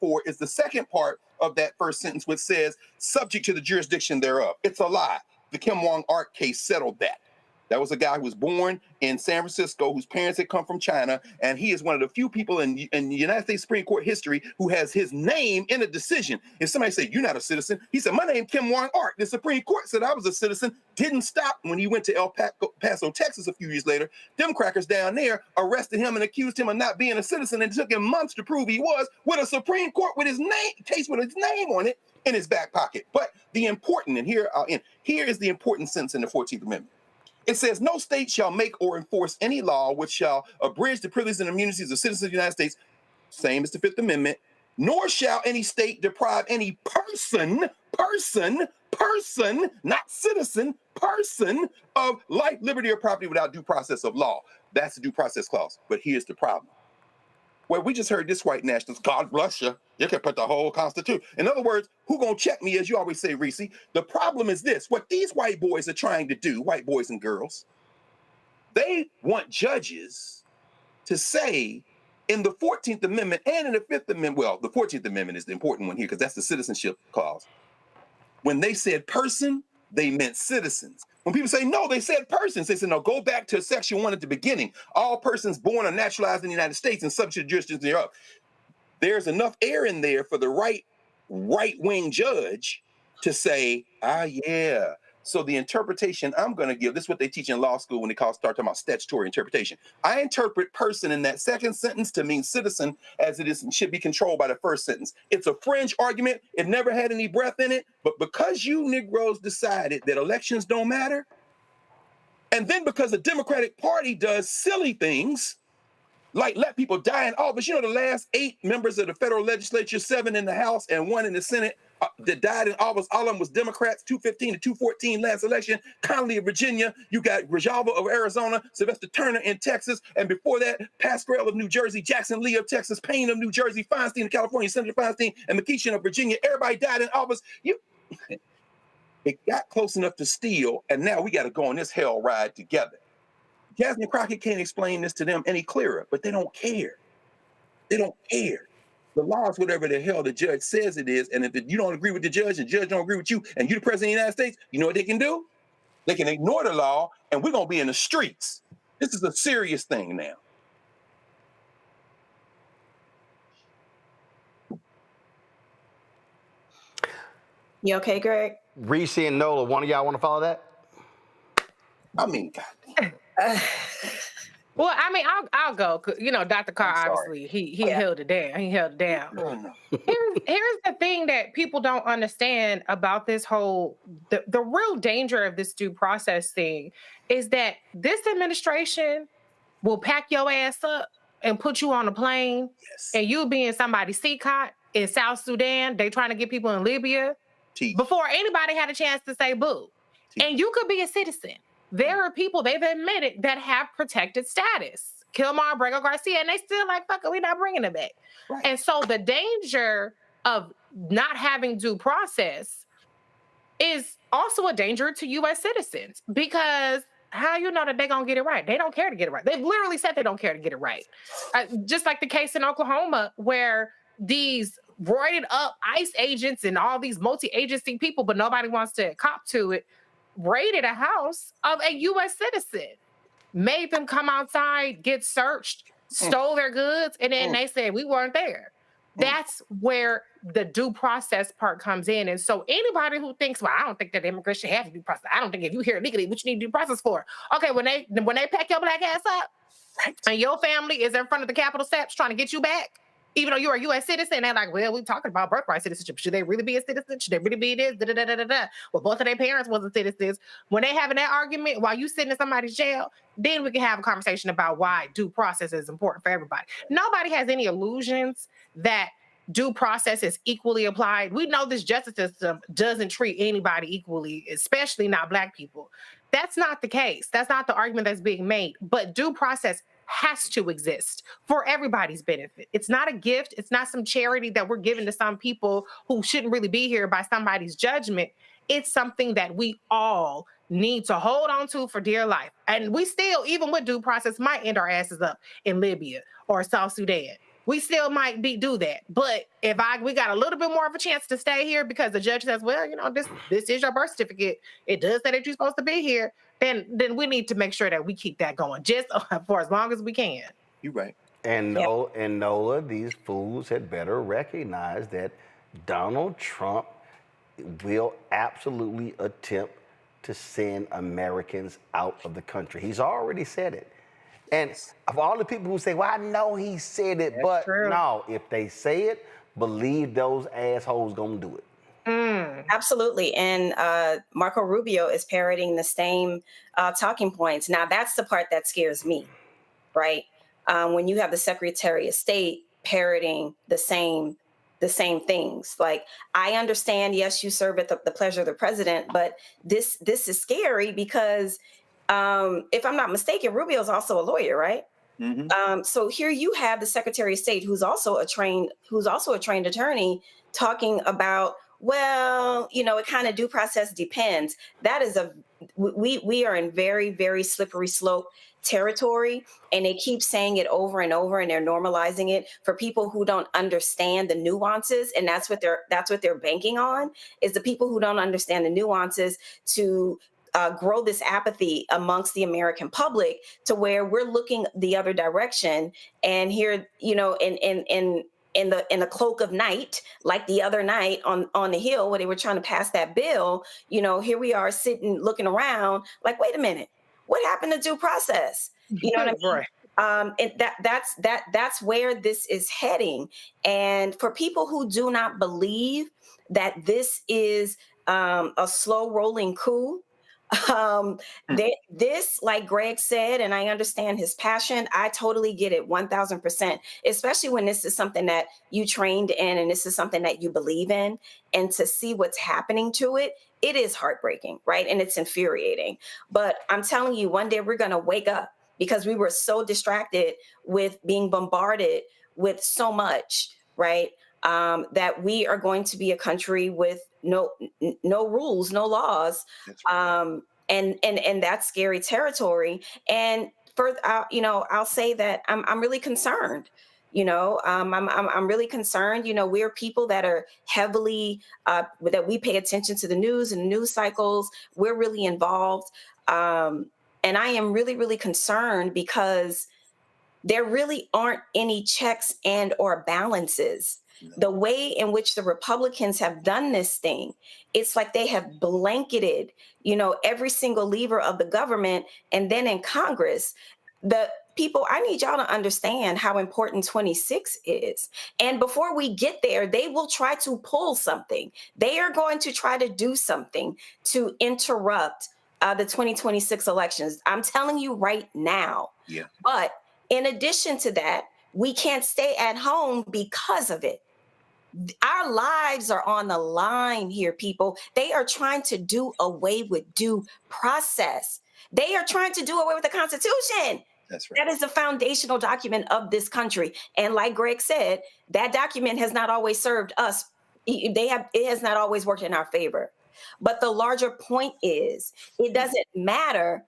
Speaker 11: for is the second part of that first sentence, which says subject to the jurisdiction thereof. It's a lie. The Kim Wong-Ark case settled that. That was a guy who was born in San Francisco, whose parents had come from China, and he is one of the few people in the United States Supreme Court history who has his name in a decision. If somebody said, you're not a citizen, he said, my name's Kim Wong-Ark. The Supreme Court said I was a citizen, didn't stop when he went to El Paso, Texas a few years later. Them crackers down there arrested him and accused him of not being a citizen, and it took him months to prove he was, with a Supreme Court with his case with his name on it in his back pocket. But the important, and here is the important sentence in the 14th Amendment. It says, no state shall make or enforce any law which shall abridge the privileges and immunities of citizens of the United States, same as the 5th Amendment, nor shall any state deprive any person, not citizen, person of life, liberty, or property without due process of law. That's the due process clause. But here's the problem. Well, we just heard this white nationalist, God bless you. You can put the whole Constitution. In other words, who gonna check me, as you always say, Reese? The problem is this. What these white boys are trying to do, white boys and girls, they want judges to say in the 14th Amendment and in the 5th Amendment, well, the 14th Amendment is the important one here because that's the citizenship clause. When they said person, they meant citizens. When people say no, they said persons. They said, no, go back to Section 1 at the beginning. All persons born or naturalized in the United States and subject to jurisdiction thereof. There's enough air in there for the right-wing judge to say, yeah. So the interpretation I'm going to give, this is what they teach in law school when they start talking about statutory interpretation. I interpret person in that second sentence to mean citizen, as it is should be controlled by the first sentence. It's a fringe argument. It never had any breath in it. But because you Negroes decided that elections don't matter, and then because the Democratic Party does silly things, like let people die in office. You know, the last 8 members of the federal legislature, 7 in the House and 1 in the Senate, that died in office, all of them was Democrats, 215 to 214 last election. Connolly of Virginia, you got Grijalva of Arizona, Sylvester Turner in Texas, and before that, Pascrell of New Jersey, Jackson Lee of Texas, Payne of New Jersey, Feinstein of California, Senator Feinstein, and McKeeshan of Virginia. Everybody died in office. It got close enough to steal, and now we got to go on this hell ride together. Jasmine Crockett can't explain this to them any clearer, but they don't care. They don't care. The law is whatever the hell the judge says it is, and if you don't agree with the judge don't agree with you, and you're the president of the United States, you know what they can do? They can ignore the law, and we're going to be in the streets. This is a serious thing now.
Speaker 9: You okay, Greg?
Speaker 2: Reese and Nola, one of y'all want to follow that?
Speaker 11: I mean, God.
Speaker 13: Well, I mean, I'll go. You know, Dr. Carr, obviously, he held it down. He held it down. Here's the thing that people don't understand about this whole, the real danger of this due process thing is that this administration will pack your ass up and put you on a plane and you'll be in somebody's seat cot in South Sudan. They trying to get people in Libya before anybody had a chance to say boo. And you could be a citizen. There are people they've admitted that have protected status. Kilmar, Brego Garcia, and they still like, fuck it, we're not bringing them back. Right. And so the danger of not having due process is also a danger to U.S. citizens, because how you know that they're going to get it right? They don't care to get it right. They've literally said they don't care to get it right. Just like the case in Oklahoma where these roided up ICE agents and all these multi-agency people, but nobody wants to cop to it, raided a house of a U.S. citizen, made them come outside, get searched, stole their goods, and then they said, we weren't there. That's where the due process part comes in. And so anybody who thinks, well, I don't think that immigrants should have due process. I don't think if you're here legally, what you need due process for? Okay, when they pack your black ass up, and your family is in front of the Capitol steps trying to get you back, even though you're a U.S. citizen, they're like, well, we're talking about birthright citizenship. Should they really be a citizen? Should they really be this? Da, da, da, da, da, da. Well, both of their parents wasn't citizens. When they having that argument while you sitting in somebody's jail, then we can have a conversation about why due process is important for everybody. Nobody has any illusions that due process is equally applied. We know this justice system doesn't treat anybody equally, especially not Black people. That's not the case. That's not the argument that's being made. But due process has to exist for everybody's benefit. It's not a gift. It's not some charity that we're giving to some people who shouldn't really be here by somebody's judgment. It's something that we all need to hold on to for dear life. And we still, even with due process, might end our asses up in Libya or South Sudan. We still might do that. But if we got a little bit more of a chance to stay here because the judge says, well, you know, this is your birth certificate. It does say that you're supposed to be here. Then we need to make sure that we keep that going just for as long as we can.
Speaker 11: You're right.
Speaker 2: And Nola, these fools had better recognize that Donald Trump will absolutely attempt to send Americans out of the country. He's already said it. And of all the people who say, well, I know he said it, but no, if they say it, believe those assholes gonna do it.
Speaker 9: Absolutely. And Marco Rubio is parroting the same talking points. Now, that's the part that scares me, right? When you have the Secretary of State parroting the same things. Like, I understand, yes, you serve at the pleasure of the president, but this is scary because if I'm not mistaken, Rubio's also a lawyer, right? Mm-hmm. So here you have the Secretary of State, who's also a trained attorney, talking about, well, you know, it kind of due process depends. That is we are in very, very slippery slope territory, and they keep saying it over and over, and they're normalizing it for people who don't understand the nuances, and that's what they're banking on, is the people who don't understand the nuances to grow this apathy amongst the American public to where we're looking the other direction. And here, you know, in the cloak of night, like the other night on the Hill where they were trying to pass that bill, you know, here we are sitting, looking around like, wait a minute, what happened to due process? You know what I mean? And that's where this is heading. And for people who do not believe that this is a slow rolling coup, this, like Greg said, and I understand his passion, I totally get it 1000%, especially when this is something that you trained in and this is something that you believe in, and to see what's happening to it, it is heartbreaking, right? And it's infuriating. But I'm telling you, one day we're going to wake up, because we were so distracted with being bombarded with so much, right? That we are going to be a country with no rules, no laws, and that's scary territory. And further, you know, I'll say that I'm really concerned. You know, I'm really concerned. You know, we're people that are heavily that we pay attention to the news and news cycles. We're really involved, and I am really, really concerned because there really aren't any checks and or balances. The way in which the Republicans have done this thing, it's like they have blanketed, you know, every single lever of the government. And then in Congress, the people, I need y'all to understand how important 26 is. And before we get there, they will try to pull something. They are going to try to do something to interrupt the 2026 elections. I'm telling you right now. Yeah. But in addition to that, we can't stay at home because of it. Our lives are on the line here, people. They are trying to do away with due process. They are trying to do away with the Constitution.
Speaker 11: That's right.
Speaker 9: That is the foundational document of this country. And like Greg said, that document has not always served us. It has not always worked in our favor. But the larger point is, it doesn't matter,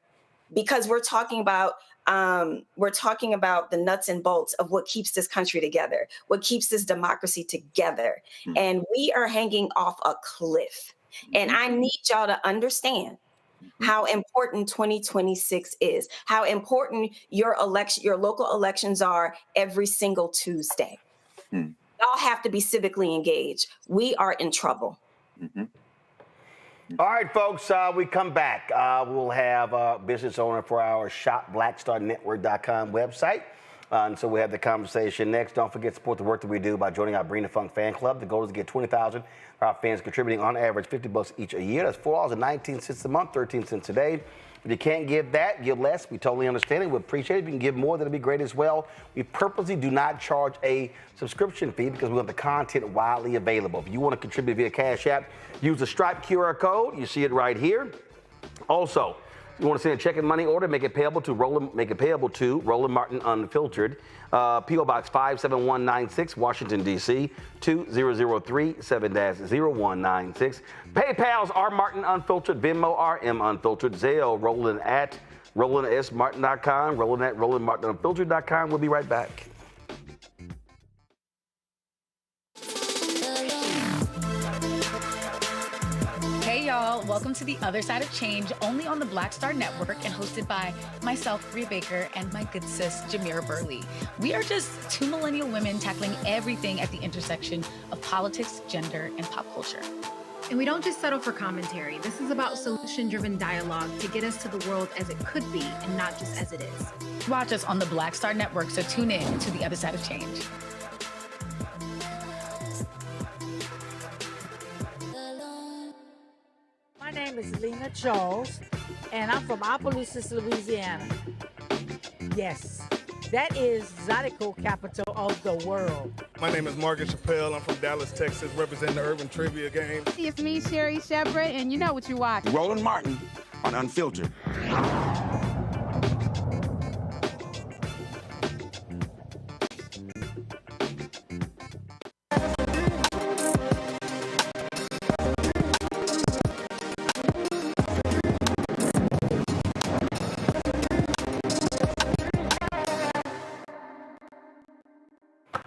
Speaker 9: because we're talking about the nuts and bolts of what keeps this country together, what keeps this democracy together. And we are hanging off a cliff. And I need y'all to understand how important 2026 is, how important your local elections are every single Tuesday. Y'all have to be civically engaged. We are in trouble.
Speaker 2: All right, folks, we come back. We'll have a business owner for our shopblackstarnetwork.com website. And so we have the conversation next. Don't forget to support the work that we do by joining our Bring the Funk fan club. The goal is to get 20,000 of our fans contributing on average $50 each a year. That's $4.19 a month, 13 cents a day. If you can't give that, give less. We totally understand it. We appreciate it. If you can give more, that'd be great as well. We purposely do not charge a subscription fee because we want the content widely available. If you want to contribute via Cash App, use the Stripe QR code. You see it right here. Also, you want to send a check and money order, make it payable to Roland Martin Unfiltered, P.O. Box 57196, Washington, D.C., 20037-0196. PayPal's R Martin Unfiltered, Venmo RM Unfiltered, Zelle Roland at RolandSMartin.com, Roland at RolandMartinUnfiltered.com. We'll be right back.
Speaker 4: Hey y'all, welcome to The Other Side of Change, only on the Black Star Network and hosted by myself, Rhea Baker, and my good sis, Jamira Burley. We are just two millennial women tackling everything at the intersection of politics, gender, and pop culture.
Speaker 21: And we don't just settle for commentary. This is about solution-driven dialogue to get us to the world as it could be and not just as it is.
Speaker 4: Watch us on the Black Star Network, so tune in to The Other Side of Change.
Speaker 12: My name is Lena Charles, and I'm from Opelousas, Louisiana. Yes, that is Zydeco capital of the world.
Speaker 14: My name is Margaret Chappelle. I'm from Dallas, Texas, representing the Urban Trivia Game.
Speaker 15: It's me, Sherry Shepherd, and you know what you watch.
Speaker 16: Roland Martin on Unfiltered.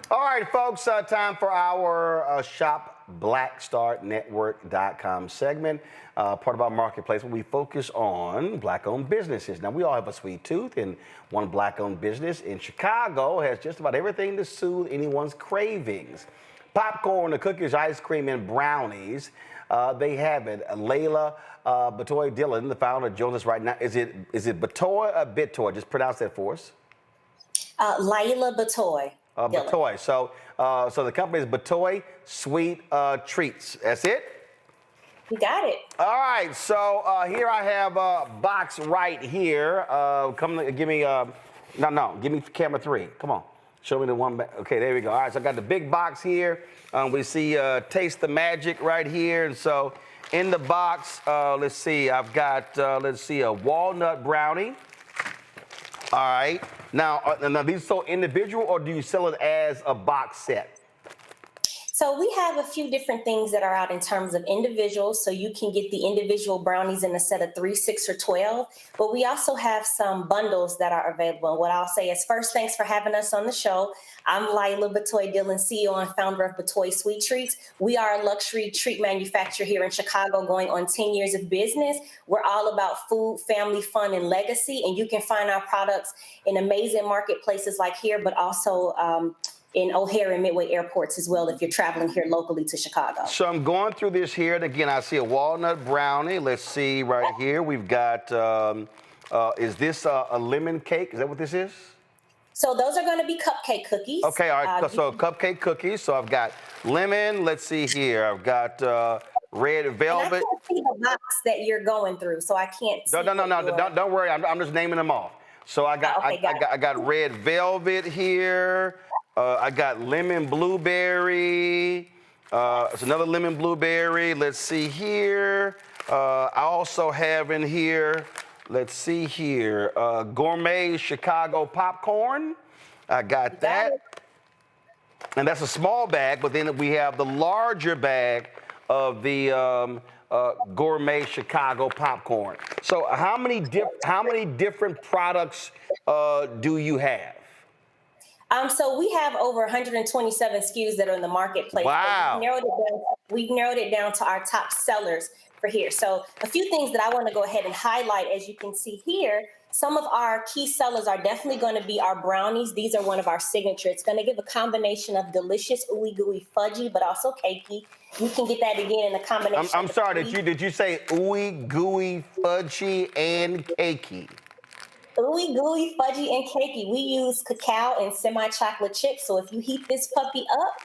Speaker 2: All right, folks, time for our shopblackstarnetwork.com segment, part of our marketplace where we focus on black-owned businesses. Now, we all have a sweet tooth, and one black-owned business in Chicago has just about everything to soothe anyone's cravings. Popcorn, the cookies, ice cream, and brownies. They have it. Layla Batoy Dillon, the founder, joins us right now. Is it Batoy or Bitoy? Just pronounce that for us.
Speaker 9: Layla Batoy.
Speaker 2: Batoy. So the company is Batoy Sweet Treats. That's it?
Speaker 9: You got it.
Speaker 2: All right. So here I have a box right here. Give me camera 3. Come on. Show me the one back. Okay, there we go. All right, so I got the big box here. We see Taste the Magic right here. And so in the box, let's see, I've got, a walnut brownie. All right. Now, these sold individual, or do you sell it as a box set?
Speaker 9: So we have a few different things that are out in terms of individuals. So you can get the individual brownies in a set of 3, 6, or 12. But we also have some bundles that are available. And what I'll say is, first, thanks for having us on the show. I'm Layla Batoy Dillon, CEO and founder of Batoy Sweet Treats. We are a luxury treat manufacturer here in Chicago, going on 10 years of business. We're all about food, family, fun, and legacy. And you can find our products in amazing marketplaces like here, but also in O'Hare and Midway airports as well if you're traveling here locally to Chicago.
Speaker 2: So I'm going through this here, and again, I see a walnut brownie. Let's see right here. We've got, is this a lemon cake? Is that what this is?
Speaker 9: So those are going to be cupcake cookies.
Speaker 2: Okay, all right, so cupcake cookies. So I've got lemon. Let's see here. I've got red velvet.
Speaker 9: And I can't see the box that you're going through, so I can't see.
Speaker 2: No, don't worry. I'm just naming them off. So I got, I got red velvet here. I got lemon blueberry. It's another lemon blueberry. Let's see here. I also have in here, let's see here, gourmet Chicago popcorn. I got that. And that's a small bag, but then we have the larger bag of the gourmet Chicago popcorn. So how many different products do you have?
Speaker 9: So we have over 127 SKUs that are in the marketplace.
Speaker 2: Wow.
Speaker 9: We've narrowed it down to our top sellers for here. So a few things that I want to go ahead and highlight, as you can see here, some of our key sellers are definitely going to be our brownies. These are one of our signature. It's going to give a combination of delicious ooey gooey fudgy, but also cakey. You can get that again in a combination.
Speaker 2: I'm sorry, did you say ooey gooey fudgy and cakey?
Speaker 9: Ooey gooey fudgy and cakey. We use cacao and semi-chocolate chips. So if you heat this puppy up,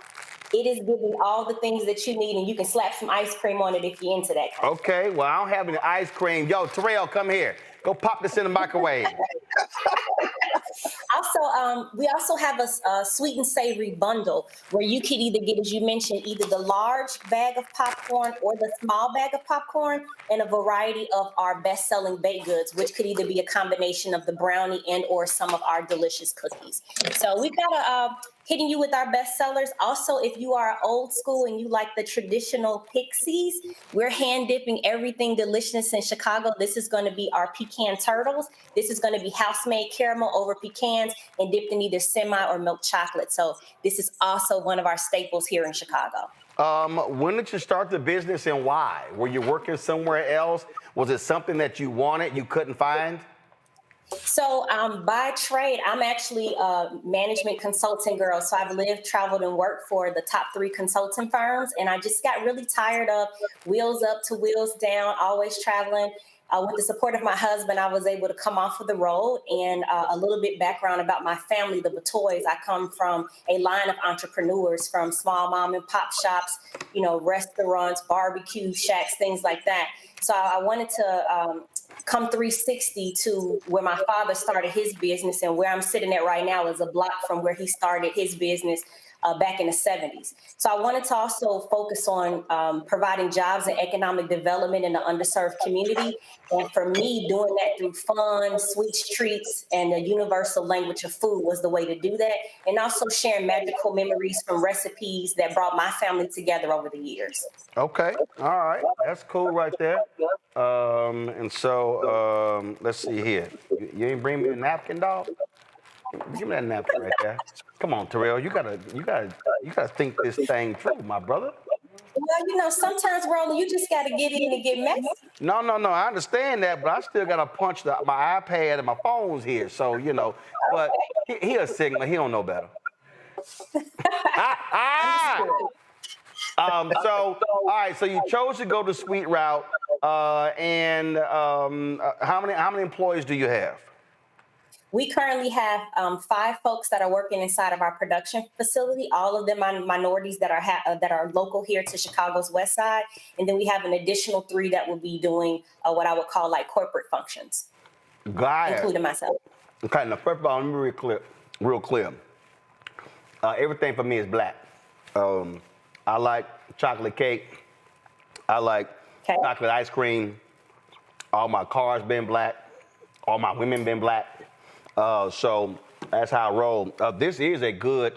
Speaker 9: it is giving all the things that you need, and you can slap some ice cream on it if you're into that.
Speaker 2: Okay, well, I don't have any ice cream. Yo, Terrell, come here. Go pop this in the microwave.
Speaker 9: Also, we also have a sweet and savory bundle where you could either get, as you mentioned, either the large bag of popcorn or the small bag of popcorn, and a variety of our best-selling baked goods, which could either be a combination of the brownie and or some of our delicious cookies. So we've got hitting you with our best sellers. Also, if you are old school and you like the traditional pixies, we're hand dipping everything delicious in Chicago. This is going to be our pecan turtles. This is going to be house-made caramel over pecans and dipped in either semi or milk chocolate. So this is also one of our staples here in Chicago.
Speaker 2: When did you start the business and why? Were you working somewhere else? Was it something that you wanted, you couldn't find?
Speaker 9: So by trade, I'm actually a management consulting girl. So I've lived, traveled, and worked for the top 3 consulting firms. And I just got really tired of wheels up to wheels down, always traveling. With the support of my husband, I was able to come off of the road. And a little bit background about my family, the Batoys. I come from a line of entrepreneurs, from small mom and pop shops, you know, restaurants, barbecue shacks, things like that. So I wanted to come 360 to where my father started his business, and where I'm sitting at right now is a block from where he started his business back in the 70s. So I wanted to also focus on providing jobs and economic development in the underserved community. And for me, doing that through fun, sweet treats, and the universal language of food was the way to do that. And also sharing magical memories from recipes that brought my family together over the years.
Speaker 2: Okay, all right, that's cool right there. And so let's see here. You ain't bring me a napkin, dog? Give me that napkin right there. Come on, Terrell. You gotta think this thing through, my brother.
Speaker 9: Well, you know, sometimes, Roland, you just gotta get in and get messy.
Speaker 2: No. I understand that, but I still gotta punch my iPad and my phones here. So you know, but he a Sigma. He don't know better. So all right. So you chose to go the sweet route, and how many employees do you have?
Speaker 9: We currently have 5 folks that are working inside of our production facility. All of them are minorities that are local here to Chicago's West Side. And then we have an additional 3 that will be doing what I would call like corporate functions, including myself.
Speaker 2: Okay, now first of all, let me be real clear. Everything for me is black. I like chocolate cake. I like chocolate ice cream. All my cars been black. All my women been black. So that's how I roll. This is a good,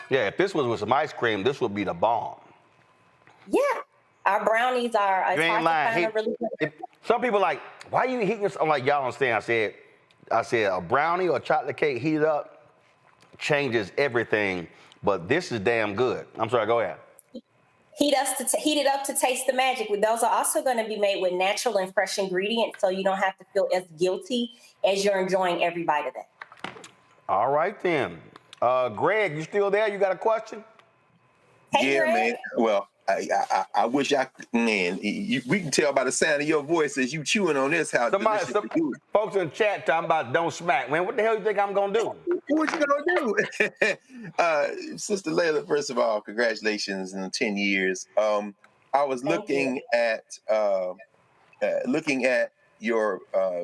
Speaker 2: yeah, if this was with some ice cream, this would be the bomb.
Speaker 9: Yeah, our brownies are,
Speaker 2: you ain't lying. Some people like, why are you heating this? I'm like, y'all don't understand. I said a brownie or chocolate cake heated up changes everything, but this is damn good. I'm sorry, go ahead.
Speaker 9: Heat it up to taste the magic. Those are also going to be made with natural and fresh ingredients, so you don't have to feel as guilty as you're enjoying every bite of that.
Speaker 2: All right, then. Greg, you still there? You got a question?
Speaker 9: Hey, Greg.
Speaker 11: Man. Well, I wish we can tell by the sound of your voice as you chewing on this how delicious you do it.
Speaker 2: Folks in the chat talking about don't smack. Man, what the hell you think I'm going to do?
Speaker 11: What you going to do? Sister Layla, first of all, congratulations on 10 years. I was looking at your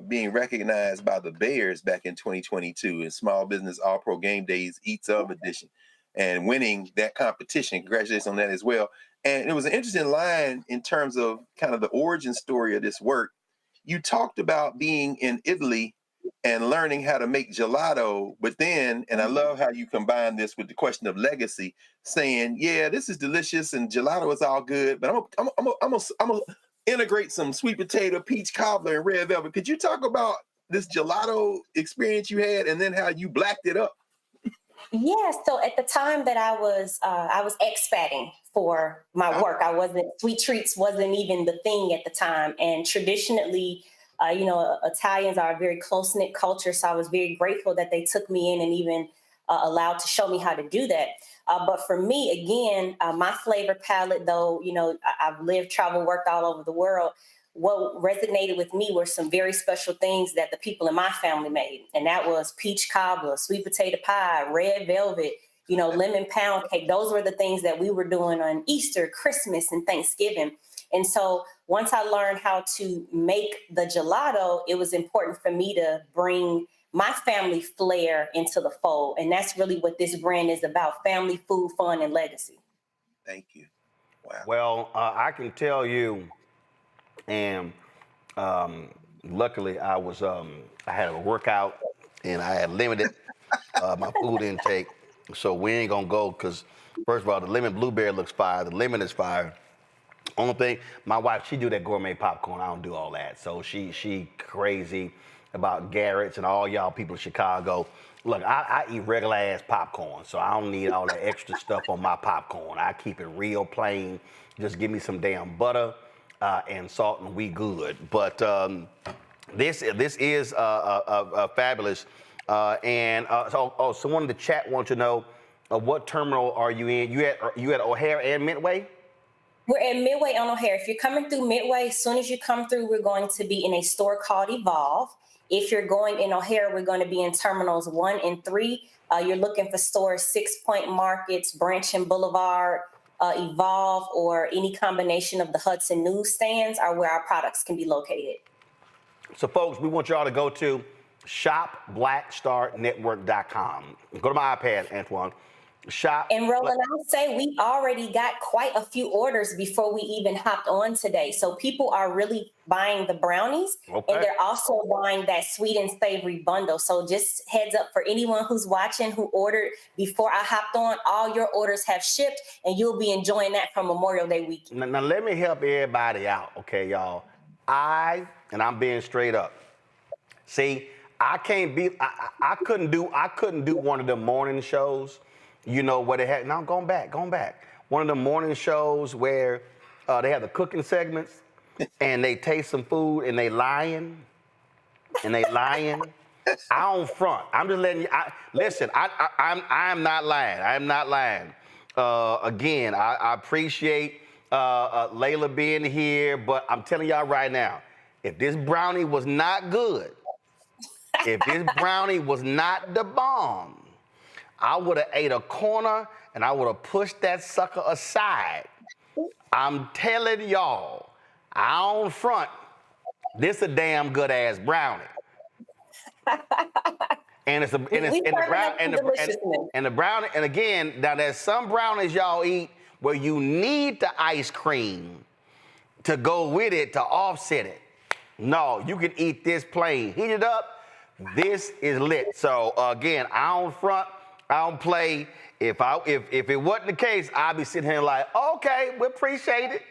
Speaker 11: being recognized by the Bears back in 2022 in Small Business All-Pro Game Days Eats Of edition. and winning that competition. Congratulations on that as well. And it was an interesting line in terms of kind of the origin story of this work. You talked about being in Italy and learning how to make gelato, but then, and I love how you combine this with the question of legacy, saying, yeah, this is delicious and gelato is all good, but I'm gonna integrate some sweet potato, peach cobbler, and red velvet. Could you talk about this gelato experience you had and then how you blacked it up?
Speaker 9: Yeah, so at the time that I was expatting for my work, sweet treats wasn't even the thing at the time. And traditionally, Italians are a very close-knit culture. So I was very grateful that they took me in and even allowed to show me how to do that. But for me, again, my flavor palette, though, I've lived, traveled, worked all over the world. What resonated with me were some very special things that the people in my family made. And that was peach cobbler, sweet potato pie, red velvet, lemon pound cake. Those were the things that we were doing on Easter, Christmas, and Thanksgiving. And so once I learned how to make the gelato, it was important for me to bring my family flair into the fold. And that's really what this brand is about: family, food, fun, and legacy.
Speaker 11: Thank you. Wow.
Speaker 2: Well, I can tell you, and luckily I had a workout and I had limited my food intake. So we ain't gonna go because, first of all, the lemon blueberry looks fire. The lemon is fire. Only thing, my wife, she do that gourmet popcorn. I don't do all that. So she crazy about Garrett's and all y'all people in Chicago. Look, I eat regular ass popcorn, so I don't need all that extra stuff on my popcorn. I keep it real plain. Just give me some damn butter and salt, and we good. But this is fabulous. So someone in the chat wants to know what terminal are you in? You at O'Hare and Midway?
Speaker 9: We're at Midway on O'Hare. If you're coming through Midway, as soon as you come through, we're going to be in a store called Evolve. If you're going in O'Hare, we're going to be in terminals 1 and 3. You're looking for stores 6 Point Markets, Branch and Boulevard, Evolve, or any combination of the Hudson newsstands are where our products can be located.
Speaker 2: So folks, we want y'all to go to shopblackstarnetwork.com. Go to my iPad, Antoine.
Speaker 9: And Roland, I'll say we already got quite a few orders before we even hopped on today. So people are really buying the brownies, and they're also buying that sweet and savory bundle. So just heads up for anyone who's watching who ordered before I hopped on, all your orders have shipped, and you'll be enjoying that from Memorial Day weekend.
Speaker 2: Now let me help everybody out, okay, y'all? I'm being straight up. See, I couldn't do one of the morning shows. You know what they had? Now going back. One of the morning shows where they have the cooking segments and they taste some food and they lying. I don't front. I'm just letting you. Listen. I'm not lying. I'm not lying. Again, I appreciate Layla being here, but I'm telling y'all right now, if this brownie was not good, if this brownie was not the bomb, I would have ate a corner and I would have pushed that sucker aside. I'm telling y'all, I don't front. This a damn good ass brownie. And the brownie, and again, now there's some brownies y'all eat where you need the ice cream to go with it to offset it. No, you can eat this plain. Heat it up. This is lit. So again, I don't front. I don't play. If it wasn't the case, I'd be sitting here like, okay, we appreciate it.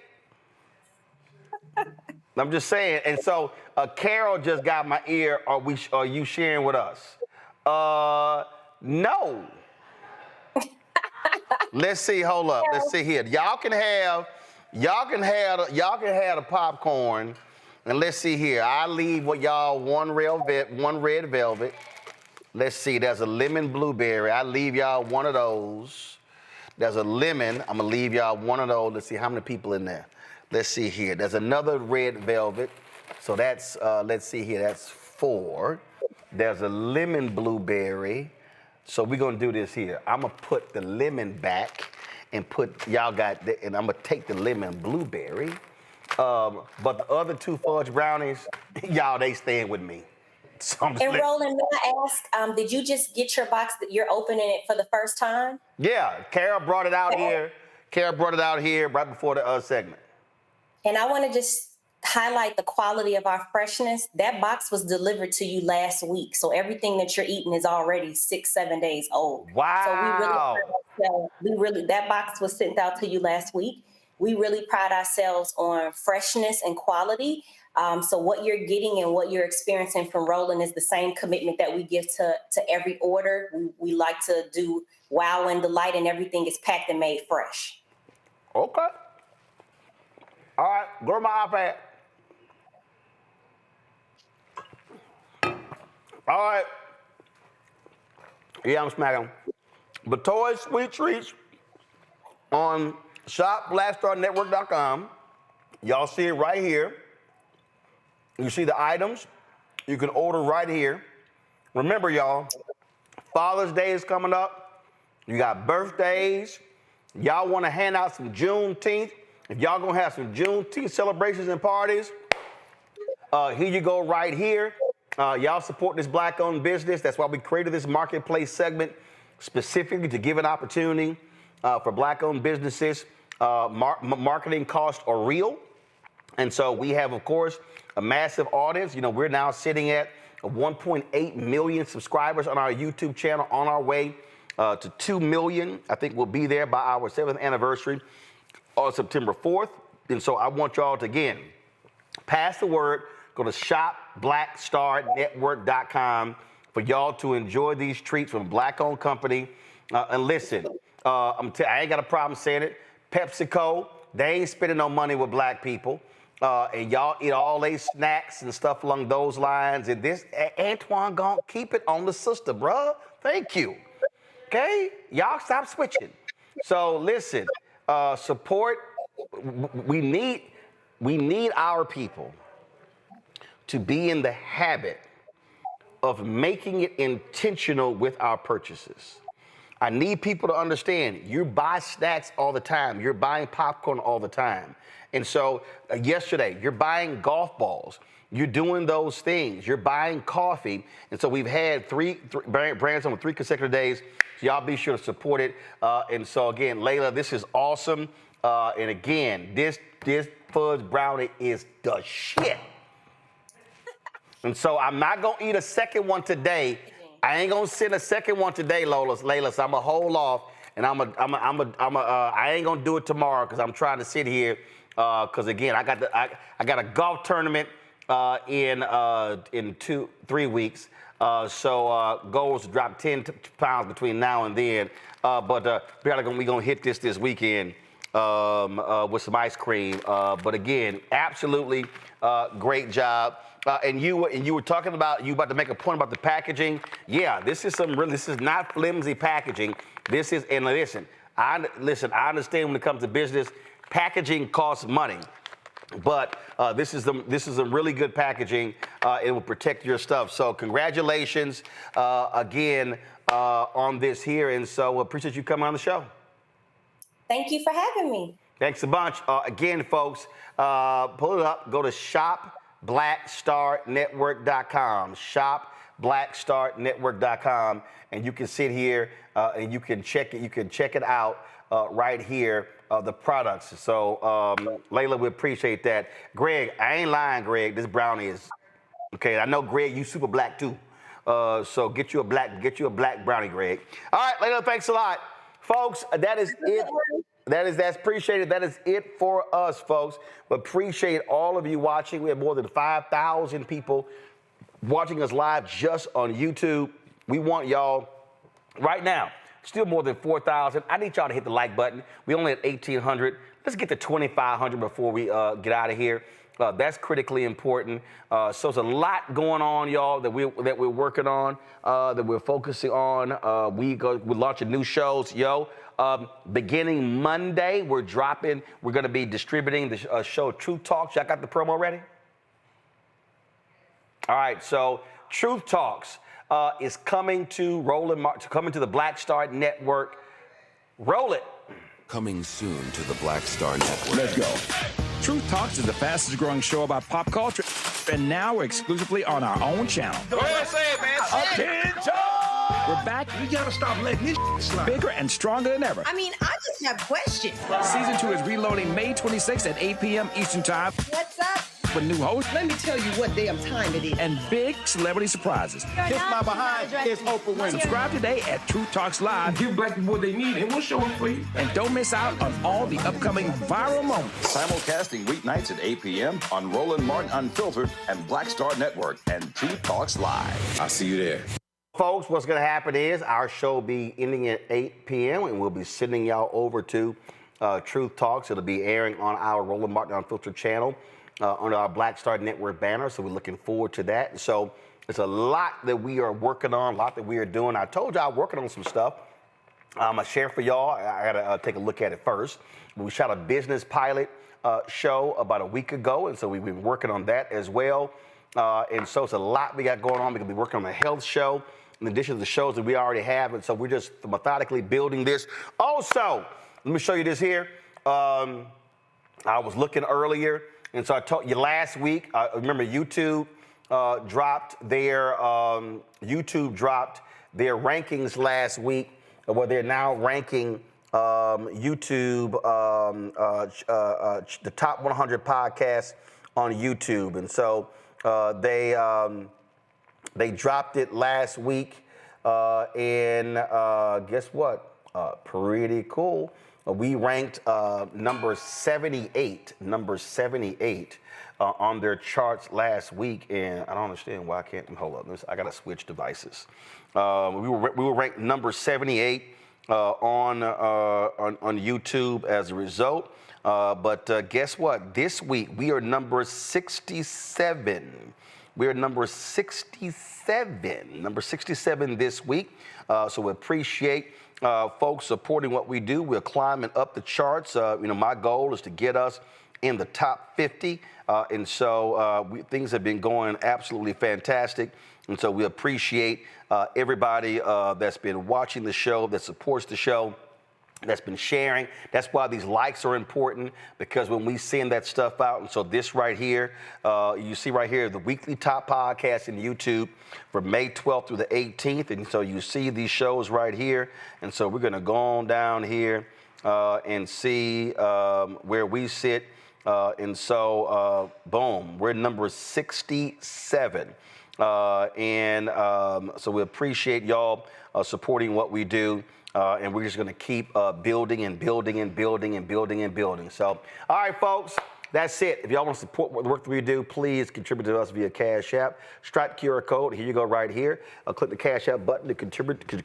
Speaker 2: I'm just saying. And so Carol just got my ear. Are you sharing with us? No. Let's see. Hold up. Let's see here. Y'all can have the popcorn. And let's see here. I leave what y'all one red velvet. Let's see, there's a lemon blueberry. I leave y'all one of those. There's a lemon. I'm gonna leave y'all one of those. Let's see how many people in there. Let's see here. There's another red velvet. So that's, let's see here, that's 4. There's a lemon blueberry. So we're gonna do this here. I'm gonna put the lemon back and and I'm gonna take the lemon blueberry. But the other 2 fudge brownies, y'all, they staying with me. So I'm just
Speaker 9: And Roland, may I ask, did you just get your box that you're opening it for the first time?
Speaker 2: Yeah, Kara brought it out here. Kara brought it out here right before the segment.
Speaker 9: And I want to just highlight the quality of our freshness. That box was delivered to you last week. So everything that you're eating is already 6-7 days old.
Speaker 2: Wow.
Speaker 9: So that box was sent out to you last week. We really pride ourselves on freshness and quality. So what you're getting and what you're experiencing from Roland is the same commitment that we give to every order. We like to do wow and delight, and everything is packed and made fresh.
Speaker 2: Okay. All right, go to my iPad. All right. Yeah, I'm smacking. Batoy Sweet Treats on shopblackstarnetwork.com. Y'all see it right here. You see the items. You can order right here. Remember, y'all, Father's Day is coming up. You got birthdays. Y'all want to hand out some Juneteenth. If y'all going to have some Juneteenth celebrations and parties, here you go right here. Y'all support this Black-owned business. That's why we created this marketplace segment specifically to give an opportunity for Black-owned businesses. Marketing costs are real. And so we have, of course, a massive audience. You know, we're now sitting at 1.8 million subscribers on our YouTube channel, on our way to 2 million. I think we'll be there by our 7th anniversary on September 4th. And so I want y'all to, again, pass the word. Go to shopblackstarnetwork.com for y'all to enjoy these treats from a Black-owned company. And listen, I ain't got a problem saying it. PepsiCo, they ain't spending no money with Black people. And y'all eat all these snacks and stuff along those lines. And this, Antoine gonna keep it on the sister, bruh. Thank you. Okay? Y'all stop switching. So listen, support. We need our people to be in the habit of making it intentional with our purchases. I need people to understand, you buy snacks all the time. You're buying popcorn all the time. And so yesterday, you're buying golf balls. You're doing those things. You're buying coffee. And so we've had three brands on 3 consecutive days. So y'all be sure to support it. And so again, Layla, this is awesome. And again, this fudge brownie is the shit. And so I'm not gonna eat a second one today. I ain't gonna send a second one today, Layla. So I'm gonna hold off, and I ain't gonna do it tomorrow because I'm trying to sit here. Because again, I got a golf tournament in 3 weeks. So goal is to drop 10 pounds between now and then. But we gonna hit this weekend with some ice cream. But again, absolutely great job. And you were talking about, you about to make a point about the packaging. Yeah, this is not flimsy packaging. This is, and listen, I understand when it comes to business, packaging costs money. But this is some really good packaging. It will protect your stuff. So congratulations again on this here. And so appreciate you coming on the show.
Speaker 9: Thank you for having me.
Speaker 2: Thanks a bunch. Again, folks, pull it up. Go to shopblackstarnetwork.com. Shopblackstarnetwork.com. And you can sit here and you can check it. You can check it out right here. The products. So, Layla, we appreciate that. Greg, I ain't lying, Greg. This brownie is okay. I know, Greg, you super black too. So get you a black brownie, Greg. All right, Layla, thanks a lot, folks. That is it. That's appreciated. That is it for us, folks. We appreciate all of you watching. We have more than 5,000 people watching us live just on YouTube. We want y'all right now. Still more than 4,000. I need y'all to hit the like button. We only at 1,800. Let's get to 2,500 before we get out of here. That's critically important. So there's a lot going on, y'all, that we're working on, that we're focusing on. We're launching new shows, beginning Monday, we're going to be distributing the show Truth Talks. Y'all got the promo ready? All right, so Truth Talks is coming to coming to the Black Star Network. Roll it.
Speaker 16: Coming soon to the Black Star Network. Let's go.
Speaker 3: Truth Talks is the fastest growing show about pop culture, and now exclusively on our own channel.
Speaker 2: Go ahead, say it, man.
Speaker 3: Attention! We're back.
Speaker 25: We gotta stop letting this slide.
Speaker 3: Bigger and stronger than ever.
Speaker 24: I mean, I just have questions.
Speaker 3: Season 2 is reloading May 26th at 8 p.m. Eastern Time.
Speaker 24: What's up?
Speaker 3: With new hosts.
Speaker 25: Let me tell you what damn time it is.
Speaker 3: And big celebrity surprises.
Speaker 25: Kiss my behind. It's Oprah Winfrey.
Speaker 3: Subscribe today at Truth Talks Live.
Speaker 25: Give black people what they need, and we'll show them for you.
Speaker 3: And don't miss out on all the upcoming viral moments.
Speaker 6: Simulcasting weeknights at 8 p.m. on Roland Martin Unfiltered and Black Star Network and Truth Talks Live.
Speaker 2: I'll see you there. Folks, what's going to happen is our show will be ending at 8 p.m. and we'll be sending y'all over to Truth Talks. It'll be airing on our Roland Martin Unfiltered channel under our Black Star Network banner. So we're looking forward to that. So it's a lot that we are working on, a lot that we are doing. I told y'all I'm working on some stuff. I'm going to share for y'all. I got to take a look at it first. We shot a business pilot show about a week ago, and so we've been working on that as well. And so it's a lot we got going on. We're going to be working on a health show in addition to the shows that we already have. And so we're just methodically building this. Also, let me show you this here. I was looking earlier, and so I told you last week, remember YouTube dropped their rankings last week, where they're now ranking YouTube, the top 100 podcasts on YouTube. And so they dropped it last week, and guess what? Pretty cool. We ranked number 78 on their charts last week, and I don't understand why I can't. Hold up, I gotta switch devices. We were ranked number 78 on YouTube as a result. But guess what? This week we are number 67. We are number 67 this week. So we appreciate folks supporting what we do. We're climbing up the charts. My goal is to get us in the top 50. And so things have been going absolutely fantastic. And so we appreciate everybody that's been watching the show, that supports the show, that's been sharing. That's why these likes are important, because when we send that stuff out, and so this right here, you see right here, the weekly top podcast in YouTube for May 12th through the 18th. And so you see these shows right here. And so we're going to go on down here and see where we sit. And so, boom, we're number 67. So we appreciate y'all supporting what we do. And we're just going to keep building and building and building and building and building. So, all right, folks, that's it. If y'all want to support the work that we do, please contribute to us via Cash App. Stripe QR code. Here you go right here. Click the Cash App button to contribute. You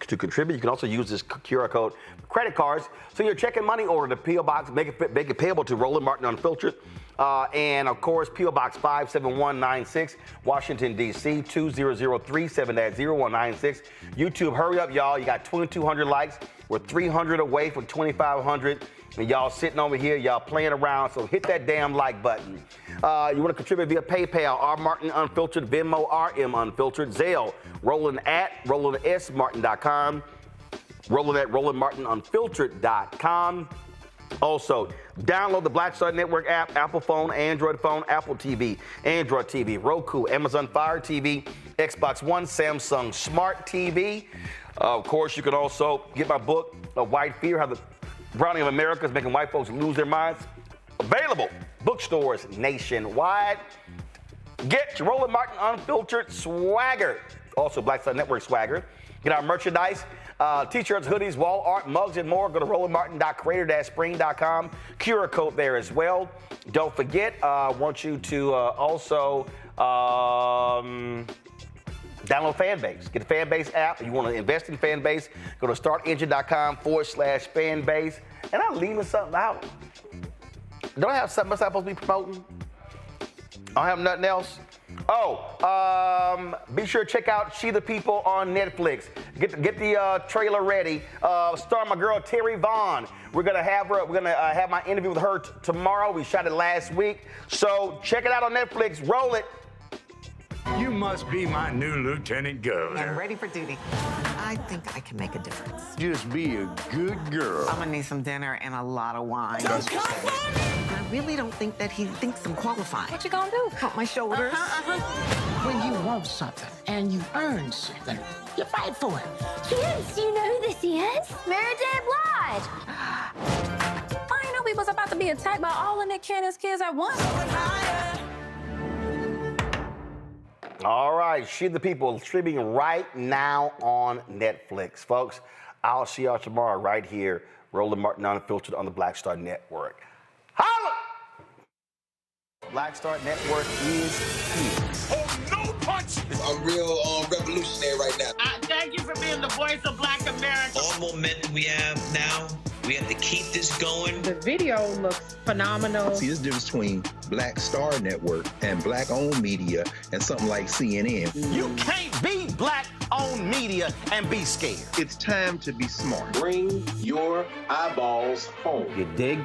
Speaker 2: can also use this QR code for credit cards. So you're checking money order to P.O. Box, make it payable to Roland Martin Unfiltered. And, of course, P.O. Box 57196, Washington, D.C., 20037-0196. YouTube, hurry up, y'all. You got 2,200 likes. We're 300 away from 2,500. And y'all sitting over here, y'all playing around, so hit that damn like button. You want to contribute via PayPal, R. Martin Unfiltered, Venmo, RM Unfiltered, Zelle, Roland at RolandSMartin.com, Roland at RolandMartinUnfiltered.com. Also, download the Black Star Network app, Apple phone, Android phone, Apple TV, Android TV, Roku, Amazon Fire TV, Xbox One, Samsung Smart TV. Of course, you can also get my book, White Fear, How the Browning of America is Making White Folks Lose Their Minds. Available bookstores nationwide. Get your Roland Martin Unfiltered swagger. Also, Black Star Network swagger. Get our merchandise. T-shirts, hoodies, wall art, mugs, and more. Go to rolandmartin.creator-spring.com. QR code there as well. Don't forget, I want you to also download Fanbase. Get the Fanbase app. If you want to invest in Fanbase, go to startengine.com/Fanbase. And I'm leaving something out. Don't I have something else I'm supposed to be promoting? I don't have nothing else. Be sure to check out She the People on Netflix. Get the trailer ready. Starring my girl Terry Vaughn. We're gonna have her. We're gonna have my interview with her tomorrow. We shot it last week, so check it out on Netflix. Roll it.
Speaker 25: You must be my new lieutenant governor.
Speaker 24: I'm ready for duty. I think I can make a difference.
Speaker 25: Just be a good girl.
Speaker 24: I'm gonna need some dinner and a lot of wine.
Speaker 25: That's
Speaker 24: I'm really don't think that he thinks I'm qualified.
Speaker 27: What you gonna do?
Speaker 24: Pump my shoulders.
Speaker 25: When you want something and you earn something, you fight for it.
Speaker 7: Kids, do you know who this is? Mary J. Blige.
Speaker 27: I didn't know we was about to be attacked by all of Nick Cannon's kids at once.
Speaker 2: All right, She the People streaming right now on Netflix. Folks, I'll see y'all tomorrow right here, Roland Martin Unfiltered on the Black Star Network. Holla! Black Star Network is here.
Speaker 1: Oh, no punch! I'm real revolutionary right now.
Speaker 5: Thank you for being the voice of Black America.
Speaker 17: All momentum we have now, we have to keep this going.
Speaker 13: The video looks phenomenal.
Speaker 18: See, this difference between Black Star Network and black-owned media and something like CNN.
Speaker 2: You can't be black-owned media and be scared.
Speaker 18: It's time to be smart.
Speaker 1: Bring your eyeballs home.
Speaker 2: You dig?